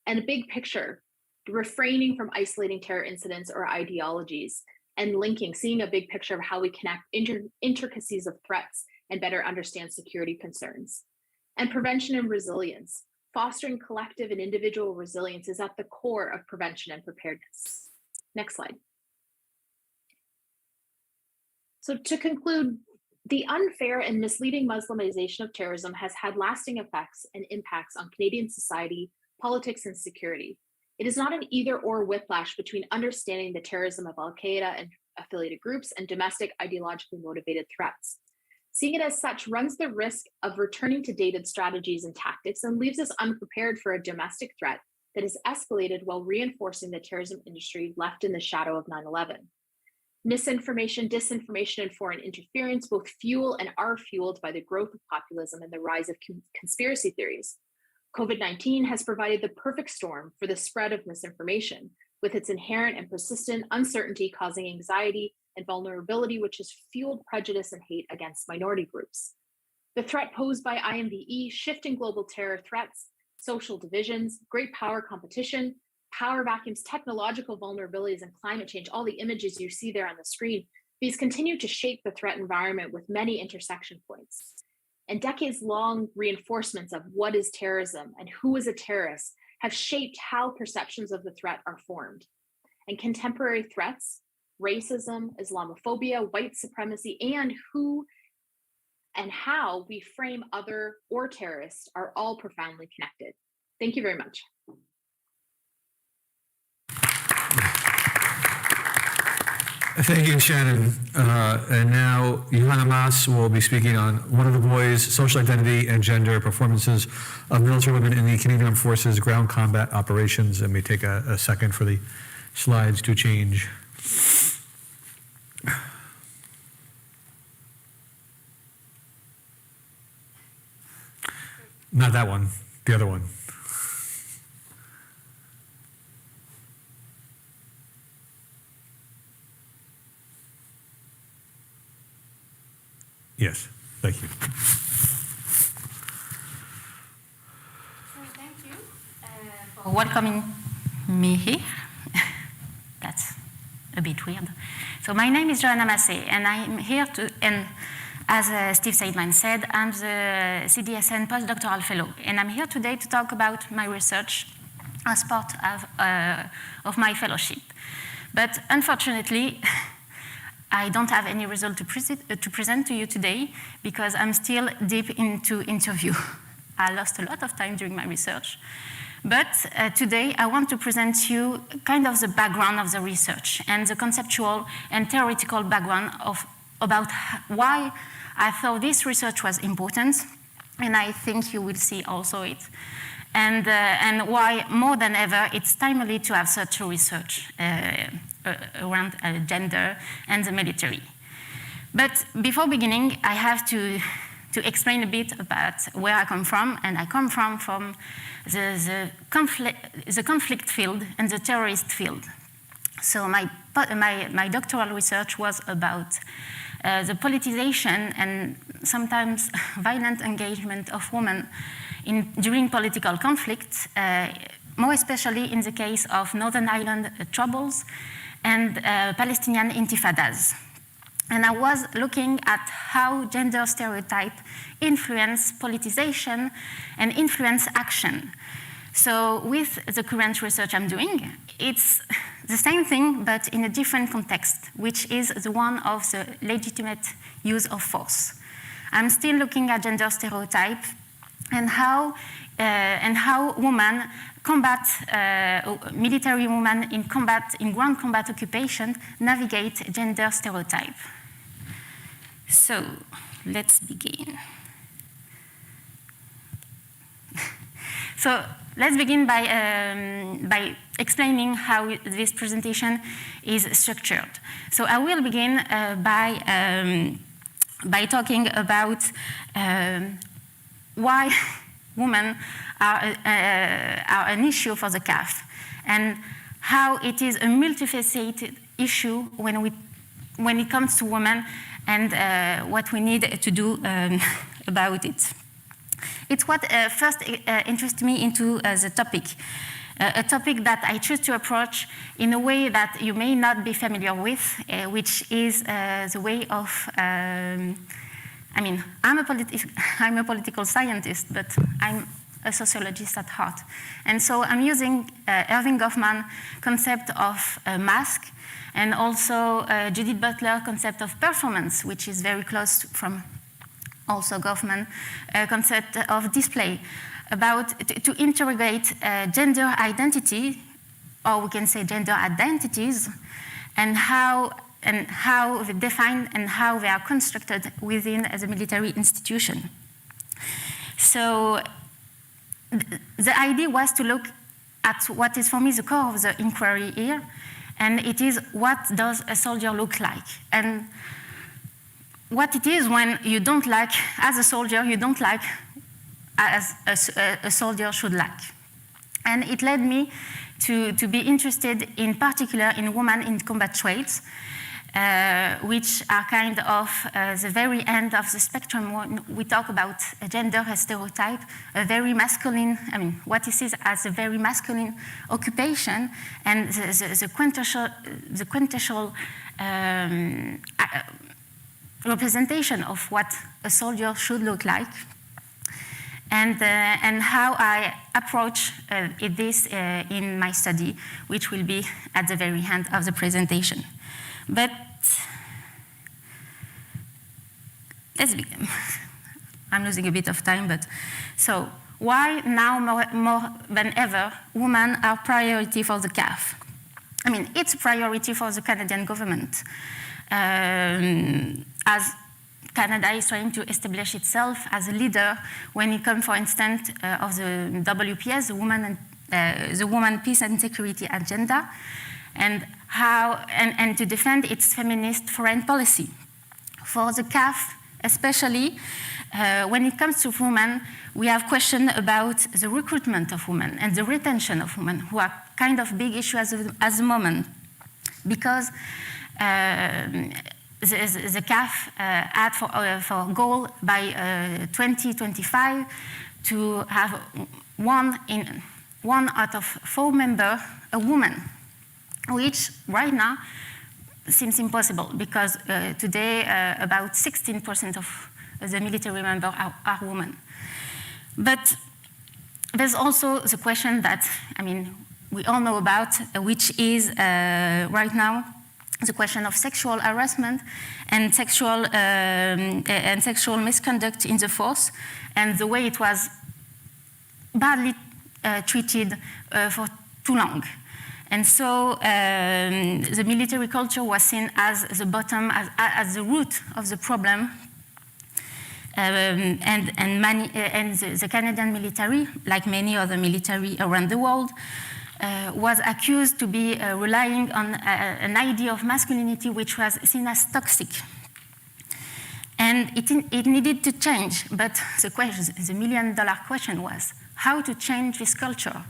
Speaker 9: And a big picture, refraining from isolating terror incidents or ideologies and linking, seeing a big picture of how we connect intricacies of threats and better understand security concerns. And prevention and resilience, fostering collective and individual resilience is at the core of prevention and preparedness. Next slide. So to conclude, the unfair and misleading Muslimization of terrorism has had lasting effects and impacts on Canadian society, politics and security. It is not an either-or whiplash between understanding the terrorism of Al-Qaeda and affiliated groups and domestic ideologically motivated threats. Seeing it as such runs the risk of returning to dated strategies and tactics and leaves us unprepared for a domestic threat that has escalated while reinforcing the terrorism industry left in the shadow of 9/11. Misinformation, disinformation, and foreign interference both fuel and are fueled by the growth of populism and the rise of conspiracy theories. COVID-19 has provided the perfect storm for the spread of misinformation, with its inherent and persistent uncertainty causing anxiety and vulnerability, which has fueled prejudice and hate against minority groups. The threat posed by IMVE, shifting global terror threats, social divisions, great power competition, power vacuums, technological vulnerabilities, and climate change, all the images you see there on the screen, these continue to shape the threat environment with many intersection points. And decades-long reinforcements of what is terrorism and who is a terrorist have shaped how perceptions of the threat are formed. And contemporary threats, racism, Islamophobia, white supremacy, and who and how we frame other or terrorists are all profoundly connected. Thank you very much.
Speaker 1: Thank you, Shannon. And now Johanna Maas will be speaking on One of the Boys, Social Identity and Gender Performances of Military Women in the Canadian Armed Forces Ground Combat Operations. And may take a second for the slides to change. Not that one, the other one. Yes, thank you.
Speaker 10: So thank you for welcoming me here. That's a bit weird. So my name is Johanna Masse, and I'm here to, and as Steve Seidman said, I'm the CDSN postdoctoral fellow, and I'm here today to talk about my research as part of my fellowship. But unfortunately, I don't have any result to present to you today because I'm still deep into interview. I lost a lot of time during my research. But today I want to present you kind of the background of the research and the conceptual and theoretical background about why I thought this research was important, and I think you will see also it. And why more than ever it's timely to have such a research around gender and the military. But before beginning, I have to explain a bit about where I come from, and I come from the conflict field and the terrorist field. So my doctoral research was about the politicization and sometimes violent engagement of women during political conflict, more especially in the case of Northern Ireland troubles and Palestinian intifadas. And I was looking at how gender stereotype influence politicization and influence action. So with the current research I'm doing, it's the same thing, but in a different context, which is the one of the legitimate use of force. I'm still looking at gender stereotype and how women combat, military women in ground combat occupation navigate gender stereotype. So let's begin. So let's begin by explaining how this presentation is structured. So I will begin by talking about why women are an issue for the CAF and how it is a multifaceted issue when it comes to women and what we need to do about it. It's what first interested me into the topic, a topic that I choose to approach in a way that you may not be familiar with, which is the way of, I mean, I'm a political scientist, but I'm a sociologist at heart. And so I'm using Irving Goffman concept of mask and also Judith Butler concept of performance, which is very close from also Goffman concept of display. about to interrogate gender identity, or we can say gender identities, and how they define and how they are constructed within the military institution. So the idea was to look at what is for me the core of the inquiry here, and it is what does a soldier look like, and what it is when you don't like, as a soldier, you don't like as a soldier should like. And it led me to be interested in particular in women in combat traits, which are kind of the very end of the spectrum when we talk about a gender, a stereotype, a very masculine, I mean, what is as a very masculine occupation, and the quintessential representation of what a soldier should look like, and how I approach this in my study, which will be at the very end of the presentation. But let's begin. I'm losing a bit of time, but so why now more than ever women are priority for the CAF? I mean, it's a priority for the Canadian government. As Canada is trying to establish itself as a leader when it comes, for instance, of the WPS, the Women, Peace and Security Agenda, and to defend its feminist foreign policy. For the CAF, especially, when it comes to women, we have questions about the recruitment of women and the retention of women, who are kind of big issues at the moment, because the CAF had for goal by 2025 to have one out of 4 members a woman, which right now seems impossible because today about 16% of the military members are women. But there's also the question that, I mean, we all know about, which is right now the question of sexual harassment and sexual misconduct in the force, and the way it was badly treated for too long. And so the military culture was seen as the bottom, as the root of the problem. And the Canadian military, like many other military around the world, was accused to be relying on an idea of masculinity which was seen as toxic. And it needed to change, but the million-dollar question was how to change this culture.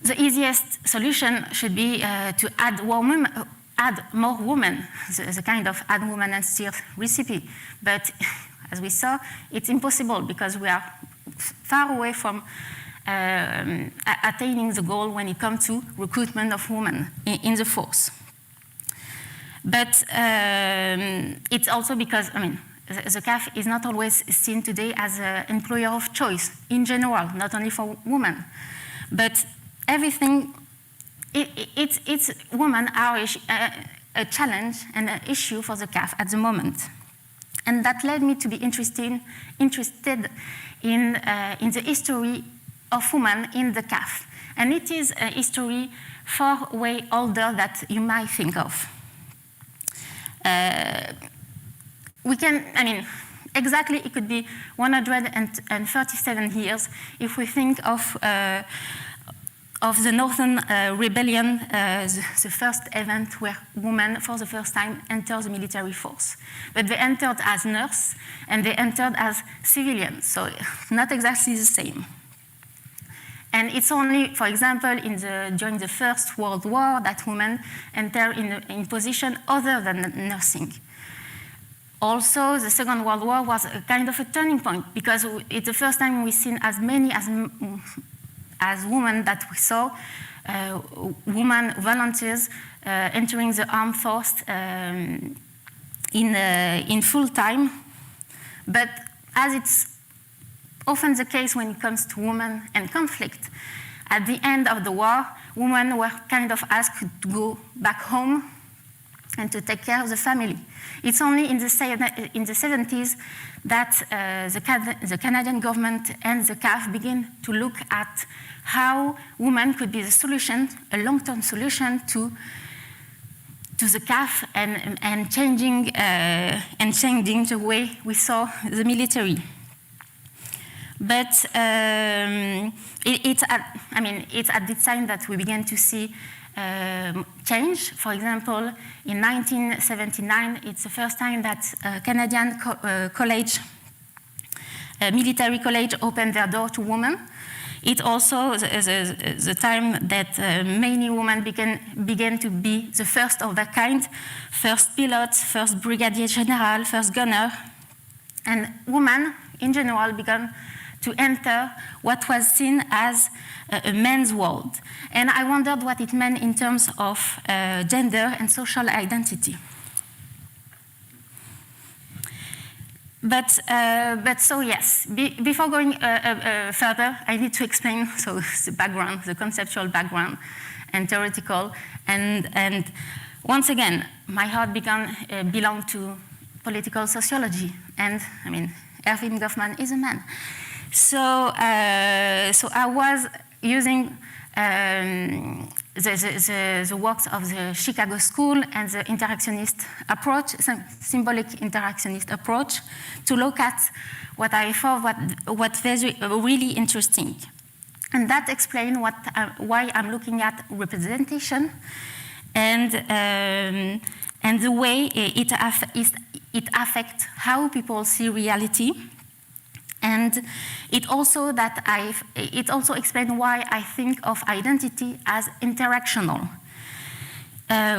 Speaker 10: The easiest solution should be to add more women, the kind of add women and steer recipe. But as we saw, it's impossible because we are far away from attaining the goal when it comes to recruitment of women in the force. But it's also because, I mean, the CAF is not always seen today as an employer of choice in general, not only for women. But everything, it's women are a challenge and an issue for the CAF at the moment. And that led me to be interested in the history of women in the CAF. And it is a history far way older than you might think of. We can, I mean, exactly it could be 137 years if we think of the Northern Rebellion, the first event where women for the first time entered the military force. But they entered as nurses and they entered as civilians, so not exactly the same. And it's only, for example, during the First World War that women enter in position other than nursing. Also, the Second World War was a kind of a turning point because it's the first time we've seen as many as women that we saw, women volunteers entering the armed force in full time. But as it's often the case when it comes to women and conflict, at the end of the war, women were kind of asked to go back home and to take care of the family. It's only in the 70s that the Canadian government and the CAF begin to look at how women could be the solution, a long-term solution to the CAF and changing the way we saw the military. But it's at this time that we began to see change. For example, in 1979, it's the first time that Canadian military college opened their door to women. It also the time that many women began to be the first of their kind, first pilots, first brigadier general, first gunner, and women in general began to enter what was seen as a men's world. And I wondered what it meant in terms of gender and social identity. But so yes, before going further, I need to explain the background, the conceptual background and theoretical. And once again, my heart belonged to political sociology. And I mean, Erwin Goffman is a man. So I was using the works of the Chicago School and the interactionist approach, symbolic interactionist approach, to look at what I thought what was really interesting. And that explains why I'm looking at representation and the way it affects how people see reality. And it also explains why I think of identity as interactional.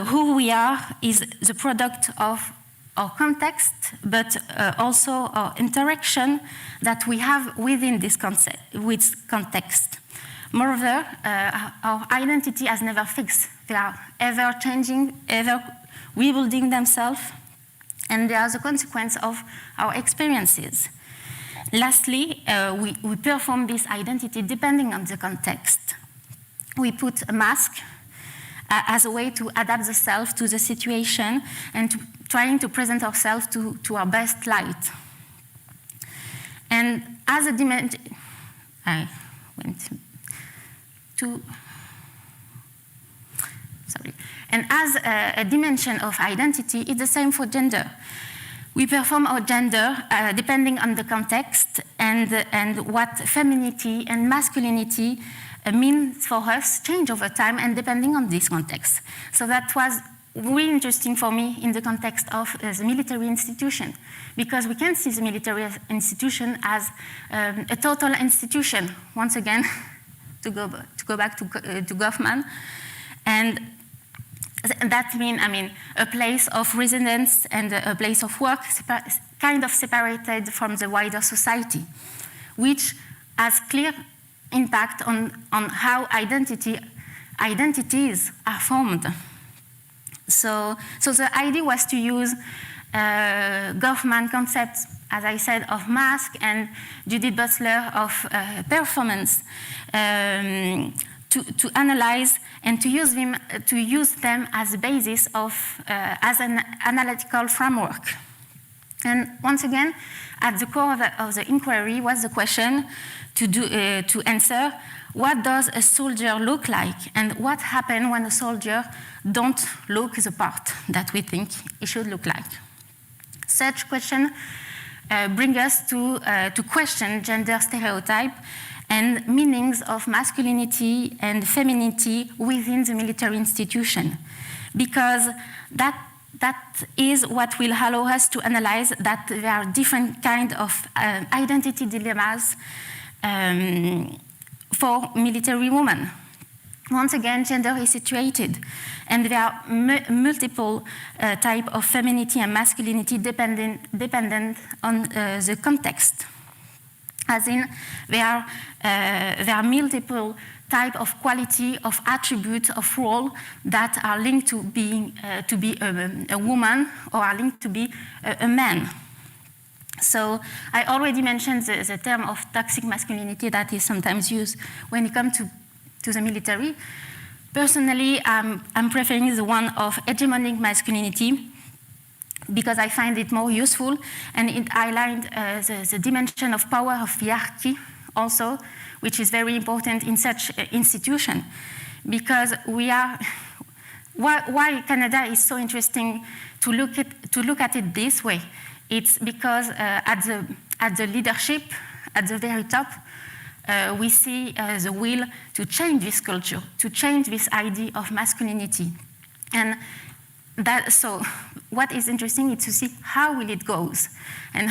Speaker 10: Who we are is the product of our context, but also our interaction that we have within this context. Moreover, our identity is never fixed. They are ever changing, ever rebuilding themselves, and they are the consequence of our experiences. Lastly, we perform this identity depending on the context. We put a mask as a way to adapt the self to the situation and trying to present ourselves to our best light. And as a dimension, I went to, sorry. And as a dimension of identity, it's the same for gender. We perform our gender depending on the context and what femininity and masculinity means for us change over time and depending on this context. So that was really interesting for me in the context of the military institution, because we can see the military institution as a total institution. Once again, to go back to Goffman, and that means, a place of residence and a place of work, kind of separated from the wider society, which has clear impact on how identities are formed. So the idea was to use Goffman concepts, as I said, of mask and Judith Butler of performance, to analyze and to use them as a basis of as an analytical framework. And once again, at the core of the inquiry was the question to answer: what does a soldier look like, and what happens when a soldier don't look the part that we think he should look like? Such question bring us to question gender stereotype and meanings of masculinity and femininity within the military institution, because that is what will allow us to analyze that there are different kinds of identity dilemmas for military women. Once again, gender is situated, and there are multiple types of femininity and masculinity dependent on the context. As in, there are multiple types of quality, of attribute, of role that are linked to being to be a woman or are linked to be a man. So I already mentioned the term of toxic masculinity that is sometimes used when it comes to the military. Personally, I'm preferring the one of hegemonic masculinity because I find it more useful, and it highlights the dimension of power of hierarchy also, which is very important in such institution, because we are. Why Canada is so interesting to look at it this way? It's because at the leadership, at the very top, we see the will to change this culture, to change this idea of masculinity. And so what is interesting is to see how will it goes, and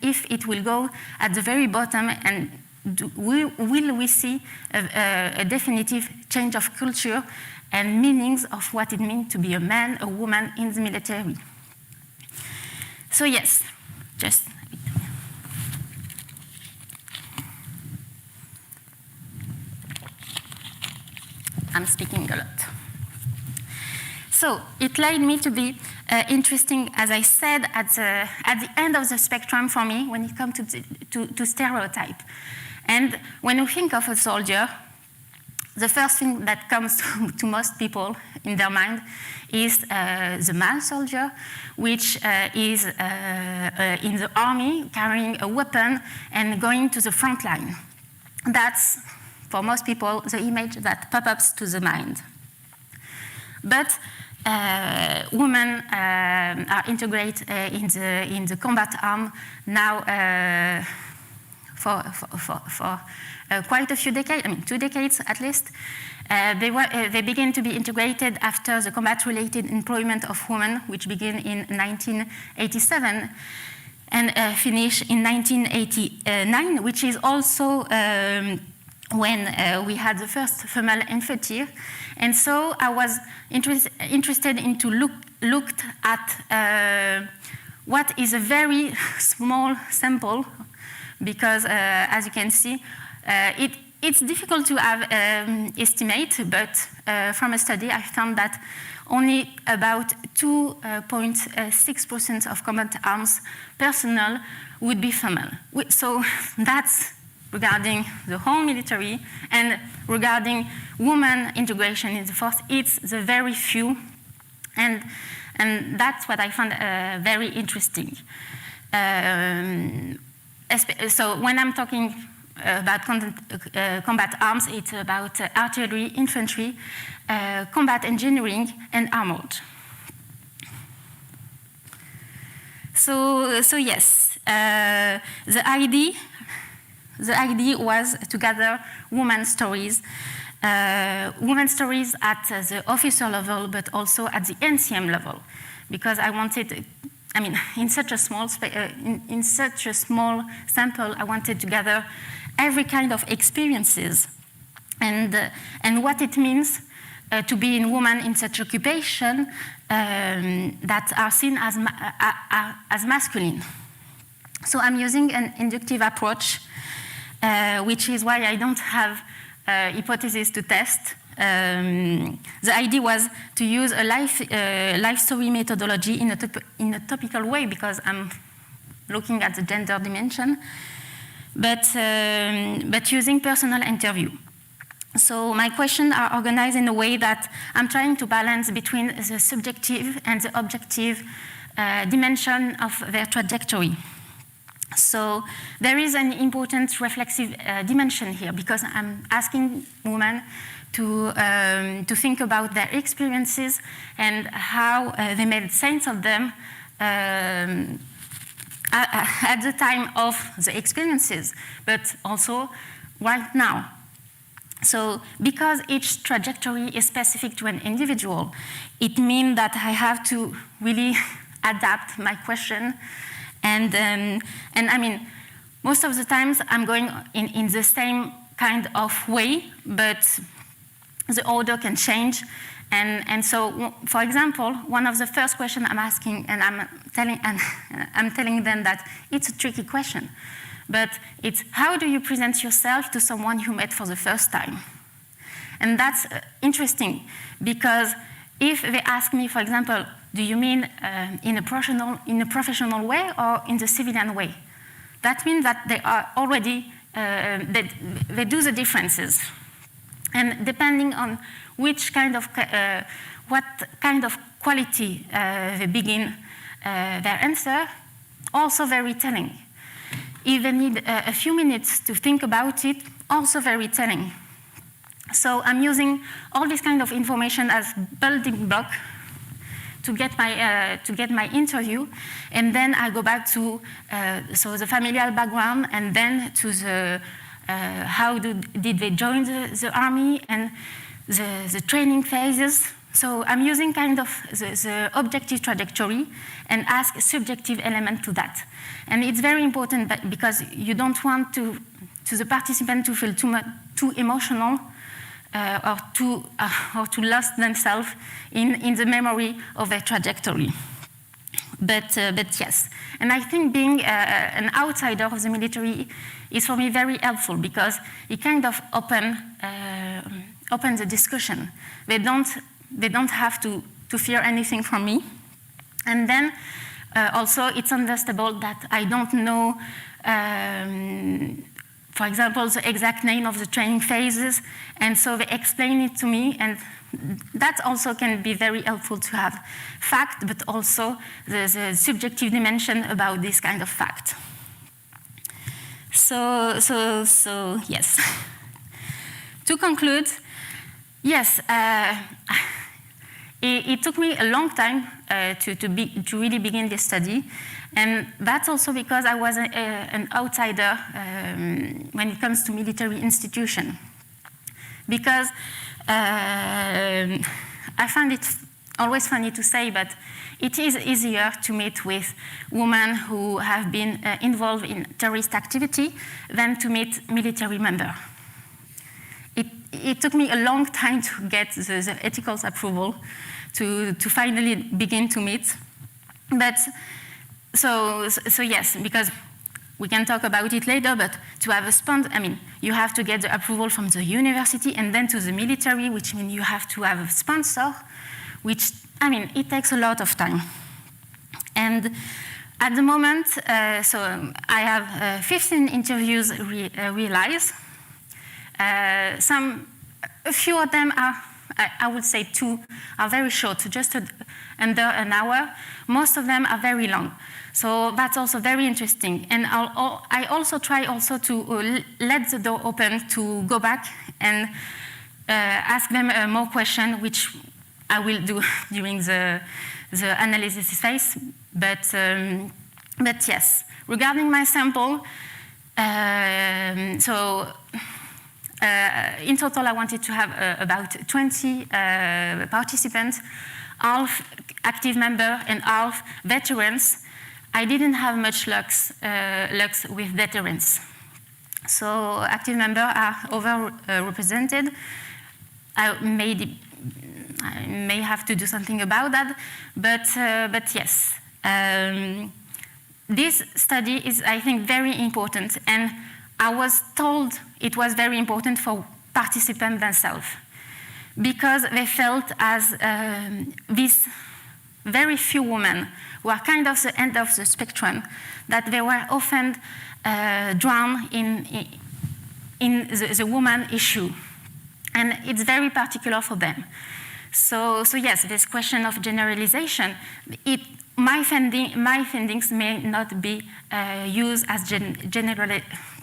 Speaker 10: if it will go at the very bottom, and will we see a definitive change of culture and meanings of what it means to be a man, a woman in the military. So yes, just I'm speaking a lot. So it led me to be interesting, as I said, at the end of the spectrum for me when it comes to stereotype. And when we think of a soldier, the first thing that comes to most people in their mind is the male soldier, which is in the army carrying a weapon and going to the front line. That's, for most people, the image that pops up to the mind. But women are integrated in the combat arm now for quite a few decades, I mean 2 decades at least. They began to be integrated after the combat-related employment of women, which began in 1987 and finished in 1989, which is also when we had the first female infantry. And so I was interested in to looked at what is a very small sample, because as you can see, it's difficult to have estimate, but from a study I found that only about 2.6% of combat arms personnel would be female. So that's regarding the whole military, and regarding women integration in the force, it's the very few, and that's what I found very interesting. So when I'm talking about combat arms, it's about artillery, infantry, combat engineering, and armored. So yes, the idea was to gather women's stories at the officer level, but also at the NCM level, because I wanted, I mean, in such a small sample, I wanted to gather every kind of experiences and what it means to be a woman in such occupation that are seen as masculine. So I'm using an inductive approach, which is why I don't have hypothesis to test. The idea was to use a life story methodology in a topical way, because I'm looking at the gender dimension, but using personal interview. So my questions are organized in a way that I'm trying to balance between the subjective and the objective dimension of their trajectory. So there is an important reflexive dimension here, because I'm asking women to think about their experiences and how they made sense of them at the time of the experiences, but also right now. So because each trajectory is specific to an individual, it means that I have to really adapt my question. And I mean, most of the times I'm going in the same kind of way, but the order can change. And so, for example, one of the first questions I'm asking, and I'm telling them that it's a tricky question, but it's how do you present yourself to someone you met for the first time? And that's interesting, because if they ask me, for example, do you mean in a professional way or in the civilian way? That means that they are already, they do the differences. And depending on which kind of, what kind of quality they begin their answer, also very telling. If they need a few minutes to think about it, also very telling. So I'm using all this kind of information as building block to get my interview, and then I go back to so the familial background, and then to the how did they join the army, and the training phases. So I'm using kind of the objective trajectory and ask a subjective element to that. And it's very important because you don't want to the participant to feel too emotional or to lost themselves in the memory of their trajectory. But yes, and I think being an outsider of the military is for me very helpful because it kind of opens the discussion. They don't have to fear anything from me. And then also it's understandable that I don't know, for example, the exact name of the training phases, and so they explain it to me, and that also can be very helpful to have fact, but also the subjective dimension about this kind of fact. So yes. To conclude, yes, it took me a long time to really begin this study, and that's also because I was an outsider when it comes to military institution. Because I find it always funny to say, but it is easier to meet with women who have been involved in terrorist activity than to meet military members. It took me a long time to get the ethical approval to finally begin to meet. But so yes, because we can talk about it later, but to have a sponsor, I mean, you have to get the approval from the university and then to the military, which means you have to have a sponsor, which, I mean, it takes a lot of time. And at the moment, so I have 15 interviews realized. A few of them are, I would say 2, are very short, just under an hour. Most of them are very long. So that's also very interesting. And I also try also to let the door open to go back and ask them more questions, which I will do during the analysis phase. But yes, regarding my sample, in total, I wanted to have about 20 participants, half active members and half veterans. I didn't have much luck with veterans. So active members are overrepresented. I may have to do something about that, but yes. This study is, I think, very important, and I was told it was very important for participants themselves because they felt as these very few women who are kind of the end of the spectrum, that they were often drawn in the woman issue. And it's very particular for them. So yes, this question of generalization, my findings may not be used as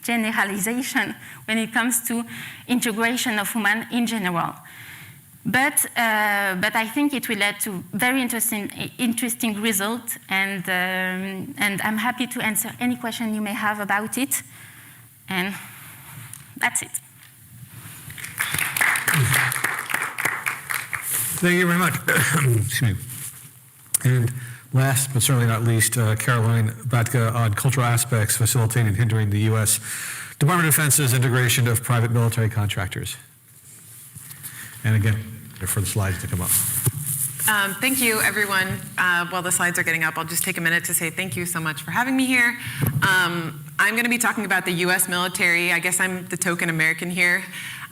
Speaker 10: generalization when it comes to integration of women in general. But I think it will lead to very interesting results, and I'm happy to answer any question you may have about it. And that's it.
Speaker 1: Thank you very much. Excuse me. And last but certainly not least, Caroline Batka on cultural aspects facilitating and hindering the U.S. Department of Defense's integration of private military contractors. And again, for the slides to come up.
Speaker 11: Thank you, everyone. While the slides are getting up, I'll just take a minute to say thank you so much for having me here. I'm going to be talking about the U.S. military. I guess I'm the token American here.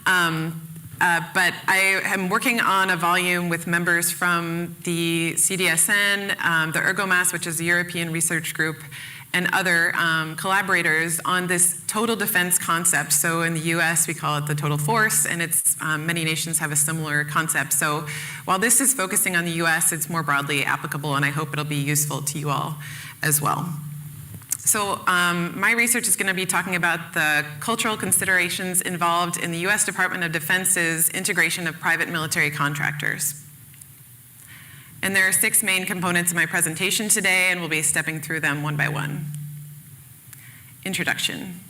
Speaker 11: But I am working on a volume with members from the CDSN, the ErgoMass, which is the European Research Group, and other collaborators on this total defense concept. So in the US, we call it the total force, and it's many nations have a similar concept. So while this is focusing on the US, it's more broadly applicable, and I hope it'll be useful to you all as well. So my research is going to be talking about the cultural considerations involved in the US Department of Defense's integration of private military contractors. And there are 6 main components of my presentation today, and we'll be stepping through them one by one. Introduction.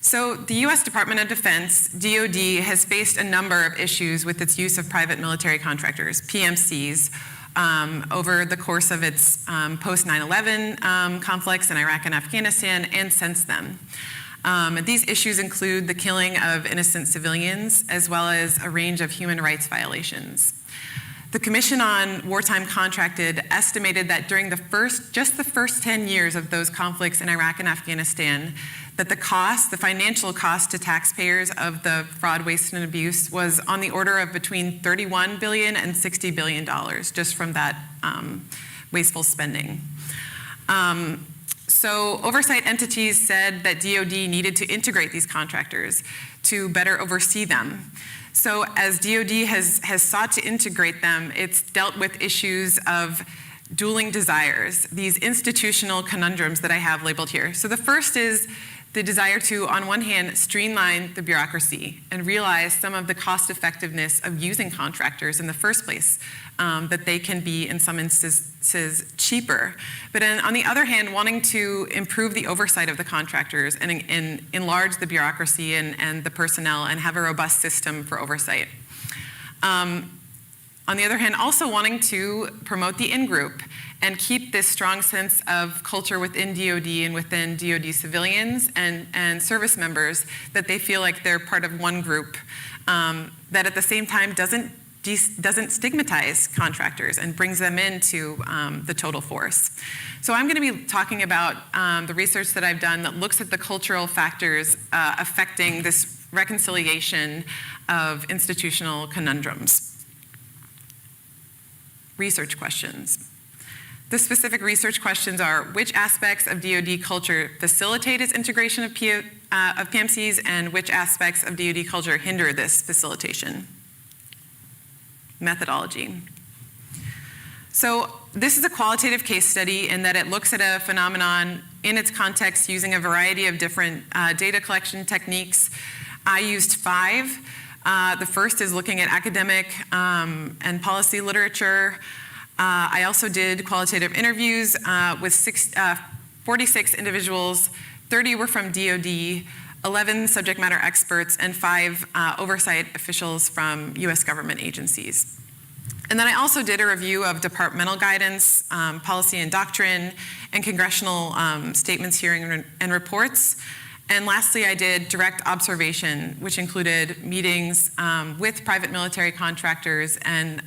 Speaker 11: So the US Department of Defense, DoD, has faced a number of issues with its use of private military contractors, PMCs, over the course of its post-9/11 conflicts in Iraq and Afghanistan, and since then. These issues include the killing of innocent civilians, as well as a range of human rights violations. The Commission on Wartime Contracted estimated that during just the first 10 years of those conflicts in Iraq and Afghanistan, that the financial cost to taxpayers of the fraud, waste, and abuse was on the order of between $31 billion and $60 billion, just from that wasteful spending. So oversight entities said that DoD needed to integrate these contractors to better oversee them. So as DoD has sought to integrate them, it's dealt with issues of dueling desires, these institutional conundrums that I have labeled here. So the first is the desire to, on one hand, streamline the bureaucracy and realize some of the cost effectiveness of using contractors in the first place, that they can be, in some instances, cheaper. But on the other hand, wanting to improve the oversight of the contractors and enlarge the bureaucracy and the personnel and have a robust system for oversight. On the other hand, also wanting to promote the in-group and keep this strong sense of culture within DoD and within DoD civilians and service members, that they feel like they're part of one group, that at the same time doesn't stigmatize contractors and brings them into the total force. So I'm going to be talking about the research that I've done that looks at the cultural factors affecting this reconciliation of institutional conundrums. Research questions. The specific research questions are: which aspects of DoD culture facilitate its integration of PMCs, and which aspects of DoD culture hinder this facilitation? Methodology. So this is a qualitative case study in that it looks at a phenomenon in its context using a variety of different data collection techniques. I used 5. The first is looking at academic and policy literature. I also did qualitative interviews with 46 individuals. 30 were from DoD, 11 subject matter experts, and 5 oversight officials from US government agencies. And then I also did a review of departmental guidance, policy and doctrine, and congressional statements, hearing, and reports. And lastly, I did direct observation, which included meetings with private military contractors and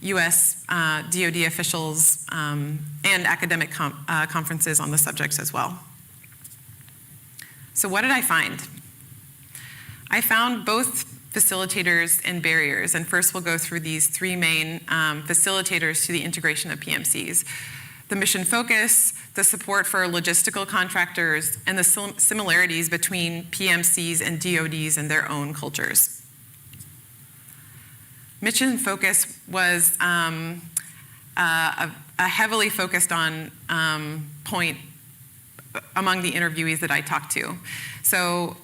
Speaker 11: US DoD officials and academic conferences on the subjects as well. So what did I find? I found both facilitators and barriers, and first we'll go through these 3 main facilitators to the integration of PMCs. The mission focus, the support for logistical contractors, and the similarities between PMCs and DoDs and their own cultures. Mission focus was a heavily focused on point among the interviewees that I talked to. So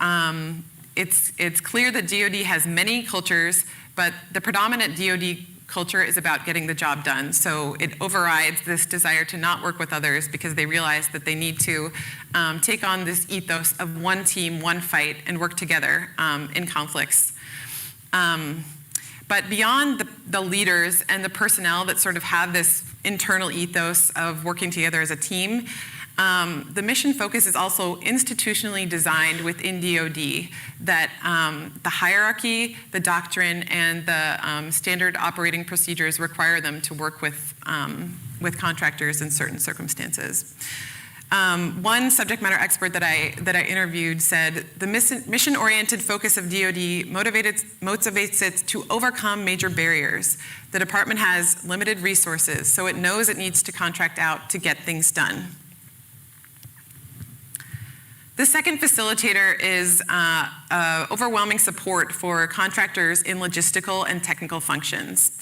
Speaker 11: it's clear that DoD has many cultures, but the predominant DoD culture is about getting the job done. So it overrides this desire to not work with others because they realize that they need to take on this ethos of one team, one fight, and work together in conflicts. But beyond the leaders and the personnel that sort of have this internal ethos of working together as a team, the mission focus is also institutionally designed within DoD, that the hierarchy, the doctrine, and the standard operating procedures require them to work with contractors in certain circumstances. One subject matter expert that I interviewed said the mission-oriented focus of DoD motivates it to overcome major barriers. The department has limited resources, so it knows it needs to contract out to get things done. The second facilitator is overwhelming support for contractors in logistical and technical functions.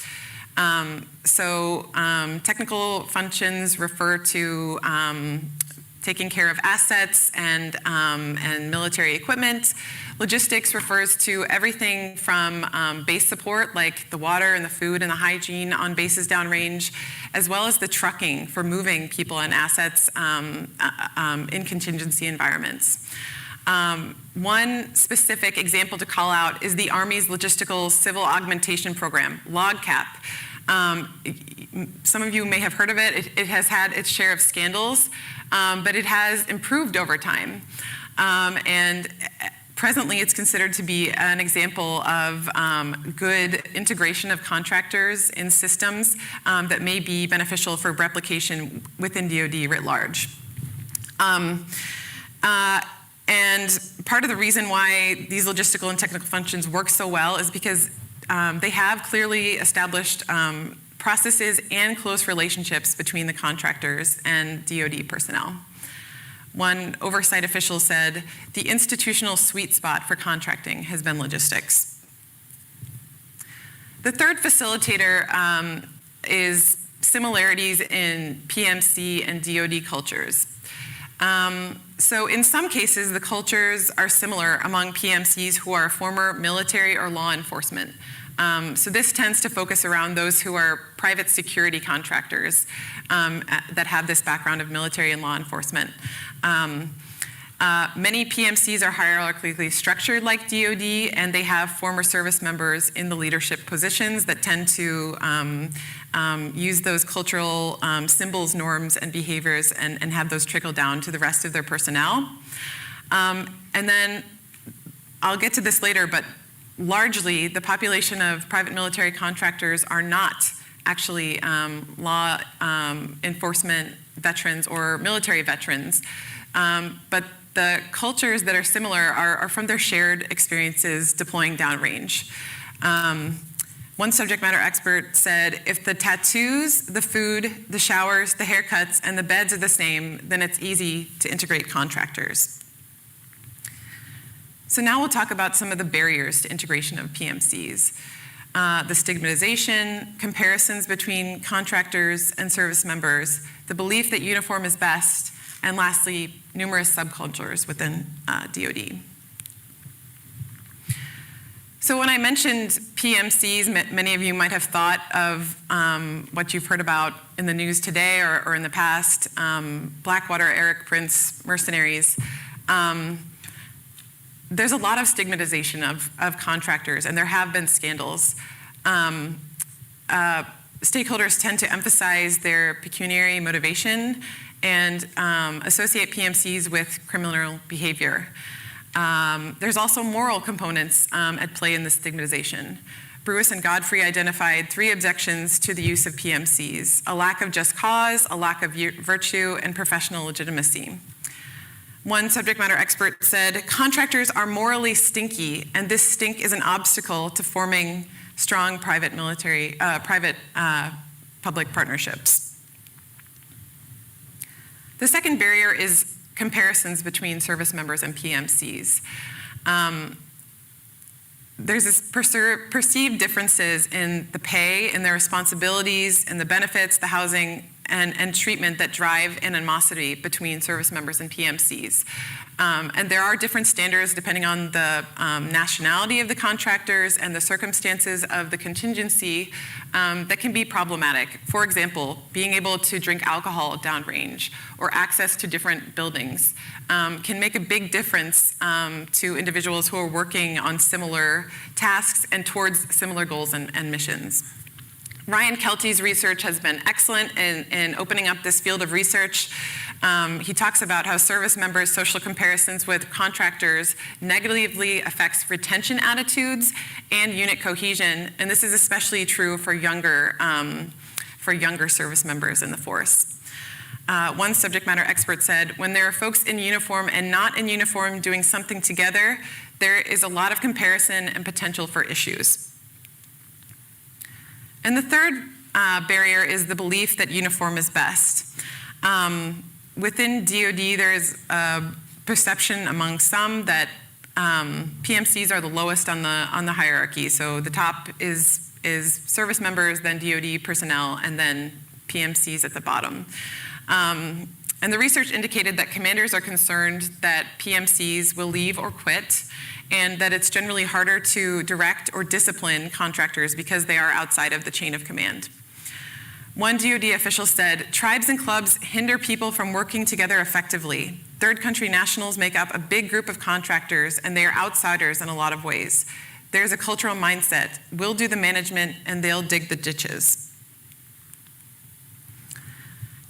Speaker 11: Technical functions refer to taking care of assets and military equipment. Logistics refers to everything from base support, like the water and the food and the hygiene on bases downrange, as well as the trucking for moving people and assets in contingency environments. One specific example to call out is the Army's Logistical Civil Augmentation Program, LOGCAP. Some of you may have heard of it. It has had its share of scandals, but it has improved over time. And presently, it's considered to be an example of good integration of contractors in systems that may be beneficial for replication within DoD writ large. And part of the reason why these logistical and technical functions work so well is because they have clearly established processes and close relationships between the contractors and DoD personnel. One oversight official said, the institutional sweet spot for contracting has been logistics. The third facilitator is similarities in PMC and DoD cultures. So in some cases, the cultures are similar among PMCs who are former military or law enforcement. So this tends to focus around those who are private security contractors that have this background of military and law enforcement. Many PMCs are hierarchically structured like DoD, and they have former service members in the leadership positions that tend to use those cultural symbols, norms, and behaviors and have those trickle down to the rest of their personnel. And then I'll get to this later, but largely the population of private military contractors are not actually law enforcement veterans or military veterans, but the cultures that are similar are from their shared experiences deploying downrange. One subject matter expert said, if the tattoos, the food, the showers, the haircuts, and the beds are the same, then it's easy to integrate contractors. So now we'll talk about some of the barriers to integration of PMCs. The stigmatization, comparisons between contractors and service members, the belief that uniform is best, and lastly, numerous subcultures within DoD. So when I mentioned PMCs, many of you might have thought of what you've heard about in the news today or in the past, Blackwater, Eric Prince mercenaries. There's a lot of stigmatization of contractors, and there have been scandals. Stakeholders tend to emphasize their pecuniary motivation and associate PMCs with criminal behavior. There's also moral components at play in this stigmatization. Brewis and Godfrey identified 3 objections to the use of PMCs: a lack of just cause, a lack of virtue, and professional legitimacy. One subject matter expert said, contractors are morally stinky, and this stink is an obstacle to forming strong public partnerships. The second barrier is comparisons between service members and PMCs. There's this perceived differences in the pay, in their responsibilities, in the benefits, the housing, and treatment that drive animosity between service members and PMCs. And there are different standards depending on the nationality of the contractors and the circumstances of the contingency that can be problematic. For example, being able to drink alcohol downrange or access to different buildings can make a big difference to individuals who are working on similar tasks and towards similar goals and missions. Ryan Kelty's research has been excellent in opening up this field of research. He talks about how service members' social comparisons with contractors negatively affects retention attitudes and unit cohesion, and this is especially true for younger service members in the force. one subject matter expert said, when there are folks in uniform and not in uniform doing something together, there is a lot of comparison and potential for issues. And the third barrier is the belief that uniform is best. Within DoD, there is a perception among some that PMCs are the lowest on the hierarchy. So the top is service members, then DoD personnel, and then PMCs at the bottom. And the research indicated that commanders are concerned that PMCs will leave or quit, and that it's generally harder to direct or discipline contractors because they are outside of the chain of command. One DoD official said, "Tribes and clubs hinder people from working together effectively. Third country nationals make up a big group of contractors, and they are outsiders in a lot of ways. There's a cultural mindset. We'll do the management, and they'll dig the ditches."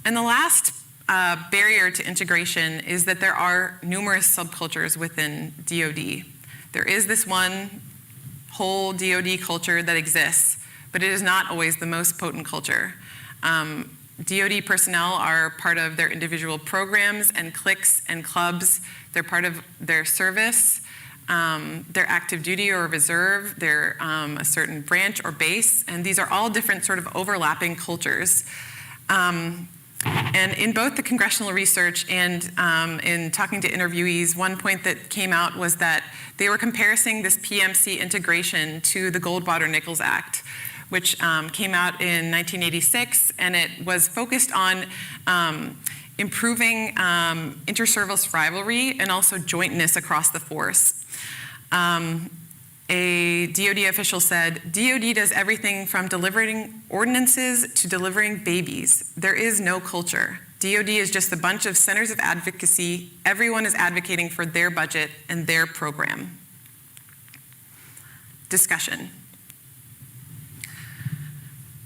Speaker 11: And the last barrier to integration is that there are numerous subcultures within DoD. There is this one whole DoD culture that exists, but it is not always the most potent culture. DoD personnel are part of their individual programs and cliques and clubs. They're part of their service, their active duty or reserve, their a certain branch or base, and these are all different sort of overlapping cultures. And in both the congressional research and in talking to interviewees, one point that came out was that they were comparing this PMC integration to the Goldwater-Nichols Act, which came out in 1986, and it was focused on improving inter-service rivalry and also jointness across the force. A DoD official said, "DoD does everything from delivering ordinances to delivering babies. There is no culture. DoD is just a bunch of centers of advocacy. Everyone is advocating for their budget and their program." Discussion.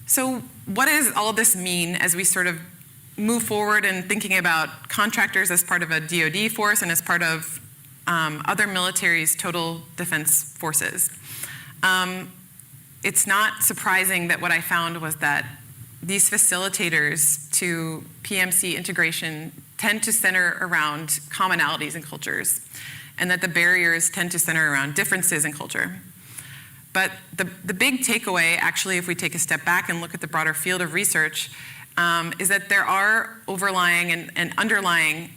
Speaker 11: So what does all this mean as we sort of move forward in thinking about contractors as part of a DoD force and as part of other military's total defense forces? It's not surprising that what I found was that these facilitators to PMC integration tend to center around commonalities and cultures, and that the barriers tend to center around differences in culture. But the big takeaway, actually, if we take a step back and look at the broader field of research, is that there are overlying and underlying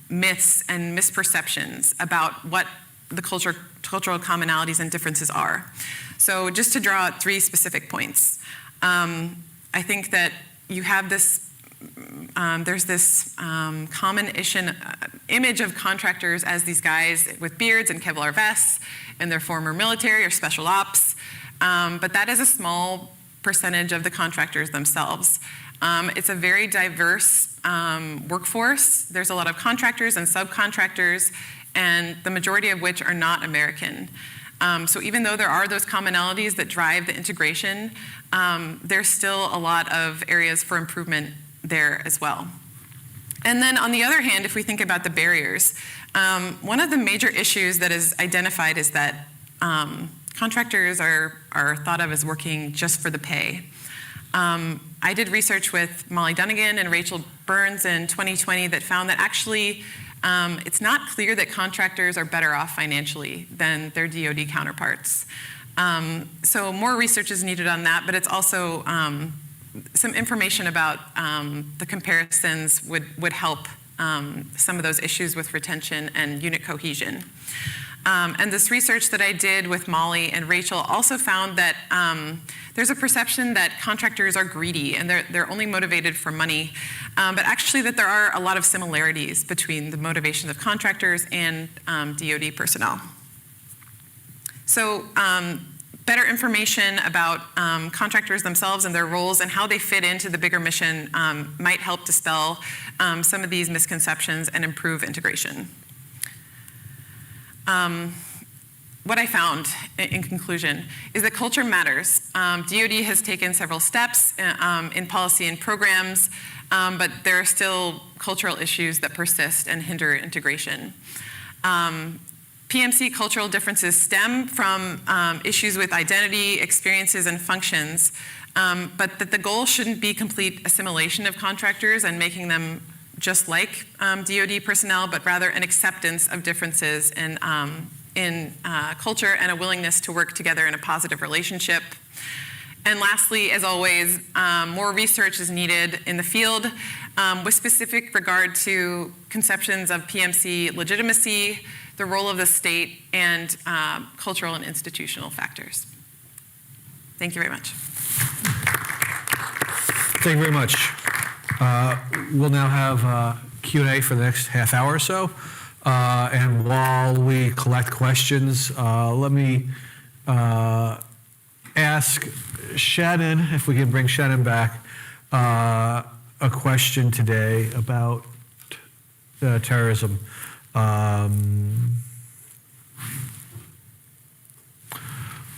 Speaker 11: myths and misperceptions about what the cultural commonalities and differences are. So just to draw out 3 specific points, I think that you have this, there's this common image of contractors as these guys with beards and Kevlar vests and their former military or special ops, but that is a small percentage of the contractors themselves. It's a very diverse workforce. There's a lot of contractors and subcontractors, and the majority of which are not American. So even though there are those commonalities that drive the integration, there's still a lot of areas for improvement there as well. And then on the other hand, if we think about the barriers, one of the major issues that is identified is that contractors are thought of as working just for the pay. I did research with Molly Dunnigan and Rachel Burns in 2020 that found that actually it's not clear that contractors are better off financially than their DoD counterparts. So more research is needed on that, but it's also some information about the comparisons would help some of those issues with retention and unit cohesion. And this research that I did with Molly and Rachel also found that there's a perception that contractors are greedy and they're only motivated for money, but actually that there are a lot of similarities between the motivations of contractors and DoD personnel. So better information about contractors themselves and their roles and how they fit into the bigger mission might help dispel some of these misconceptions and improve integration. What I found, in conclusion, is that culture matters. DoD has taken several steps in policy and programs, but there are still cultural issues that persist and hinder integration. PMC cultural differences stem from issues with identity, experiences, and functions, but that the goal shouldn't be complete assimilation of contractors and making them just like DoD personnel, but rather an acceptance of differences in culture and a willingness to work together in a positive relationship. And lastly, as always, more research is needed in the field with specific regard to conceptions of PMC legitimacy, the role of the state, and cultural and institutional factors. Thank you very much.
Speaker 1: Thank you very much. We'll now have Q&A for the next half hour or so. And while we collect questions, let me ask Shannon, if we can bring Shannon back, a question today about terrorism.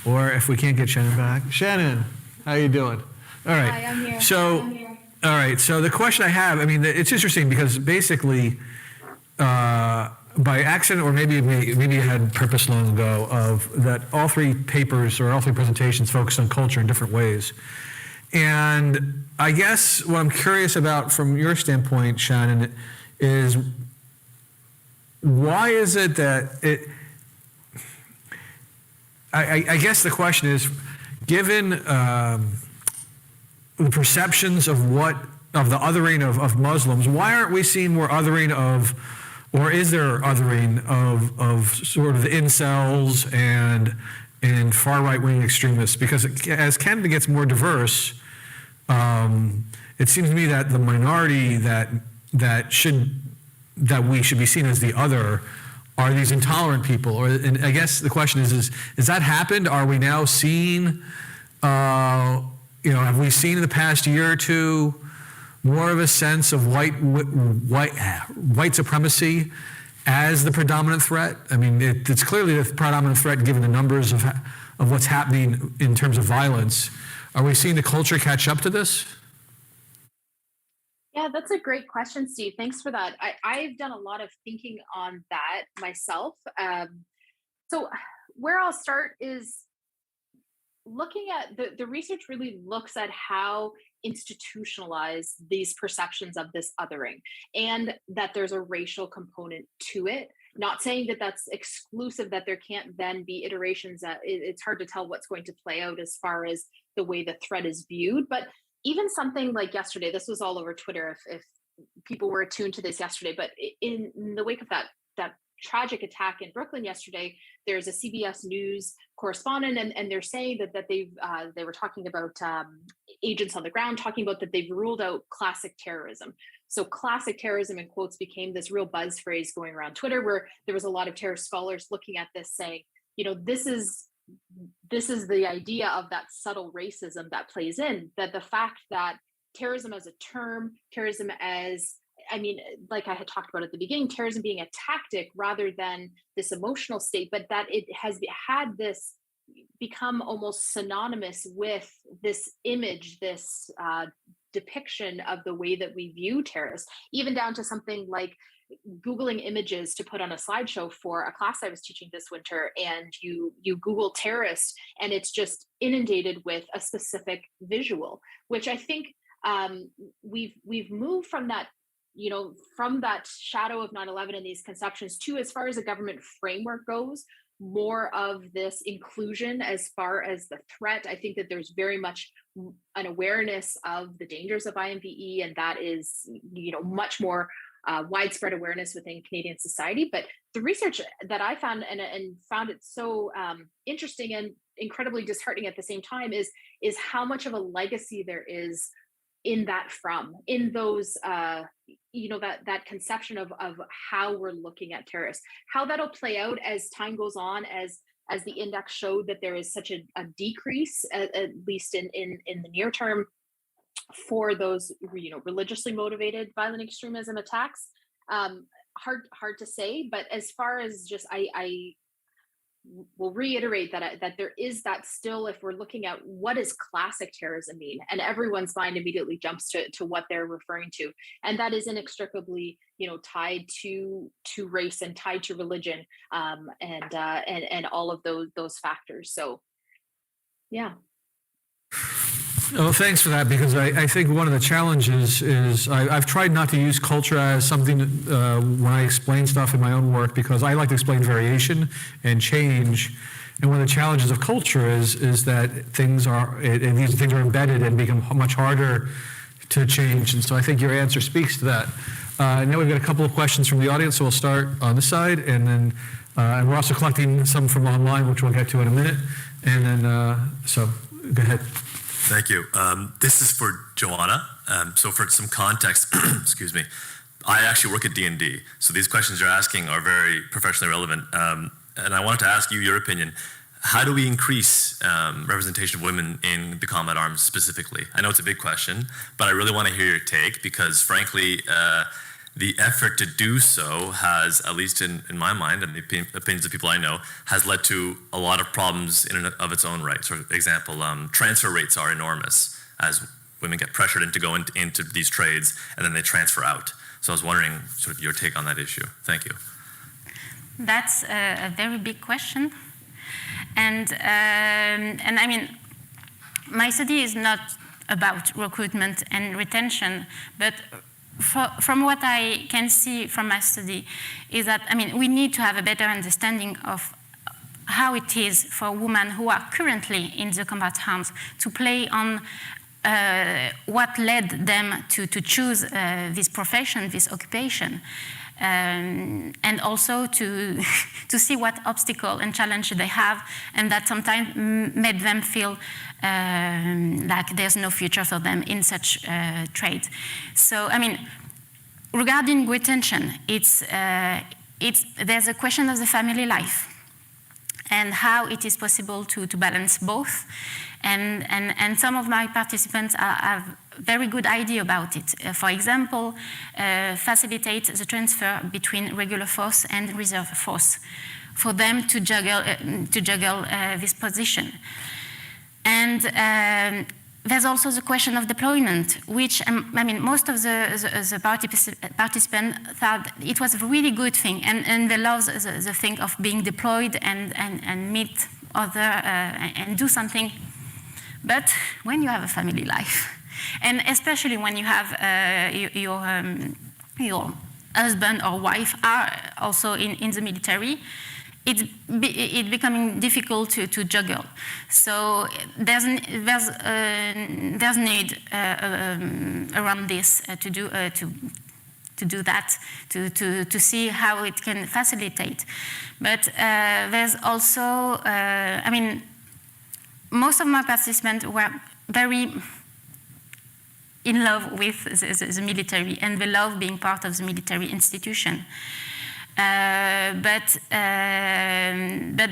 Speaker 1: Or if we can't get Shannon back. Shannon, how you doing? All right.
Speaker 12: Hi, I'm here.
Speaker 1: So, all right. So the question I have, I mean, it's interesting because basically, by accident or maybe you had purpose long ago of that all three papers or all three presentations focus on culture in different ways. And I guess what I'm curious about from your standpoint, Shannon, is why is it that it, I guess the question is, given the perceptions of the othering of Muslims, why aren't we seeing more othering of, or is there othering of sort of incels and far right-wing extremists? Because as Canada gets more diverse, it seems to me that the minority that we should be seen as the other are these intolerant people. And I guess the question is that happened? Are we now seeing, have we seen in the past year or two more of a sense of white supremacy as the predominant threat? I mean, it's clearly the predominant threat given the numbers of what's happening in terms of violence. Are we seeing the culture catch up to this?
Speaker 9: Yeah, that's a great question, Steve. Thanks for that. I've done a lot of thinking on that myself. So where I'll start is looking at the research really looks at how institutionalized these perceptions of this othering, and that there's a racial component to it. Not saying that that's exclusive, that there can't then be iterations that it's hard to tell what's going to play out as far as the way the threat is viewed. But even something like yesterday, this was all over Twitter if people were attuned to this yesterday, but in the wake of that tragic attack in Brooklyn yesterday, there's a CBS News correspondent, and they're saying that they were talking about agents on the ground, talking about that they've ruled out classic terrorism. So classic terrorism in quotes became this real buzz phrase going around Twitter, where there was a lot of terror scholars looking at this saying, this is the idea of that subtle racism that plays in, that the fact that terrorism as a term, terrorism as, like I had talked about at the beginning, terrorism being a tactic rather than this emotional state, but that it has had this become almost synonymous with this image, this depiction of the way that we view terrorists, even down to something like Googling images to put on a slideshow for a class I was teaching this winter, and you Google terrorist and it's just inundated with a specific visual, which I think we've moved from that, from that shadow of 9/11 and these conceptions to, as far as a government framework goes, more of this inclusion as far as the threat. I think that there's very much an awareness of the dangers of IMVE, and that is, much more widespread awareness within Canadian society. But the research that I found and found it so interesting and incredibly disheartening at the same time is how much of a legacy there is in those that conception of how we're looking at terrorists, how that'll play out as time goes on, as the index showed that there is such a decrease, at least in the near term, for those religiously motivated violent extremism attacks. Hard to say, but as far as just I will reiterate that there is that still, if we're looking at what does classic terrorism mean, and everyone's mind immediately jumps to what they're referring to, and that is inextricably tied to race and tied to religion, and all of those factors. So yeah.
Speaker 1: Oh, thanks for that, because I think one of the challenges is I've tried not to use culture as something when I explain stuff in my own work, because I like to explain variation and change. And one of the challenges of culture is that these things are embedded and become much harder to change. And so I think your answer speaks to that. Now we've got a couple of questions from the audience, so we'll start on this side, and then and we're also collecting some from online, which we'll get to in a minute. And then, so go ahead.
Speaker 12: Thank you. This is for Joanna. So for some context, excuse me, I actually work at D&D. So these questions you're asking are very professionally relevant. And I wanted to ask you your opinion. How do we increase representation of women in the combat arms specifically? I know it's a big question, but I really want to hear your take, because frankly, the effort to do so has, at least in my mind and the opinions of people I know, has led to a lot of problems in and of its own right. For example, transfer rates are enormous as women get pressured into going into these trades, and then they transfer out. So I was wondering sort of your take on that issue. Thank you.
Speaker 10: That's a very big question. And I mean, my study is not about recruitment and retention, but from what I can see from my study is that, I mean, we need to have a better understanding of how it is for women who are currently in the combat arms to play on what led them to choose this profession, this occupation. And also to see what obstacle and challenge they have, and that sometimes made them feel like there's no future for them in such trade. So, I mean, regarding retention, there's a question of the family life and how it is possible to balance both. And some of my participants have very good idea about it. For example, facilitate the transfer between regular force and reserve force for them to juggle this position. And there's also the question of deployment, which, I mean, most of the participants thought it was a really good thing, and they love the thing of being deployed and meet other and do something. But when you have a family life, and especially when you have your husband or wife are also in the military, it's becoming difficult to juggle. So there's need around this to do that, to see how it can facilitate. But there's also, I mean, most of my participants were very in love with the military, and they love being part of the military institution. But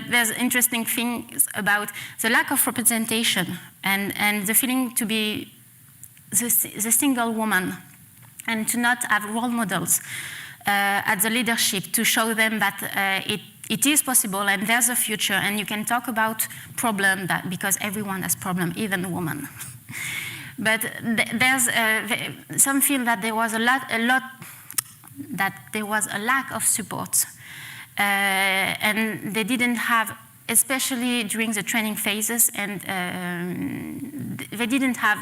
Speaker 10: there's interesting things about the lack of representation and the feeling to be the single woman and to not have role models at the leadership to show them that it is possible and there's a future, and you can talk about problem because everyone has problem, even women. But there's some feel that there was a lack of support, and they didn't have, especially during the training phases, and they didn't have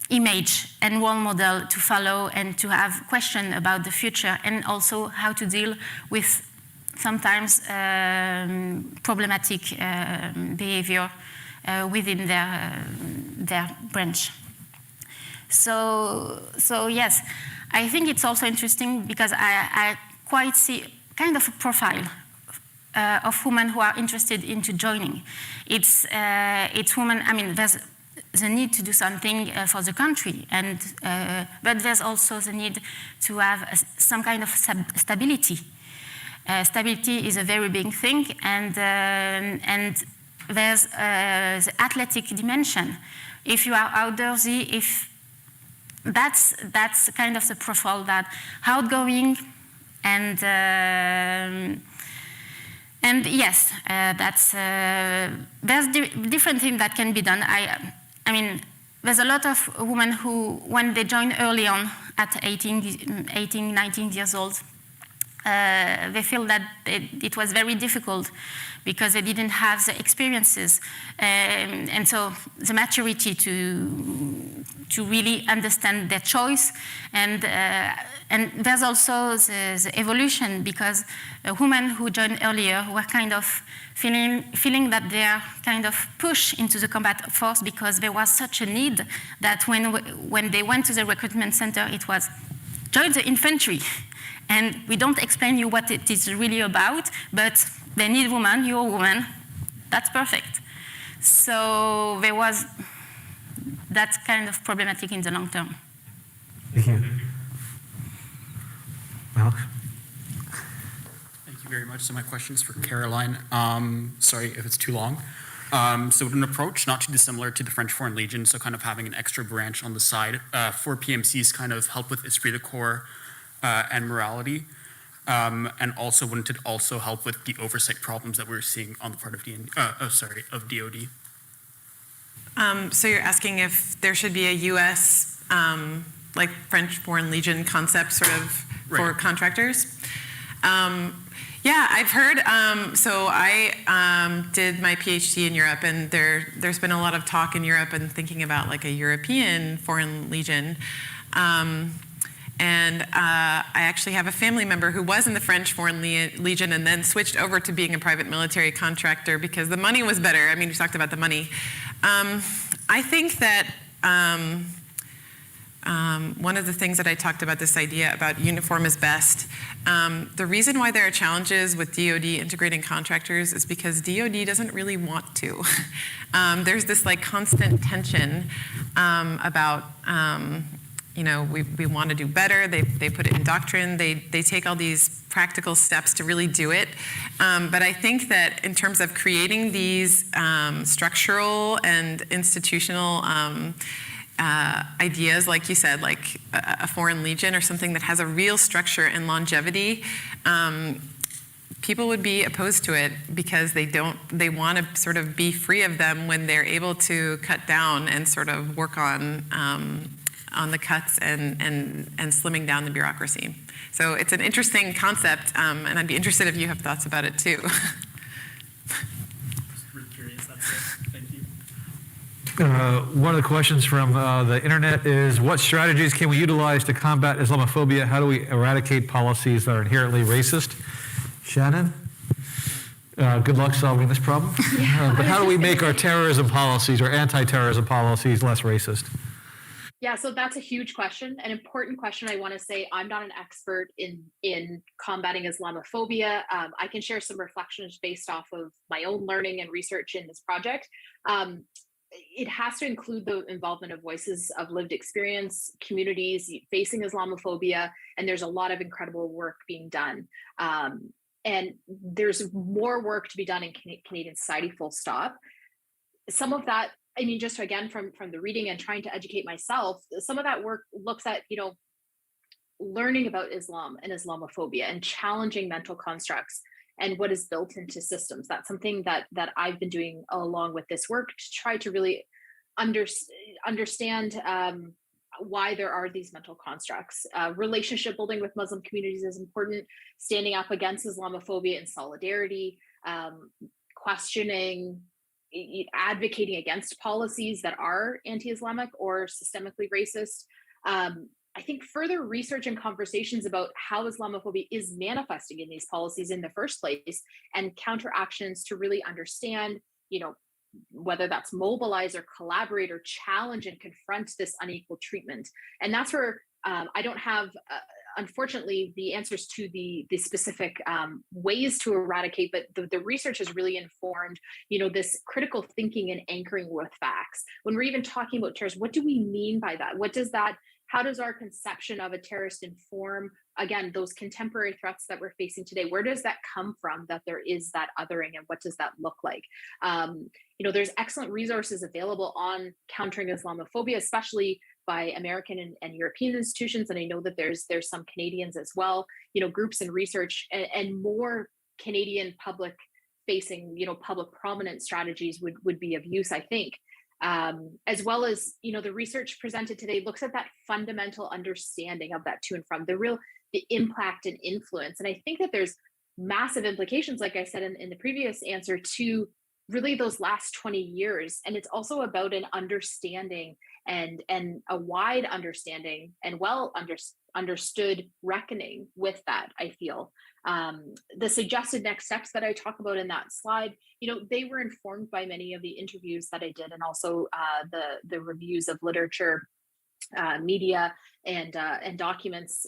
Speaker 10: image and role model to follow and to have question about the future, and also how to deal with sometimes problematic behavior within their branch. So yes, I think it's also interesting because I quite see kind of a profile of women who are interested into joining. It's women, I mean, there's the need to do something for the country, and but there's also the need to have some kind of stability. Stability is a very big thing, and there's the athletic dimension. If you are outdoorsy, if that's kind of the profile that outgoing and yes, that's there's different things that can be done. I mean, there's a lot of women who, when they join early on at 18, 19 years old, they feel that it was very difficult because they didn't have the experiences and so the maturity to really understand their choice. And there's also the evolution, because women who joined earlier were kind of feeling that they are kind of pushed into the combat force because there was such a need that when they went to the recruitment center, it was join the infantry. And we don't explain you what it is really about, but they need women, you're a woman, that's perfect. So there was that kind of problematic in the long term.
Speaker 1: Thank you. Alex?
Speaker 13: Thank you very much. So my question is for Caroline. Sorry if it's too long. So with an approach not too dissimilar to the French Foreign Legion, so kind of having an extra branch on the side for PMCs, kind of help with esprit de corps and morality, and also wouldn't it also help with the oversight problems that we're seeing on the part of DoD?
Speaker 11: So you're asking if there should be a U.S. Like French Foreign Legion concept sort of for contractors? Yeah, I've heard. So I did my PhD in Europe, and there's been a lot of talk in Europe and thinking about like a European Foreign Legion. And I actually have a family member who was in the French Foreign Legion and then switched over to being a private military contractor because the money was better. I mean, you talked about the money. I think that one of the things that I talked about, this idea about uniform is best, the reason why there are challenges with DoD integrating contractors is because DoD doesn't really want to. There's this like constant tension about we want to do better. They put it in doctrine. They take all these practical steps to really do it. But I think that in terms of creating these structural and institutional ideas, like you said, like a Foreign Legion or something that has a real structure and longevity, people would be opposed to it because they want to sort of be free of them when they're able to cut down and sort of work on the cuts and slimming down the bureaucracy. So it's an interesting concept, and I'd be interested if you have thoughts about it too.
Speaker 13: Just really curious, that's it. Thank you.
Speaker 1: One of the questions from the internet is, what strategies can we utilize to combat Islamophobia? How do we eradicate policies that are inherently racist? Shannon? Good luck solving this problem. But how do we make our terrorism policies or anti-terrorism policies less racist?
Speaker 9: Yeah, so that's a huge question, an important question. I want to say I'm not an expert in combating Islamophobia. I can share some reflections based off of my own learning and research in this project. It has to include the involvement of voices of lived experience, communities facing Islamophobia, and there's a lot of incredible work being done. And there's more work to be done in Canadian society, full stop. Some of that, I mean, just again, from the reading and trying to educate myself, some of that work looks at, learning about Islam and Islamophobia and challenging mental constructs and what is built into systems. That's something that I've been doing along with this work to try to really understand why there are these mental constructs. Relationship building with Muslim communities is important. Standing up against Islamophobia in solidarity, questioning, advocating against policies that are anti-Islamic or systemically racist. I think further research and conversations about how Islamophobia is manifesting in these policies in the first place, and counteractions to really understand, whether that's mobilize or collaborate or challenge and confront this unequal treatment. And that's where I don't have, unfortunately, the answers to the specific ways to eradicate, but the research has really informed, this critical thinking and anchoring with facts. When we're even talking about terrorism, what do we mean by that? How does our conception of a terrorist inform, again, those contemporary threats that we're facing today? Where does that come from, that there is that othering, and what does that look like? There's excellent resources available on countering Islamophobia, especially by American and European institutions. And I know that there's some Canadians as well, groups and research, and more Canadian public facing, public prominent strategies would be of use, I think. as well as, the research presented today looks at that fundamental understanding of that to and from, the impact and influence. And I think that there's massive implications, like I said in the previous answer, to really those last 20 years. And it's also about an understanding and a wide understanding and understood reckoning with that, I feel. The suggested next steps that I talk about in that slide, they were informed by many of the interviews that I did, and also the reviews of literature, media, and documents,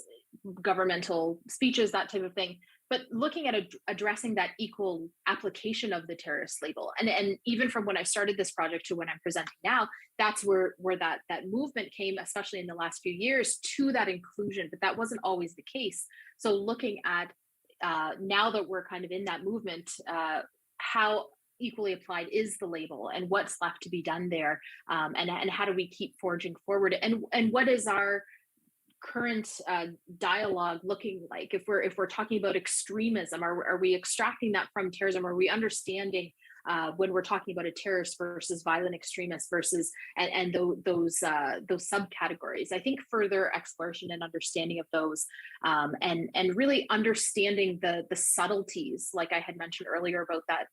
Speaker 9: governmental speeches, that type of thing. But looking at addressing that equal application of the terrorist label, and even from when I started this project to when I'm presenting now, that's where that movement came, especially in the last few years, to that inclusion. But that wasn't always the case. So looking at now that we're kind of in that movement, how equally applied is the label, and what's left to be done there, and how do we keep forging forward, and what is our current dialogue looking like? If we're talking about extremism, are we extracting that from terrorism? Are we understanding when we're talking about a terrorist versus violent extremist versus and those subcategories? I think further exploration and understanding of those, and really understanding the subtleties, like I had mentioned earlier about that,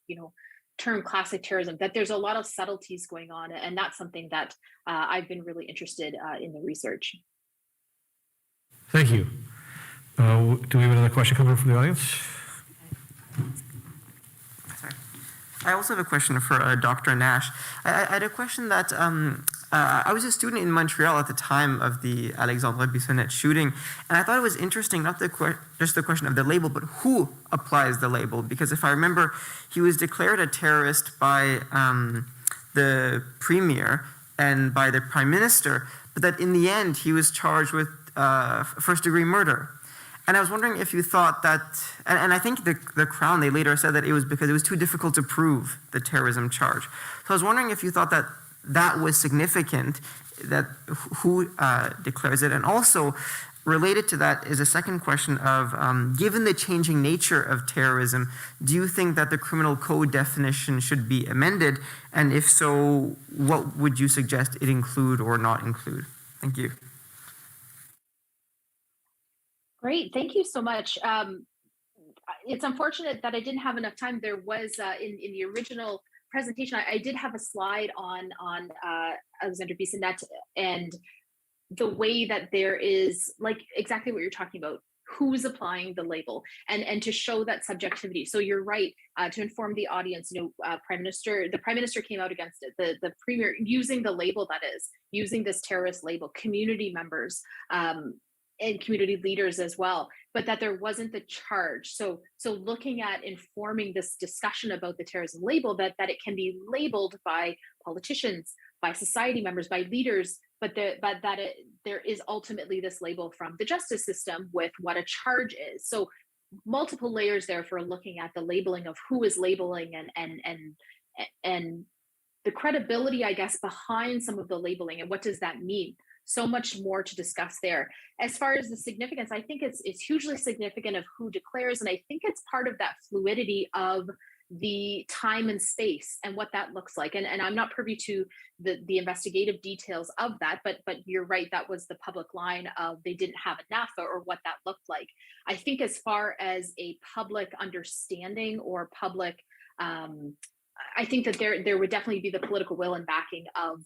Speaker 9: term classic terrorism, that there's a lot of subtleties going on, and that's something that I've been really interested in the research.
Speaker 1: Thank you. Do we have another question coming from the audience?
Speaker 4: Sorry. I also have a question for Dr. Nash. I had a question that I was a student in Montreal at the time of the Alexandre Bissonnette shooting, and I thought it was interesting, not just the question of the label, but who applies the label. Because if I remember, he was declared a terrorist by the premier and by the prime minister, but that in the end he was charged with first-degree murder. And I was wondering if you thought that, and I think the Crown, they later said that it was because it was too difficult to prove the terrorism charge. So I was wondering if you thought that that was significant, that who declares it. And also, related to that is a second question of, given the changing nature of terrorism, do you think that the criminal code definition should be amended? And if so, what would you suggest it include or not include? Thank you.
Speaker 9: Great, thank you so much. It's unfortunate that I didn't have enough time. There was in the original presentation, I did have a slide on Alexandre Bissonnette and the way that there is, like, exactly what you're talking about, who's applying the label, and to show that subjectivity. So you're right, to inform the audience, the prime minister came out against it, the premier using the label, that is using this terrorist label, community members, and community leaders as well, but that there wasn't the charge. So looking at informing this discussion about the terrorism label, that it can be labeled by politicians, by society members, by leaders, but that there is ultimately this label from the justice system with what a charge is. So multiple layers there for looking at the labeling of who is labeling, and the credibility, I guess, behind some of the labeling, and what does that mean? So much more to discuss there. As far as the significance, I think it's hugely significant of who declares, and I think it's part of that fluidity of the time and space and what that looks like. And I'm not privy to the investigative details of that, but you're right, that was the public line of they didn't have a NAFA or what that looked like. I think as far as a public understanding or public, I think that there would definitely be the political will and backing of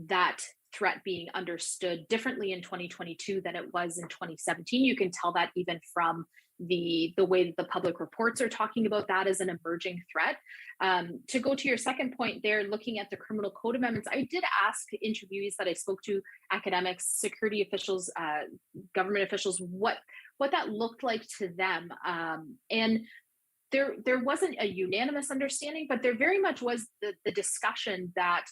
Speaker 9: that threat being understood differently in 2022 than it was in 2017. You can tell that even from the way that the public reports are talking about that as an emerging threat. To go to your second point there, looking at the criminal code amendments, I did ask interviewees that I spoke to, academics, security officials, government officials, what that looked like to them. And there wasn't a unanimous understanding, but there very much was the discussion that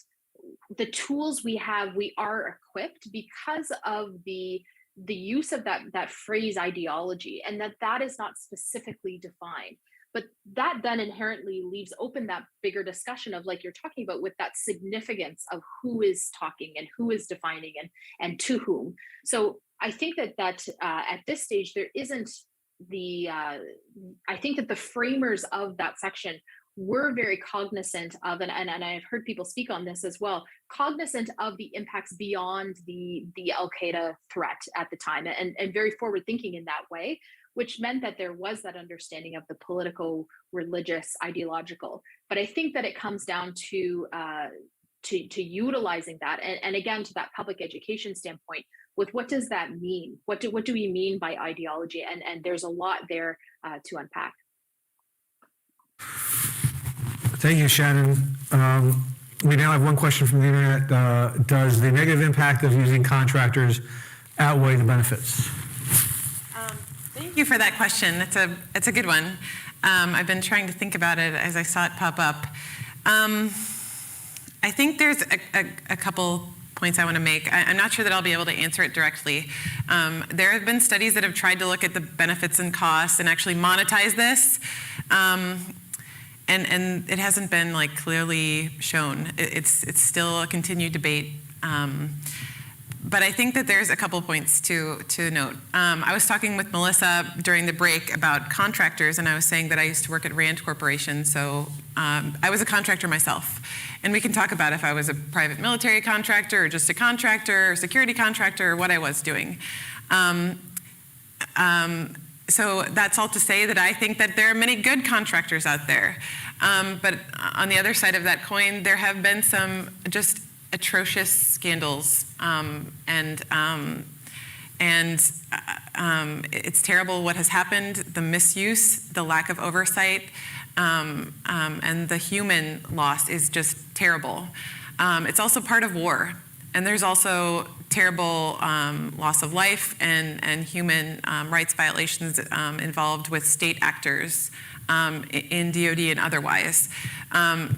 Speaker 9: the tools we have, we are equipped because of the use of that phrase ideology, and that is not specifically defined. But that then inherently leaves open that bigger discussion of, like you're talking about, with that significance of who is talking and who is defining and to whom. So I think that at this stage there isn't I think that the framers of that section we're very cognizant of, and I've heard people speak on this as well, cognizant of the impacts beyond the Al-Qaeda threat at the time, and very forward thinking in that way, which meant that there was that understanding of the political, religious, ideological. But I think that it comes down to utilizing that, and again, to that public education standpoint, with what does that mean? What do we mean by ideology? And there's a lot there to unpack.
Speaker 1: Thank you, Shannon. We now have one question from the internet. Does the negative impact of using contractors outweigh the benefits?
Speaker 11: Thank you for that question. It's a good one. I've been trying to think about it as I saw it pop up. I think there's a couple points I want to make. I'm not sure that I'll be able to answer it directly. There have been studies that have tried to look at the benefits and costs and actually monetize this. And it hasn't been like clearly shown. It's still a continued debate. But I think that there's a couple points to note. I was talking with Melissa during the break about contractors, and I was saying that I used to work at Rand Corporation, so I was a contractor myself. And we can talk about if I was a private military contractor or just a contractor or security contractor or what I was doing. So that's all to say that I think that there are many good contractors out there. But on the other side of that coin, there have been some just atrocious scandals. It's terrible what has happened, the misuse, the lack of oversight, and the human loss is just terrible. It's also part of war. And there's also terrible loss of life and human rights violations involved with state actors in DoD and otherwise.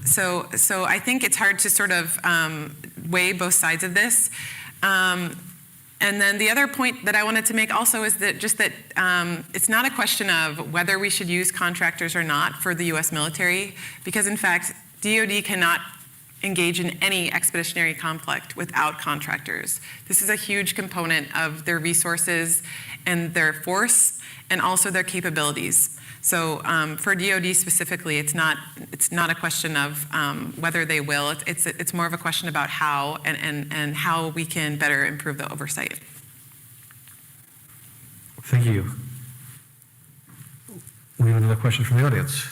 Speaker 11: So I think it's hard to sort of weigh both sides of this. And then the other point that I wanted to make also is that it's not a question of whether we should use contractors or not for the US military, because in fact, DoD cannot engage in any expeditionary conflict without contractors. This is a huge component of their resources and their force and also their capabilities. So for DoD specifically, it's not a question of whether they will. It's more of a question about how and how we can better improve the oversight.
Speaker 1: Thank you. We have another question from the audience.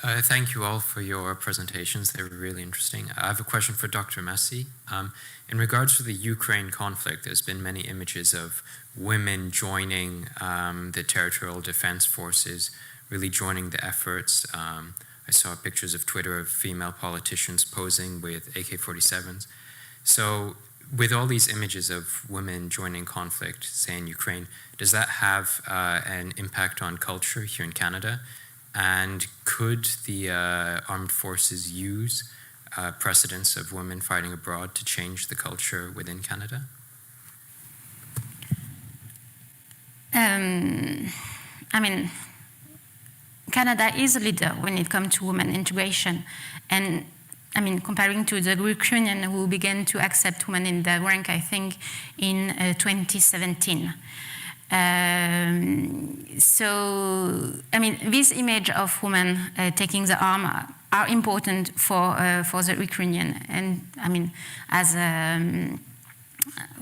Speaker 14: Thank you all for your presentations. They were really interesting. I have a question for Dr. Massey. In regards to the Ukraine conflict, there's been many images of women joining the territorial defense forces, really joining the efforts. I saw pictures of Twitter of female politicians posing with AK-47s. So with all these images of women joining conflict, say in Ukraine, does that have an impact on culture here in Canada? And could the armed forces use precedents of women fighting abroad to change the culture within Canada?
Speaker 10: I mean, Canada is a leader when it comes to women integration. And I mean, comparing to the Ukrainian who began to accept women in their rank, I think, in 2017. So, I mean, this image of women taking the arm are important for the Ukrainian, and I mean, as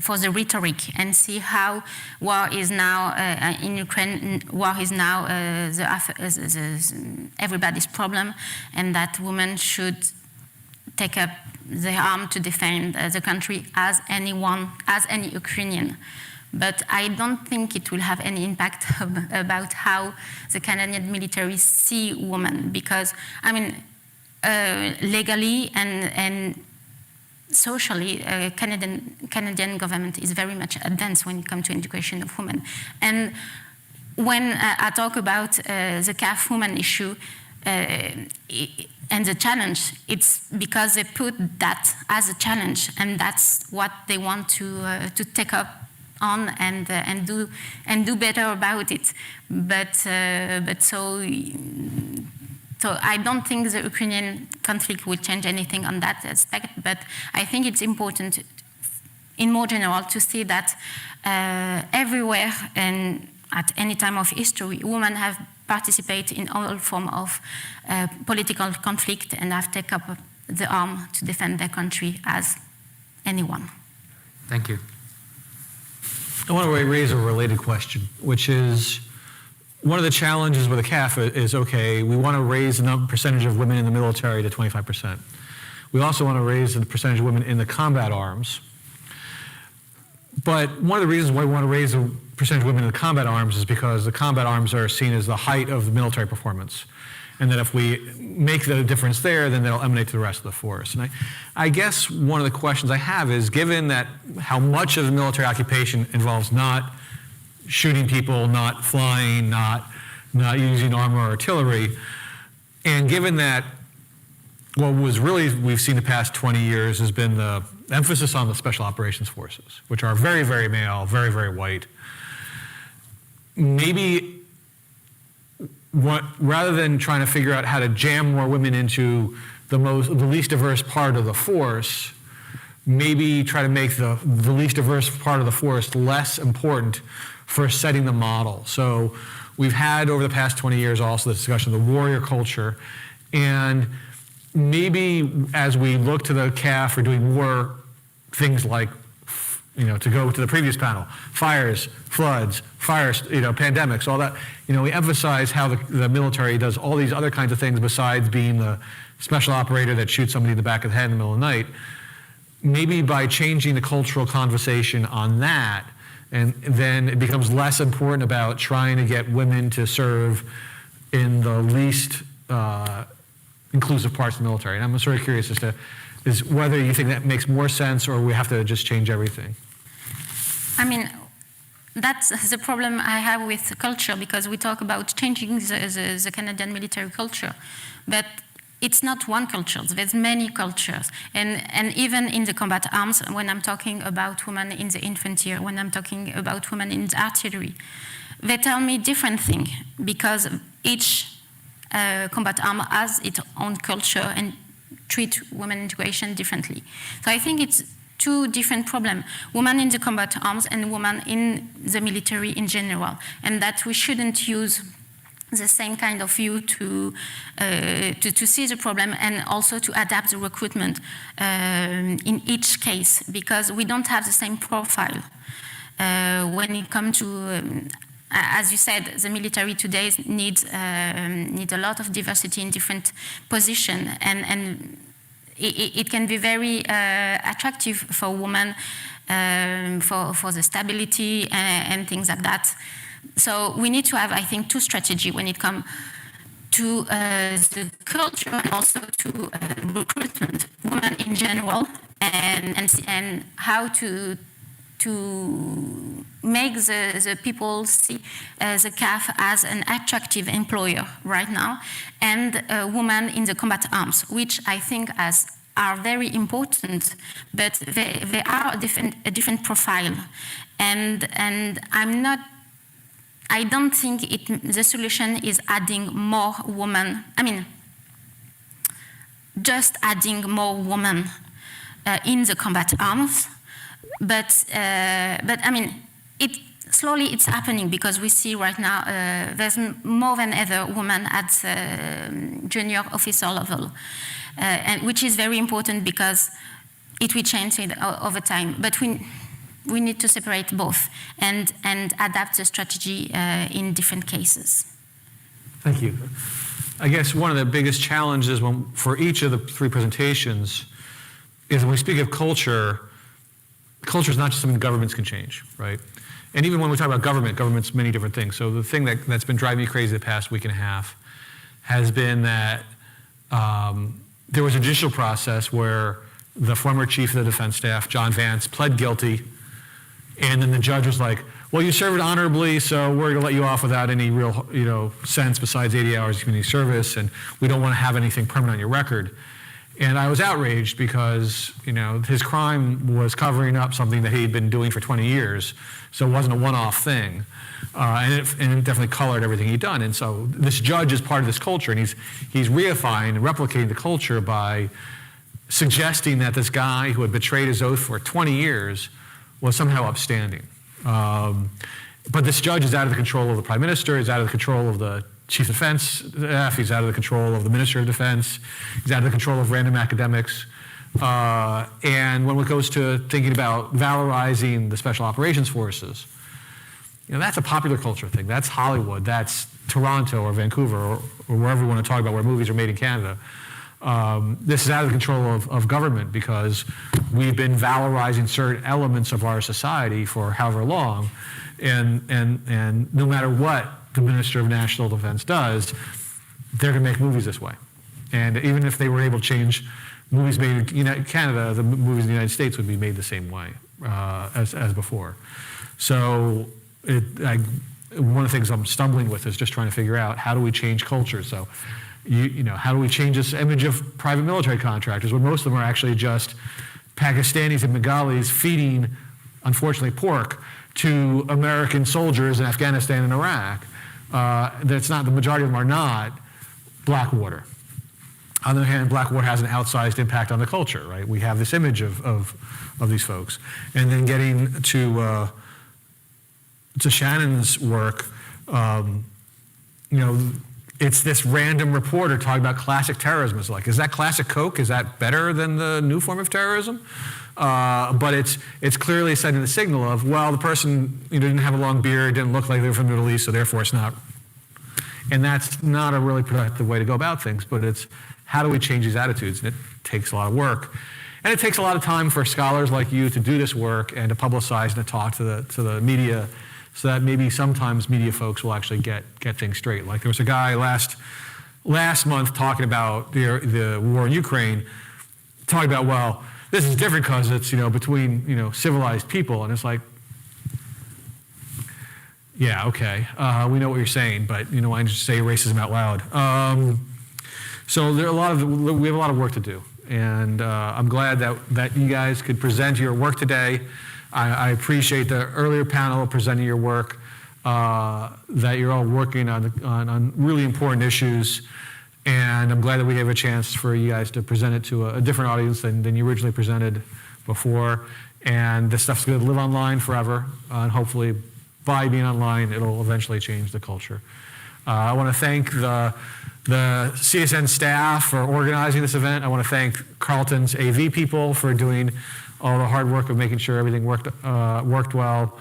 Speaker 10: for the rhetoric, and see how war is now in Ukraine. War is now everybody's problem, and that women should take up the arm to defend the country as any Ukrainian. But I don't think it will have any impact about how the Canadian military see women, because, I mean, legally and socially, Canadian government is very much advanced when it comes to integration of women. And when I talk about the CAF women issue and the challenge, it's because they put that as a challenge, and that's what they want to take up on and do better about it. But so I don't think the Ukrainian conflict will change anything on that aspect. But I think it's important, in more general, to see that everywhere and at any time of history, women have participate in all form of political conflict and have taken up the arm to defend their country as anyone.
Speaker 14: Thank you.
Speaker 1: I want to raise a related question, which is one of the challenges with the CAF is, okay, we want to raise the percentage of women in the military to 25%. We also want to raise the percentage of women in the combat arms. But one of the reasons why we want to raise the percentage of women in the combat arms is because the combat arms are seen as the height of the military performance. And that if we make the difference there, then that'll emanate to the rest of the force. And I guess one of the questions I have is, given that how much of the military occupation involves not shooting people, not flying, not using armor or artillery, and given that what was really we've seen the past 20 years has been the emphasis on the special operations forces, which are very, very male, very, very white. Maybe rather than trying to figure out how to jam more women into the least diverse part of the force, maybe try to make the least diverse part of the force less important for setting the model. So we've had over the past 20 years also the discussion of the warrior culture, and maybe as we look to the CAF for doing more things like, to go to the previous panel, fires, floods, pandemics, all that, we emphasize how the military does all these other kinds of things besides being the special operator that shoots somebody in the back of the head in the middle of the night. Maybe by changing the cultural conversation on that, and then it becomes less important about trying to get women to serve in the least inclusive parts of the military. And I'm sort of curious as to whether you think that makes more sense or we have to just change everything.
Speaker 10: I mean, that's the problem I have with culture, because we talk about changing the Canadian military culture, but it's not one culture, there's many cultures. And even in the combat arms, when I'm talking about women in the infantry, when I'm talking about women in the artillery, they tell me different things, because each combat arm has its own culture and treat women integration differently. So I think it's two different problems, women in the combat arms and women in the military in general, and that we shouldn't use the same kind of view to see the problem and also to adapt the recruitment in each case, because we don't have the same profile. When it comes to, as you said, the military today needs a lot of diversity in different positions, and it can be very attractive for women for the stability and things like that. So we need to have, I think, two strategies when it comes to the culture and also to recruitment, women in general, and how to make the people see the CAF as an attractive employer right now, and women in the combat arms, which I think are very important, but they are a different profile. And I don't think the solution is adding more women. I mean, just adding more women in the combat arms. But I mean, slowly it's happening, because we see right now there's more than ever women at junior officer level, and which is very important because it will change over time. But we need to separate both and adapt the strategy in different cases.
Speaker 1: Thank you. I guess one of the biggest challenges for each of the three presentations is when we speak of culture, culture is not just something governments can change, right? And even when we talk about government's many different things. So the thing that's been driving me crazy the past week and a half has been that there was a judicial process where the former chief of the defense staff, John Vance, pled guilty, and then the judge was like, well, you served honorably, so we're going to let you off without any real sense besides 80 hours of community service, and we don't want to have anything permanent on your record. And I was outraged because, his crime was covering up something that he'd been doing for 20 years, so it wasn't a one-off thing. And it definitely colored everything he'd done. And so this judge is part of this culture, and he's reifying and replicating the culture by suggesting that this guy who had betrayed his oath for 20 years was somehow upstanding. But this judge is out of the control of the prime minister, is out of the control of the chief of defense staff, he's out of the control of the minister of defense, he's out of the control of random academics. And when it goes to thinking about valorizing the special operations forces, that's a popular culture thing. That's Hollywood, that's Toronto or Vancouver or wherever we want to talk about where movies are made in Canada. This is out of the control of government because we've been valorizing certain elements of our society for however long, and no matter what the Minister of National Defense does, they're going to make movies this way. And even if they were able to change movies made in Canada, the movies in the United States would be made the same way as before. So one of the things I'm stumbling with is just trying to figure out how do we change culture. So, how do we change this image of private military contractors when most of them are actually just Pakistanis and Bengalis feeding, unfortunately, pork to American soldiers in Afghanistan and Iraq? That's not, the majority of them are not Blackwater. On the other hand, Blackwater has an outsized impact on the culture, right? We have this image of these folks. And then getting to Shannon's work, it's this random reporter talking about classic terrorism. It's like, is that classic Coke? Is that better than the new form of terrorism? But it's clearly sending the signal of, well, the person didn't have a long beard, didn't look like they were from the Middle East, so therefore it's not. And that's not a really productive way to go about things, but it's how do we change these attitudes? And it takes a lot of work. And it takes a lot of time for scholars like you to do this work and to publicize and to talk to the media, so that maybe sometimes media folks will actually get things straight. Like there was a guy last month talking about the war in Ukraine, talking about, well, this is different because it's between civilized people, and it's like, yeah, okay, we know what you're saying, but why don't you just say racism out loud? So we have a lot of work to do, and I'm glad that you guys could present your work today. I appreciate the earlier panel presenting your work, that you're all working on really important issues, and I'm glad that we have a chance for you guys to present it to a different audience than you originally presented before. And this stuff's going to live online forever, and hopefully by being online, it'll eventually change the culture. I want to thank the CSN staff for organizing this event. I want to thank Carleton's AV people for doing all the hard work of making sure everything worked well.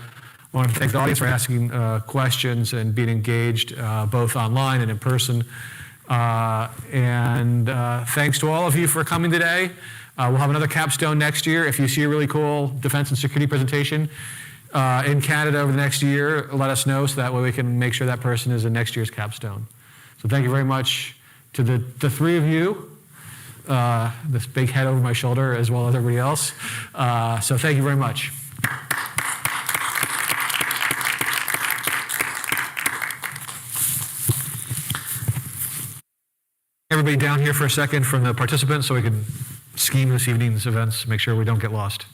Speaker 1: I want to thank the audience for asking questions and being engaged, both online and in person. And thanks to all of you for coming today. We'll have another Capstone next year. If you see a really cool defense and security presentation in Canada over the next year, let us know so that way we can make sure that person is in next year's Capstone. So thank you very much to the three of you, this big head over my shoulder as well as everybody else. So thank you very much. Everybody down here for a second from the participants so we can scheme this evening's events, make sure we don't get lost.